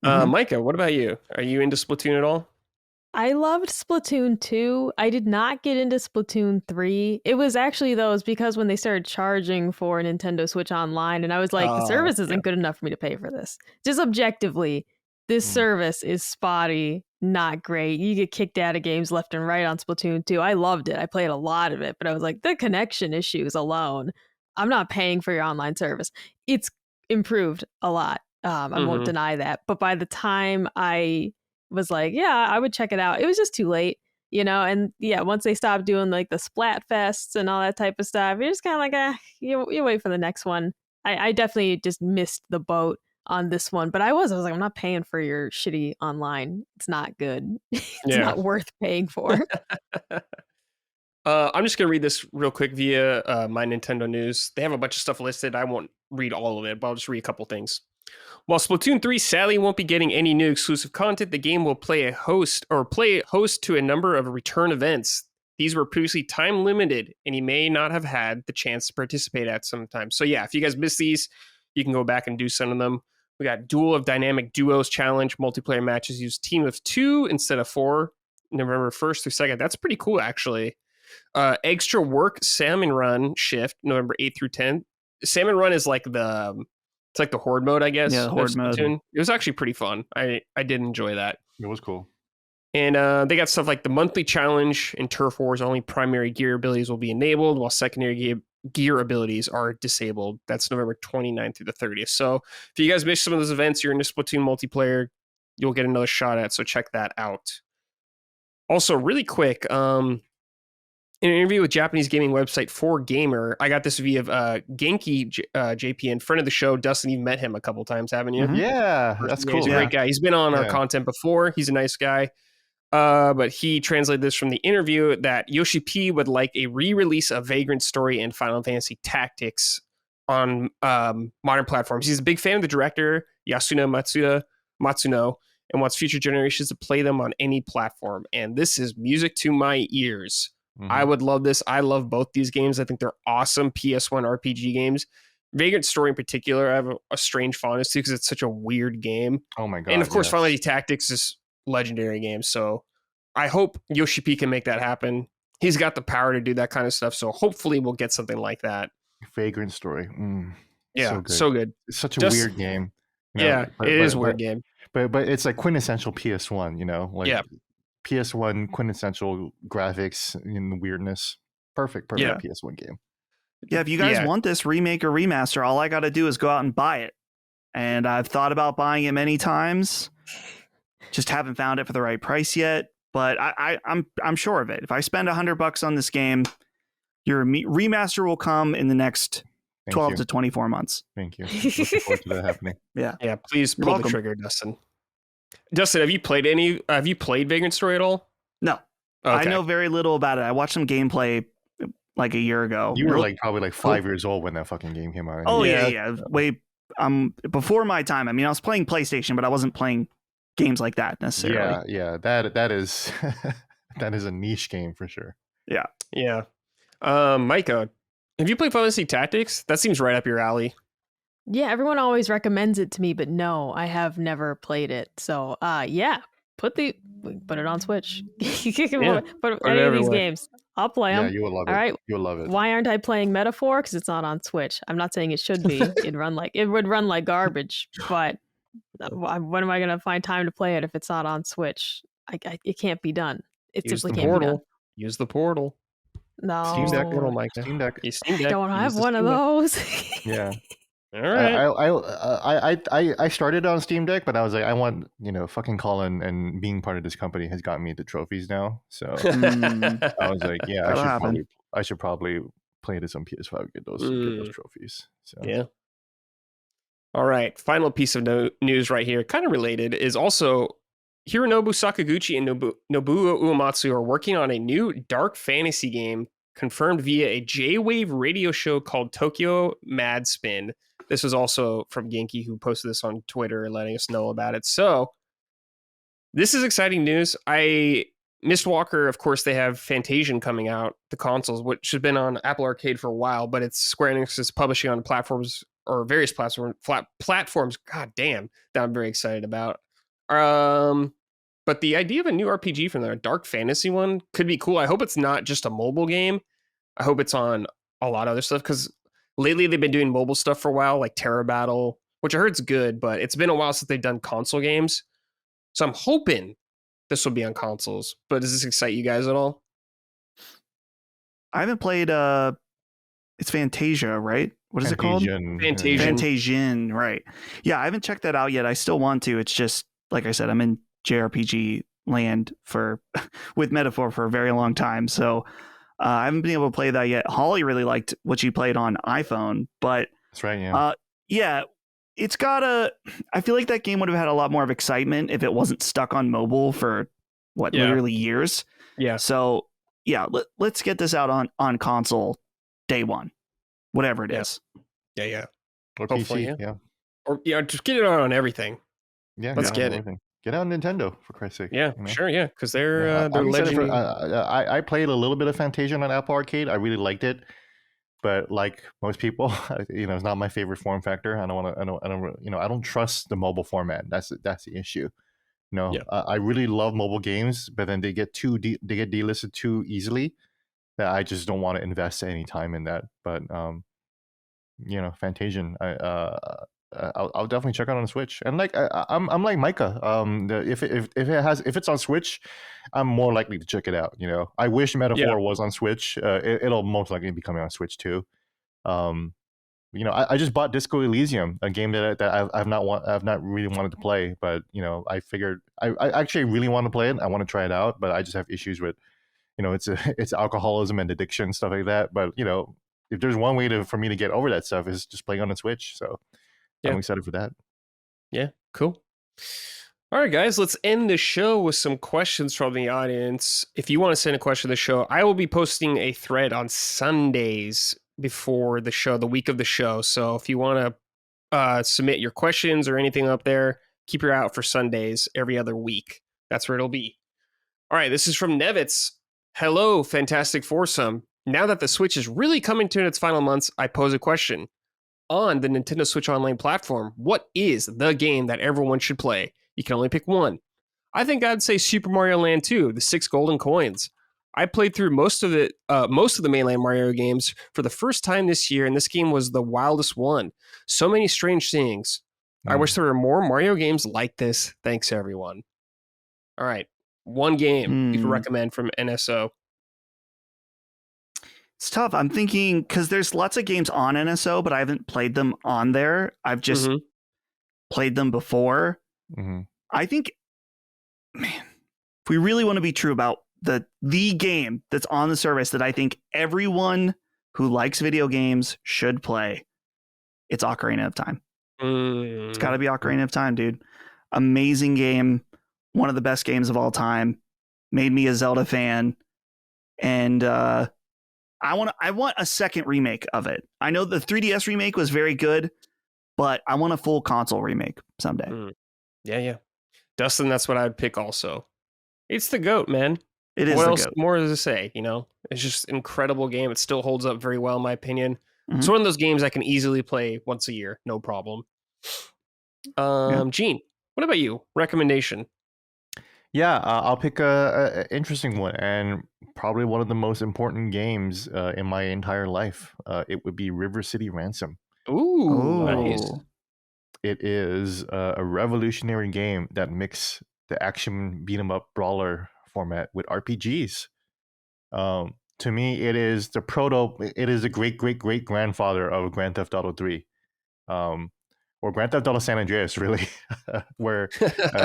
Micah, what about you? Are you into Splatoon at all? I loved Splatoon 2. I did not get into Splatoon 3. It was actually, though, it's because when they started charging for Nintendo Switch Online, and I was like, the service isn't good enough for me to pay for this. Just objectively, this service is spotty, not great. You get kicked out of games left and right on Splatoon 2. I loved it. I played a lot of it, but I was like, the connection issues alone, I'm not paying for your online service. It's improved a lot. I won't deny that. But by the time I was like, yeah, I would check it out, it was just too late, and once they stopped doing like the splat fests and all that type of stuff, you're just kind of like, you wait for the next one. I definitely just missed the boat on this one, but I was like, I'm not paying for your shitty online. It's not good. It's not worth paying for. I'm just going to read this real quick via my Nintendo News. They have a bunch of stuff listed. I won't read all of it, but I'll just read a couple things. While Splatoon 3 sadly won't be getting any new exclusive content, the game will play host to a number of return events. These were previously time limited, and you may not have had the chance to participate at some time. So yeah, if you guys missed these, you can go back and do some of them. We got Duel of Dynamic Duos Challenge. Multiplayer matches use team of 2 instead of 4, November 1st through 2nd. That's pretty cool, actually. Extra Work Salmon Run Shift, November 8th through 10th. Salmon Run is like it's like the Horde mode, I guess. Yeah, Horde mode. It was actually pretty fun. I did enjoy that. It was cool. And they got stuff like the monthly challenge in Turf Wars. Only primary gear abilities will be enabled, while secondary gear abilities are disabled. That's November 29th through the 30th. So if you guys missed some of those events, you're in the Splatoon multiplayer, you'll get another shot at. So check that out. Also, really quick, in an interview with Japanese gaming website 4Gamer, I got this via Genki JPN, friend of the show. Dustin, you've met him a couple times, haven't you? Yeah, that's cool. He's a great guy. He's been on our content before. He's a nice guy. But he translated this from the interview that Yoshi P would like a re-release of Vagrant Story and Final Fantasy Tactics on modern platforms. He's a big fan of the director, Yasunori Matsuno, and wants future generations to play them on any platform. And this is music to my ears. Mm-hmm. I would love this. I love both these games. I think they're awesome PS1 RPG games. Vagrant Story in particular, I have a strange fondness to because it's such a weird game. Oh my god! And of course, Final Fantasy Tactics is legendary game. So I hope Yoshi P can make that happen. He's got the power to do that kind of stuff. So hopefully we'll get something like that. Vagrant Story. Yeah, so good. It's such a weird game. It is a weird game. But it's like quintessential PS1, PS1 quintessential graphics and the weirdness. Perfect PS1 game. Yeah, if you guys want this remake or remaster, all I got to do is go out and buy it. And I've thought about buying it many times. Just haven't found it for the right price yet. But I'm sure of it. If I spend $100 on this game, your remaster will come in the next 12 to 24 months. Thank you. Looking forward to that happening. Yeah. Please pull the trigger, Dustin. Dustin, have you played Vagrant Story at all? No. Okay. I know very little about it. I watched some gameplay like a year ago. You were probably 5 years old when that fucking game came out. Oh yeah. Way before my time. I mean, I was playing PlayStation, but I wasn't playing games like that necessarily. Yeah. That is that is a niche game for sure. Yeah. Micah, have you played Final Fantasy Tactics? That seems right up your alley. Yeah, everyone always recommends it to me, but no, I have never played it. So, put it on Switch. Put any of these games. I'll play them. Yeah, you will love it. All right, you'll love it. Why aren't I playing Metaphor? Because it's not on Switch. I'm not saying it should be. It would run like garbage. But when am I going to find time to play it if it's not on Switch? It can't be done. It simply can't be done. Use the portal. No. Steam Deck. Portal, Micah. Steam Deck. I don't have one of those. Yeah. All right. I started on Steam Deck, but I was like, I want, fucking Colin and being part of this company has gotten me the trophies now. So I was like, I should probably play this on PS5, get those trophies. So yeah. All right. Final piece of news right here, kind of related, is also Hironobu Sakaguchi and Nobuo Uematsu are working on a new dark fantasy game confirmed via a J-Wave radio show called Tokyo Mad Spin. This was also from Genki, who posted this on Twitter letting us know about it. So this is exciting news. Mistwalker, of course, they have Fantasian coming out, the consoles, which have been on Apple Arcade for a while, but it's Square Enix is publishing on platforms or various platforms. God damn, that I'm very excited about. But the idea of a new RPG from there, a dark fantasy one, could be cool. I hope it's not just a mobile game. I hope it's on a lot of other stuff, because lately they've been doing mobile stuff for a while, like Terra Battle, which I heard's good, but it's been a while since they've done console games. So I'm hoping this will be on consoles. But does this excite you guys at all? I haven't played it's Fantasia, right? What is it called? Fantasian, right. Yeah, I haven't checked that out yet. I still want to. It's just, like I said, I'm in JRPG land with Metaphor for a very long time. So I haven't been able to play that yet. Holly really liked what she played on iPhone, but that's right. Yeah. It's got I feel like that game would have had a lot more of excitement if it wasn't stuck on mobile for literally years. Yeah. So yeah, let's get this out on console day one, whatever it is. Yeah. Or hopefully, PC, yeah. Or just get it out on everything. Yeah. Let's get it. Get out on Nintendo, for Christ's sake. Yeah, sure, yeah, because they're legendary. I played a little bit of Fantasian on Apple Arcade. I really liked it, but like most people, it's not my favorite form factor. I don't trust the mobile format. That's the issue. I really love mobile games, but then they get delisted too easily. That I just don't want to invest any time in that. But Fantasian, I'll definitely check out on Switch. And like I'm like Micah. If it's on Switch, I'm more likely to check it out. I wish Metaphor was on Switch. It'll most likely be coming on Switch too. I just bought Disco Elysium, a game that I've not really wanted to play, but I figured I actually really want to play it. I want to try it out, but I just have issues with it's alcoholism and addiction, stuff like that. But if there's one way for me to get over that stuff, is just playing on the Switch. So I'm excited for that. Yeah, cool. All right, guys, let's end the show with some questions from the audience. If you want to send a question to the show, I will be posting a thread on Sundays before the show, the week of the show. So if you want to submit your questions or anything up there, keep your eye out for Sundays every other week. That's where it'll be. All right, this is from Nevitz. Hello, fantastic foursome. Now that the Switch is really coming to its final months, I pose a question. On the Nintendo Switch Online platform, what is the game that everyone should play? You can only pick one. I think I'd say Super Mario Land 2, the 6 golden coins. I played through most of the mainland Mario games for the first time this year, and this game was the wildest one. So many strange things. I wish there were more Mario games like this. Thanks, everyone. All right. One game you can recommend from NSO. It's tough. I'm thinking, because there's lots of games on NSO, but I haven't played them on there. I've just played them before. I think, man, if we really want to be true about the game that's on the service that I think everyone who likes video games should play, it's Ocarina of Time. It's got to be Ocarina of Time, dude. Amazing game. One of the best games of all time. Made me a Zelda fan. And I want a second remake of it. I know the 3DS remake was very good, but I want a full console remake someday. Yeah. Dustin, that's what I'd pick also. It's the GOAT, man. It is what the else GOAT. more to say, you know? It's just an incredible game. It still holds up very well, in my opinion. It's one of those games I can easily play once a year, no problem. Gene, what about you? Recommendation? Yeah, I'll pick a interesting one, and probably one of the most important games in my entire life. It would be River City Ransom. Ooh, nice. It is a revolutionary game that mixed the action beat 'em up brawler format with RPGs. To me, it is the great grandfather of Grand Theft Auto 3. Or Grand Theft Auto San Andreas, really, where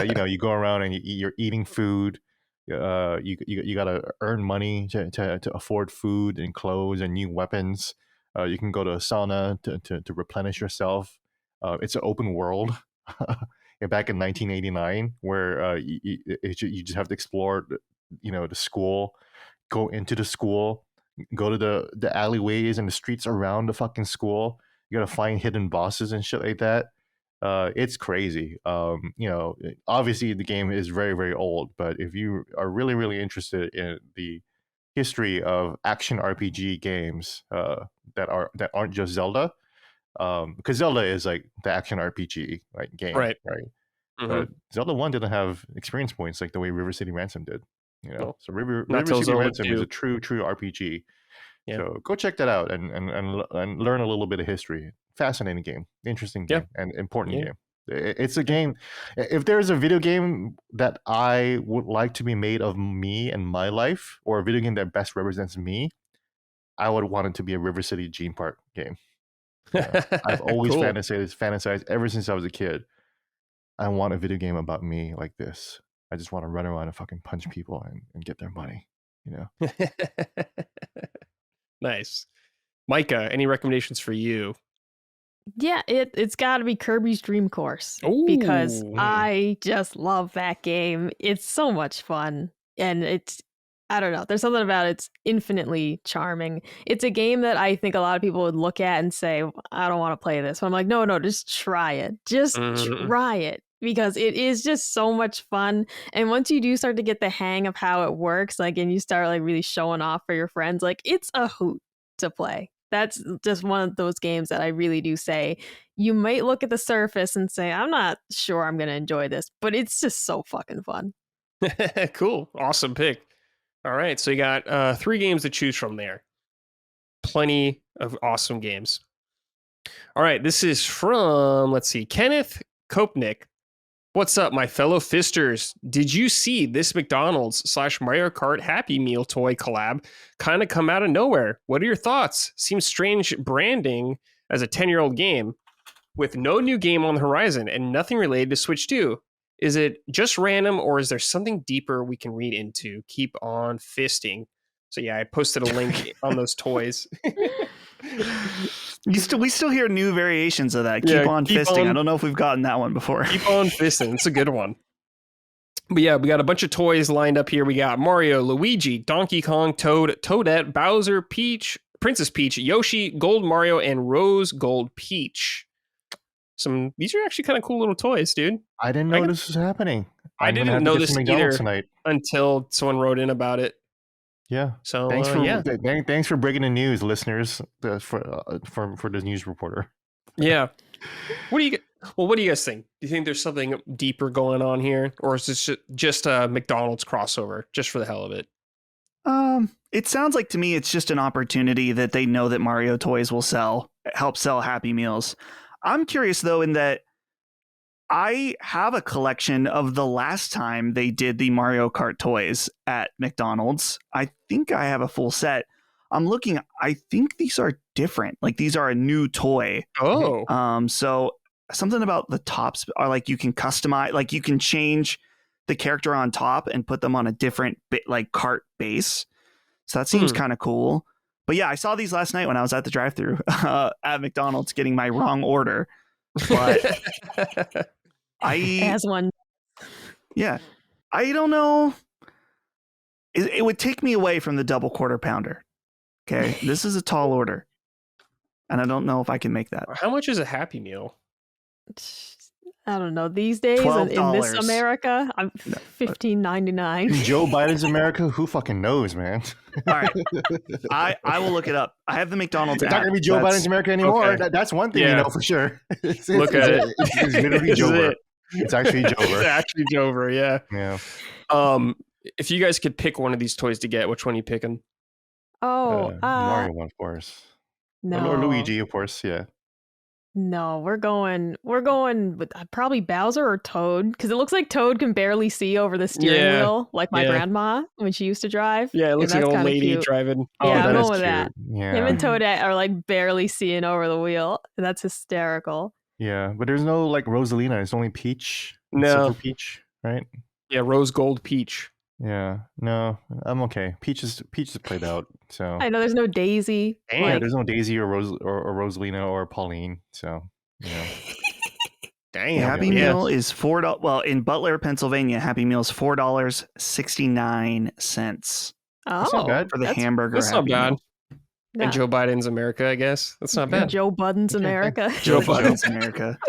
you go around and you're eating food. You gotta earn money to afford food and clothes and new weapons. You can go to a sauna to replenish yourself. It's an open world. Back in 1989, where you just have to explore, the school, go into the school, go to the alleyways and the streets around the fucking school. You gotta find hidden bosses and shit like that. It's crazy. Obviously the game is very, very old, but if you are really, really interested in the history of action RPG games that aren't just Zelda, because Zelda is like the action RPG game, right? But Zelda 1 didn't have experience points like the way River City Ransom did. So River City Ransom is a true RPG. Yeah. So go check that out and learn a little bit of history. Fascinating game, interesting game, and important game. It's a game. If there's a video game that I would like to be made of me and my life, or a video game that best represents me, I would want it to be a River City Gene Park game. I've always fantasized ever since I was a kid. I want a video game about me like this. I just want to run around and fucking punch people and get their money. Nice. Micah, any recommendations for you? Yeah, it's got to be Kirby's Dream Course. Ooh. Because I just love that game. It's so much fun. And I don't know, there's something about it's infinitely charming. It's a game that I think a lot of people would look at and say, I don't want to play this. But I'm like, no, just try it. Just try it. Because it is just so much fun. And once you do start to get the hang of how it works, and you start really showing off for your friends, it's a hoot to play. That's just one of those games that I really do say, you might look at the surface and say, I'm not sure I'm going to enjoy this, but it's just so fucking fun. Cool. Awesome pick. All right. So you got 3 games to choose from there. Plenty of awesome games. All right. This is from, Kenneth Kopnick. What's up, my fellow fisters? Did you see this McDonald's / Mario Kart Happy Meal toy collab kind of come out of nowhere? What are your thoughts? Seems strange branding as a 10-year-old game with no new game on the horizon and nothing related to Switch 2. Is it just random, or is there something deeper we can read into? Keep on fisting. So yeah, I posted a link on those toys. We still hear new variations of that. Keep on fisting. I don't know if we've gotten that one before. Keep on fisting. It's a good one. But yeah, we got a bunch of toys lined up here. We got Mario, Luigi, Donkey Kong, Toad, Toadette, Bowser, Peach, Princess Peach, Yoshi, Gold Mario, and Rose Gold Peach. These are actually kind of cool little toys, dude. I didn't know this was happening. I I'm gonna didn't have to know get this some McDonald's either tonight. until someone wrote in about it. Yeah. So thanks for yeah. Thanks for breaking the news, listeners. For the news reporter. Yeah. What do you guys think? Do you think there's something deeper going on here, or is this just a McDonald's crossover, just for the hell of it? It sounds like to me it's just an opportunity that they know that Mario toys will help sell Happy Meals. I'm curious though, in that I have a collection of the last time they did the Mario Kart toys at McDonald's. I think I have a full set. I'm looking, I think these are different. Like these are a new toy. Oh. So something about the tops are like you can customize, like you can change the character on top and put them on a different like kart base. So that seems kind of cool. But yeah, I saw these last night when I was at the drive-thru at McDonald's getting my wrong order. But as one. Yeah, I don't know. It would take me away from the double quarter pounder. Okay, this is a tall order, and I don't know if I can make that. How much is a Happy Meal? I don't know. These days in this America, I'm $15.99. In Joe Biden's America, who fucking knows, man? All right, I will look it up. I have the McDonald's. It's not gonna be Joe Biden's America anymore. Okay. That's one thing you know for sure. Look at it. It's literally Jover. It's actually Jover. It's actually Jover. Yeah. Yeah. If you guys could pick one of these toys to get, which one are you picking? Mario one, of course. No. Or Luigi, of course. Yeah. No, we're going with probably Bowser or Toad, because it looks like Toad can barely see over the steering wheel, like my grandma when she used to drive. Yeah, it looks like an old lady cute. driving. Yeah, I'm going with that. Yeah. Him and Toadette are like barely seeing over the wheel. That's hysterical. Yeah, but there's no like Rosalina. It's only Peach. No. Super Peach, right? Yeah, Rose Gold Peach. Yeah, no, I'm okay. Peach is played out. So I know there's no Daisy. Yeah, there's no Daisy or Rosalina or Pauline. So yeah. Damn. Happy Meal is $4. Well, in Butler, Pennsylvania, Happy Meal is $4.69. That's not bad for the hamburger. That's not bad. No. And Joe Biden's America, I guess. That's not bad. Joe Biden's America. Joe Biden's America.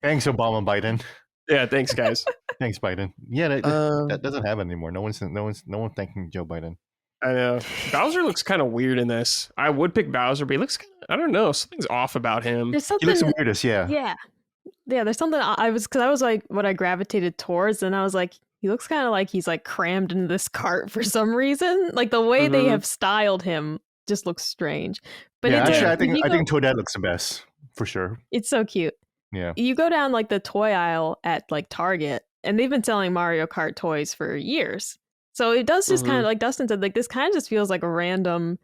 Thanks, Obama Biden. Yeah, thanks, guys. Thanks, Biden. Yeah, that doesn't happen anymore. No one's thanking Joe Biden. I know. Bowser looks kind of weird in this. I would pick Bowser, but he looks kind of, I don't know, something's off about him. There's something, He looks the weirdest, yeah. Yeah, there's something I was like what I gravitated towards, and I was like, he looks kind of like he's like crammed into this cart for some reason. Like the way they have styled him just looks strange. But yeah, actually, I think Toadette looks the best for sure. It's so cute. Yeah. You go down like the toy aisle at like Target, and they've been selling Mario Kart toys for years. So it does just kind of, like Dustin said, like this kind of just feels like a random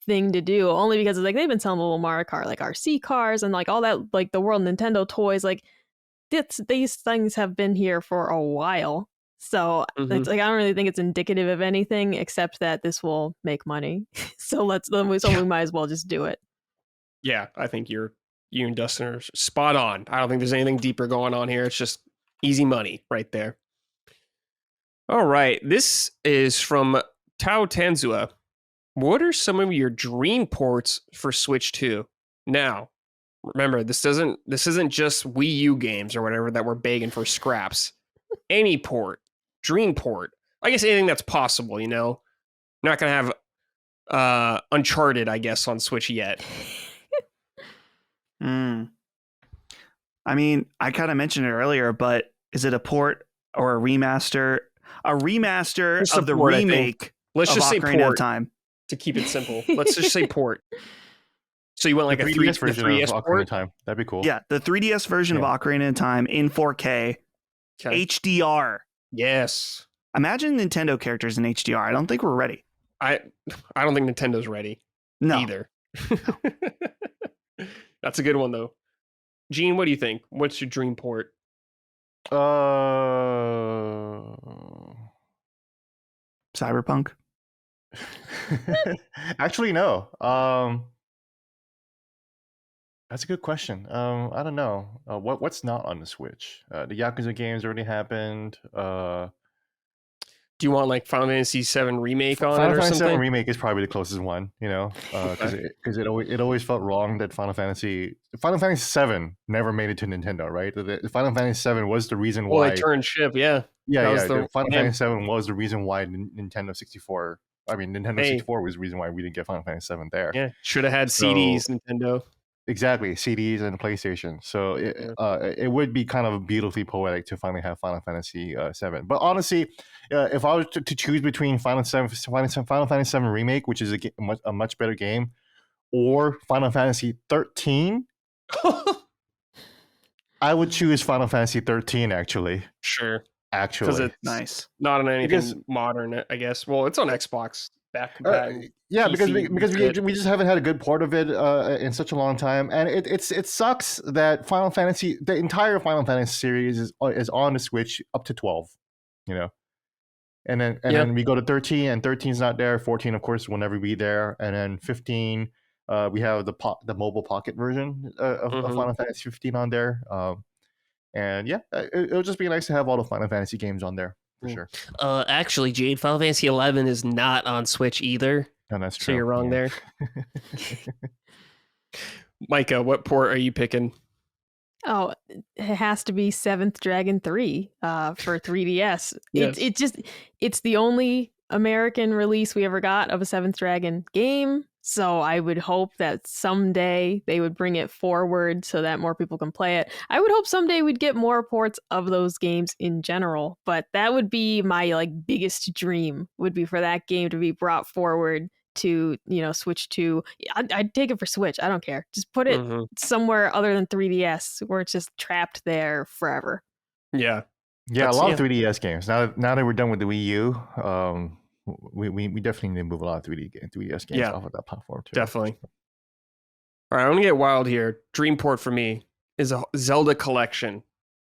thing to do, only because like they've been selling little Mario Kart like RC cars and like all that, like the World Nintendo toys. Like these things have been here for a while. So it's like I don't really think it's indicative of anything except that this will make money. So we might as well just do it. Yeah, I think you and Dustin are spot on. I don't think there's anything deeper going on here. It's just easy money right there. All right. This is from Tao Tanzua. What are some of your dream ports for Switch 2? Now, remember, this isn't just Wii U games or whatever that we're begging for scraps. Any port, dream port. I guess anything that's possible, you know? Not going to have Uncharted, I guess, on Switch yet. I mean, I kind of mentioned it earlier, but is it a port or a remaster? A remaster of the remake. Let's just say Ocarina port of Time to keep it simple. Let's just say port. So you want like a 3DS version of Ocarina of Time. That'd be cool. Yeah, the 3DS version of Ocarina of Time in 4K, HDR. Yes. Imagine Nintendo characters in HDR. I don't think we're ready. I don't think Nintendo's ready. No. Either. That's a good one though. Gene, what do you think? What's your dream port? Cyberpunk? Actually, no. That's a good question. I don't know. What's not on the Switch? The Yakuza games already happened. Do you want like Final Fantasy VII remake on Final it or Fantasy VII something? remake is probably the closest one, because it always felt wrong that Final Fantasy VII never made it to Nintendo, right? The Final Fantasy VII was the reason Well, why. they turned ship, yeah. Yeah, That yeah. was the Final game. Fantasy VII was the reason why Nintendo 64. I mean, Nintendo Hey. 64 was the reason why we didn't get Final Fantasy VII there. Yeah, should have had CDs, Nintendo. Exactly, CDs and PlayStation. So it would be kind of beautifully poetic to finally have Final Fantasy VII. But honestly, if I was to choose between Final Fantasy VII Remake, which is a much better game, or Final Fantasy 13, I would choose Final Fantasy 13. Actually, because it's nice, not on anything modern, I guess. Well, it's on Xbox. Yeah, because we just haven't had a good port of it in such a long time, and it sucks that the entire Final Fantasy series is on the Switch up to 12, and then we go to 13, and 13 is not there. 14, of course, will never be there, and then 15, we have the mobile pocket version of Final Fantasy 15 on there, and yeah, it'll just be nice to have all the Final Fantasy games on there. For sure. Actually, Jade, Final Fantasy 11 is not on Switch either. No, that's true. So you're wrong there. Micah, what port are you picking? Oh, it has to be Seventh Dragon 3 for 3DS. Yes. It's the only American release we ever got of a Seventh Dragon game. So I would hope that someday they would bring it forward so that more people can play it. I would hope someday we'd get more ports of those games in general, but that would be my biggest dream, would be for that game to be brought forward to Switch 2. I'd take it for Switch. I don't care. Just put it somewhere other than 3DS where it's just trapped there forever. Yeah, a lot of 3DS games. Now that we're done with the Wii U, we definitely need to move a lot of 3DS games off of that platform too. Definitely. All right, I'm gonna get wild here. Dream port for me is a Zelda collection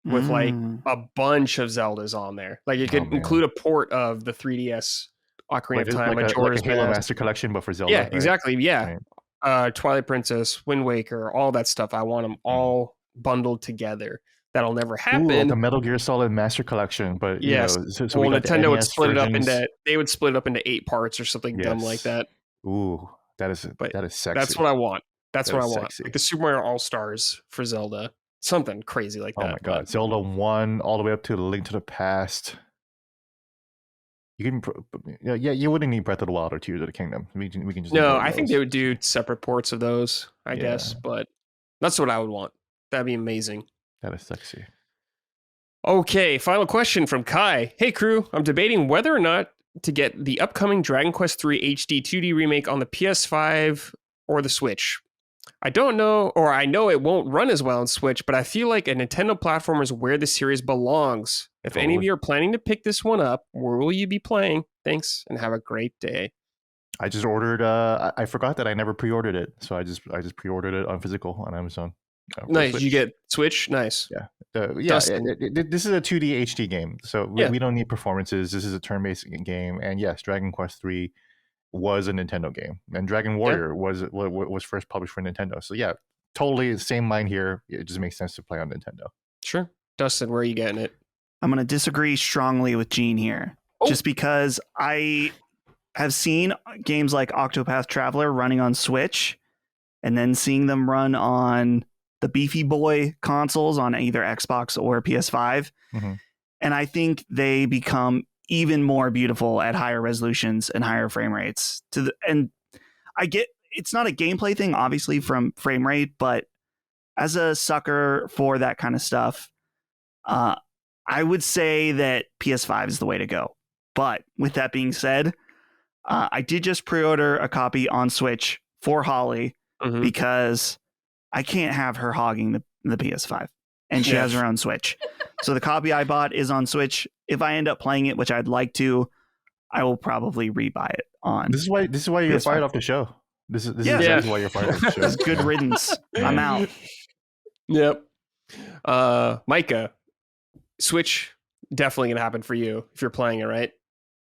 with a bunch of Zeldas on there. Like it could include a port of the 3DS Ocarina of Time, like a Halo Master Collection, but for Zelda. Yeah, right? exactly. Yeah, right. Twilight Princess, Wind Waker, all that stuff. I want them all bundled together. That'll never happen. Ooh, the Metal Gear Solid Master Collection, but yes. So Nintendo would split it up into 8 parts or something dumb like that. Ooh, that is sexy. That's what I want. That's what I want. Sexy. Like the Super Mario All Stars for Zelda, something crazy like that. Oh my god, Zelda 1 all the way up to the Link to the Past. You can, you wouldn't need Breath of the Wild or Tears of the Kingdom. We can just. No, I think they would do separate ports of those. I guess, but that's what I would want. That'd be amazing. That is sexy. Okay, final question from Kai. Hey crew, I'm debating whether or not to get the upcoming Dragon Quest III HD 2D remake on the PS5 or the Switch. I don't know, or I know it won't run as well on Switch, but I feel like a Nintendo platform is where the series belongs. If any of you are planning to pick this one up, where will you be playing? Thanks, and have a great day. I just ordered. I forgot that I never pre-ordered it, so I just pre-ordered it on physical on Amazon. Nice. Switch. You get Switch? Nice. Yeah. This is a 2D HD game, so we don't need performances. This is a turn-based game, and yes, Dragon Quest III was a Nintendo game, and Dragon Warrior was first published for Nintendo. So yeah, totally the same mind here. It just makes sense to play on Nintendo. Sure. Dustin, where are you getting it? I'm going to disagree strongly with Gene here, just because I have seen games like Octopath Traveler running on Switch, and then seeing them run on the Beefy Boy consoles on either Xbox or PS5. And I think they become even more beautiful at higher resolutions and higher frame rates. And I get it's not a gameplay thing, obviously, from frame rate, but as a sucker for that kind of stuff, I would say that PS5 is the way to go. But with that being said, I did just pre-order a copy on Switch for Holly because I can't have her hogging the PS5, and she has her own Switch. So the copy I bought is on Switch. If I end up playing it, which I'd like to, I will probably rebuy it on. This is why you're fired off the show. This is exactly why you're fired off the show. It's good riddance. I'm out. Yep. Micah, Switch definitely gonna happen for you if you're playing it, right?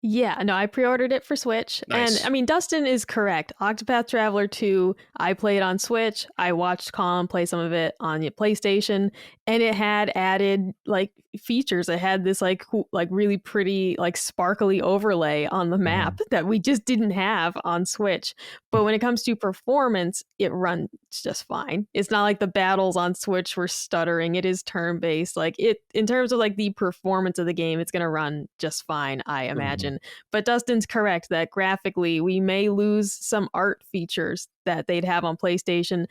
Yeah, no, I pre-ordered it for Switch. Nice. And I mean, Dustin is correct. Octopath Traveler 2, I played on Switch. I watched Colin play some of it on your PlayStation, and it had added like features. It had this like cool, like really pretty, like sparkly overlay on the map that we just didn't have on Switch. But when it comes to performance, it runs just fine. It's not like the battles on Switch were stuttering. It is turn-based. Like it in terms of like the performance of the game, it's gonna run just fine, I imagine. But Dustin's correct that graphically we may lose some art features that they'd have on PlayStation,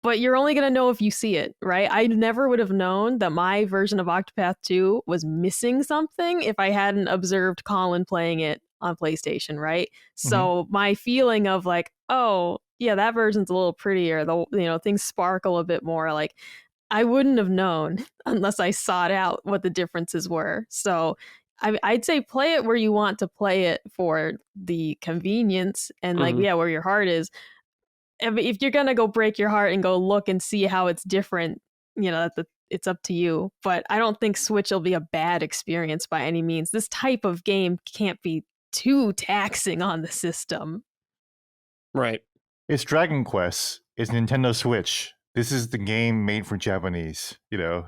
but you're only going to know if you see it, right? I never would have known that my version of Octopath 2 was missing something if I hadn't observed Colin playing it on PlayStation, right? So my feeling of like, oh, yeah, that version's a little prettier, things sparkle a bit more, like I wouldn't have known unless I sought out what the differences were. So I'd say play it where you want to play it for the convenience and like, yeah, where your heart is. If you're going to go break your heart and go look and see how it's different, it's up to you. But I don't think Switch will be a bad experience by any means. This type of game can't be too taxing on the system. Right. It's Dragon Quest. It's Nintendo Switch. This is the game made for Japanese,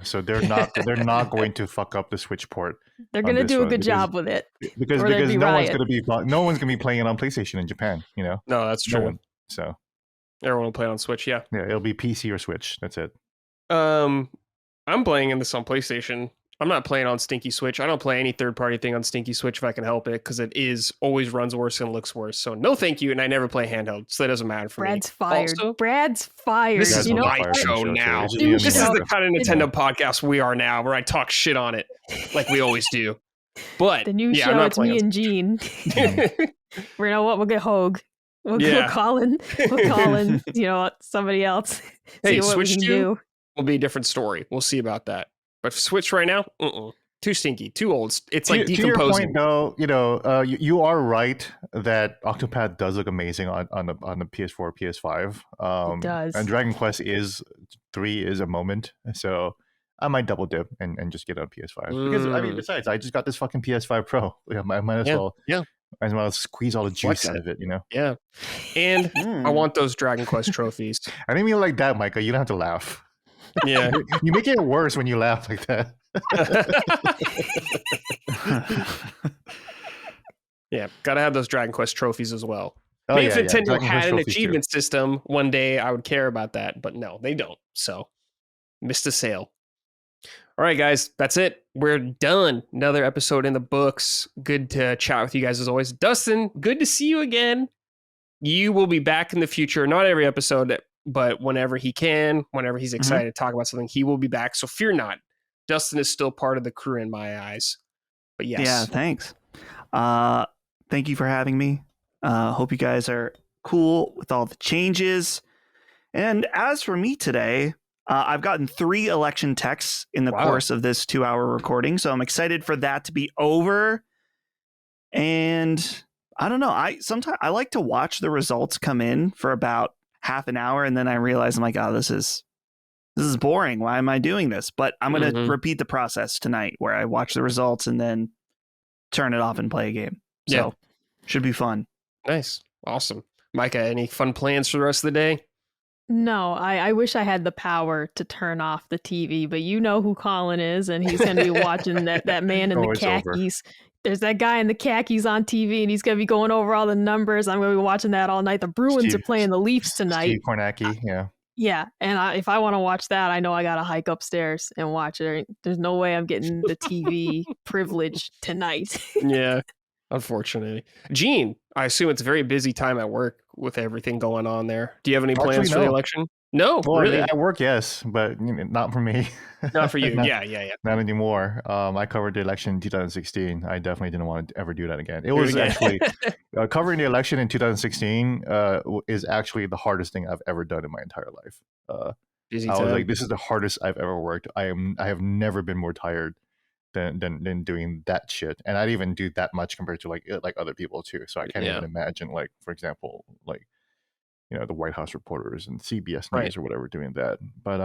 so they're not going to fuck up the Switch port. They're going to do a good job with it. Because no one's going to be playing it on PlayStation in Japan, No, that's true. No one, so everyone will play it on Switch, yeah. Yeah, it'll be PC or Switch. That's it. I'm playing this on PlayStation. I'm not playing on Stinky Switch. I don't play any third-party thing on Stinky Switch if I can help it, because it always runs worse and looks worse. So no thank you, and I never play handheld, so that doesn't matter for Brad's me. fired. Also, Brad's fired. This is my show now. This is the kind of Nintendo podcast we are now, where I talk shit on it, like we always do. But the new show, it's me and Gene. You know what? We'll get Hogue. We'll call in, somebody else. Hey, Switch 2 will be a different story. We'll see about that. But Switch right now, too stinky, too old. It's like decomposing. To your point, though, you are right that Octopath does look amazing on the PS4, PS5. It does. And Dragon Quest 3 is a moment, so I might double dip and just get it on PS5 because besides, I just got this fucking PS5 Pro. I might as well. Yeah. Might as well squeeze all the juice out of it, Yeah. And I want those Dragon Quest trophies. I didn't mean like that, Micah. You don't have to laugh. Yeah. You make it worse when you laugh like that. Yeah, gotta have those Dragon Quest trophies as well. Maybe if Nintendo had an achievement system, one day I would care about that, but no, they don't. So, missed a sale. All right, guys, that's it. We're done. Another episode in the books. Good to chat with you guys as always. Dustin, good to see you again. You will be back in the future. Not every episode, but whenever he can, whenever he's excited to talk about something, he will be back. So fear not. Dustin is still part of the crew in my eyes. But yes. Yeah, thanks. Thank you for having me. Hope you guys are cool with all the changes. And as for me today, I've gotten 3 election texts in the course of this 2-hour recording. So I'm excited for that to be over. And I don't know. Sometimes I like to watch the results come in for about half an hour, and then I realize I'm like, oh, this is boring. Why am I doing this? But I'm going to repeat the process tonight, where I watch the results and then turn it off and play a game. So should be fun. Nice. Awesome. Micah, any fun plans for the rest of the day? No, I wish I had the power to turn off the TV, but you know who Colin is, and he's going to be watching that man in the khakis. There's that guy in the khakis on TV, and he's going to be going over all the numbers. I'm going to be watching that all night. The Bruins are playing the Leafs tonight. Steve Kornacki, yeah. Yeah, and if I want to watch that, I know I got to hike upstairs and watch it. There's no way I'm getting the TV privilege tonight. Yeah, unfortunately. Gene, I assume it's a very busy time at work with everything going on there. Do you have any plans for the election? No, well, really? At work, yes, but not for me. Not for you. Yeah. Not anymore. I covered the election in 2016. I definitely didn't want to ever do that again. It was actually covering the election in 2016 is actually the hardest thing I've ever done in my entire life. I was like, this is the hardest I've ever worked. I have never been more tired than doing that shit, and I didn't even do that much compared to like other people too. So I can't even imagine, like, for example, like, the White House reporters and CBS News or whatever doing that. But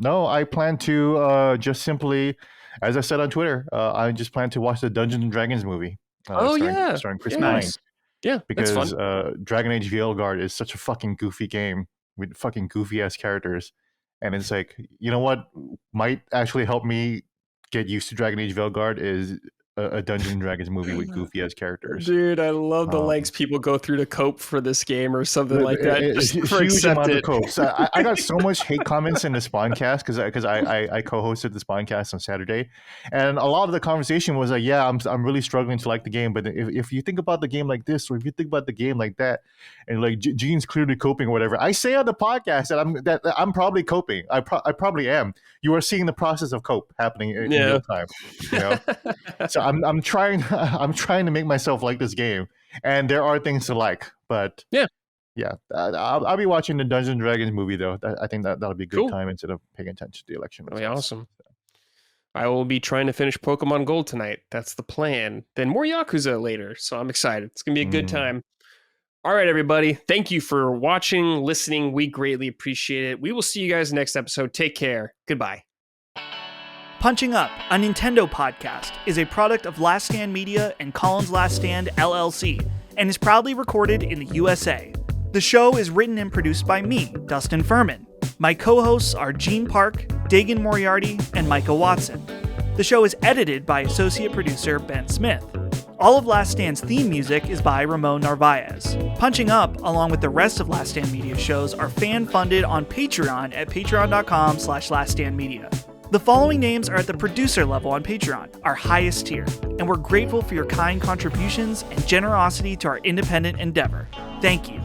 no, I plan to just simply, as I said on Twitter, I just plan to watch the Dungeons and Dragons movie. starring Chris Pine. Nice. Yeah, because that's fun. Dragon Age Veilguard is such a fucking goofy game with fucking goofy ass characters, and it's like, you know what might actually help me get used to Dragon Age Veilguard is a Dungeons and Dragons movie with goofy ass characters. Dude, I love the lengths people go through to cope for this game or something like that. It's a huge amount of cope. So I got so much hate comments in the Spawncast because I co-hosted the Spawncast on Saturday, and a lot of the conversation was like, yeah, I'm really struggling to like the game, but if you think about the game like this, or if you think about the game like that, and like Gene's clearly coping or whatever, I say on the podcast that I'm probably coping. I probably am. You are seeing the process of cope happening in real time. You know, so I'm trying to make myself like this game, and there are things to like, but yeah, I'll be watching the Dungeons and Dragons movie though. I think that'll be a good time instead of paying attention to the election. That'll be awesome. I will be trying to finish Pokemon Gold tonight. That's the plan. Then more Yakuza later, so I'm excited. It's gonna be a good time. All right, everybody. Thank you for watching, listening. We greatly appreciate it. We will see you guys next episode. Take care. Goodbye. Punching Up, a Nintendo podcast, is a product of Last Stand Media and Collins Last Stand, LLC, and is proudly recorded in the USA. The show is written and produced by me, Dustin Furman. My co-hosts are Gene Park, Dagan Moriarty, and Micah Watson. The show is edited by associate producer Ben Smith. All of Last Stand's theme music is by Ramon Narvaez. Punching Up, along with the rest of Last Stand Media shows, are fan-funded on Patreon at patreon.com/laststandmedia. The following names are at the producer level on Patreon, our highest tier, and we're grateful for your kind contributions and generosity to our independent endeavor. Thank you.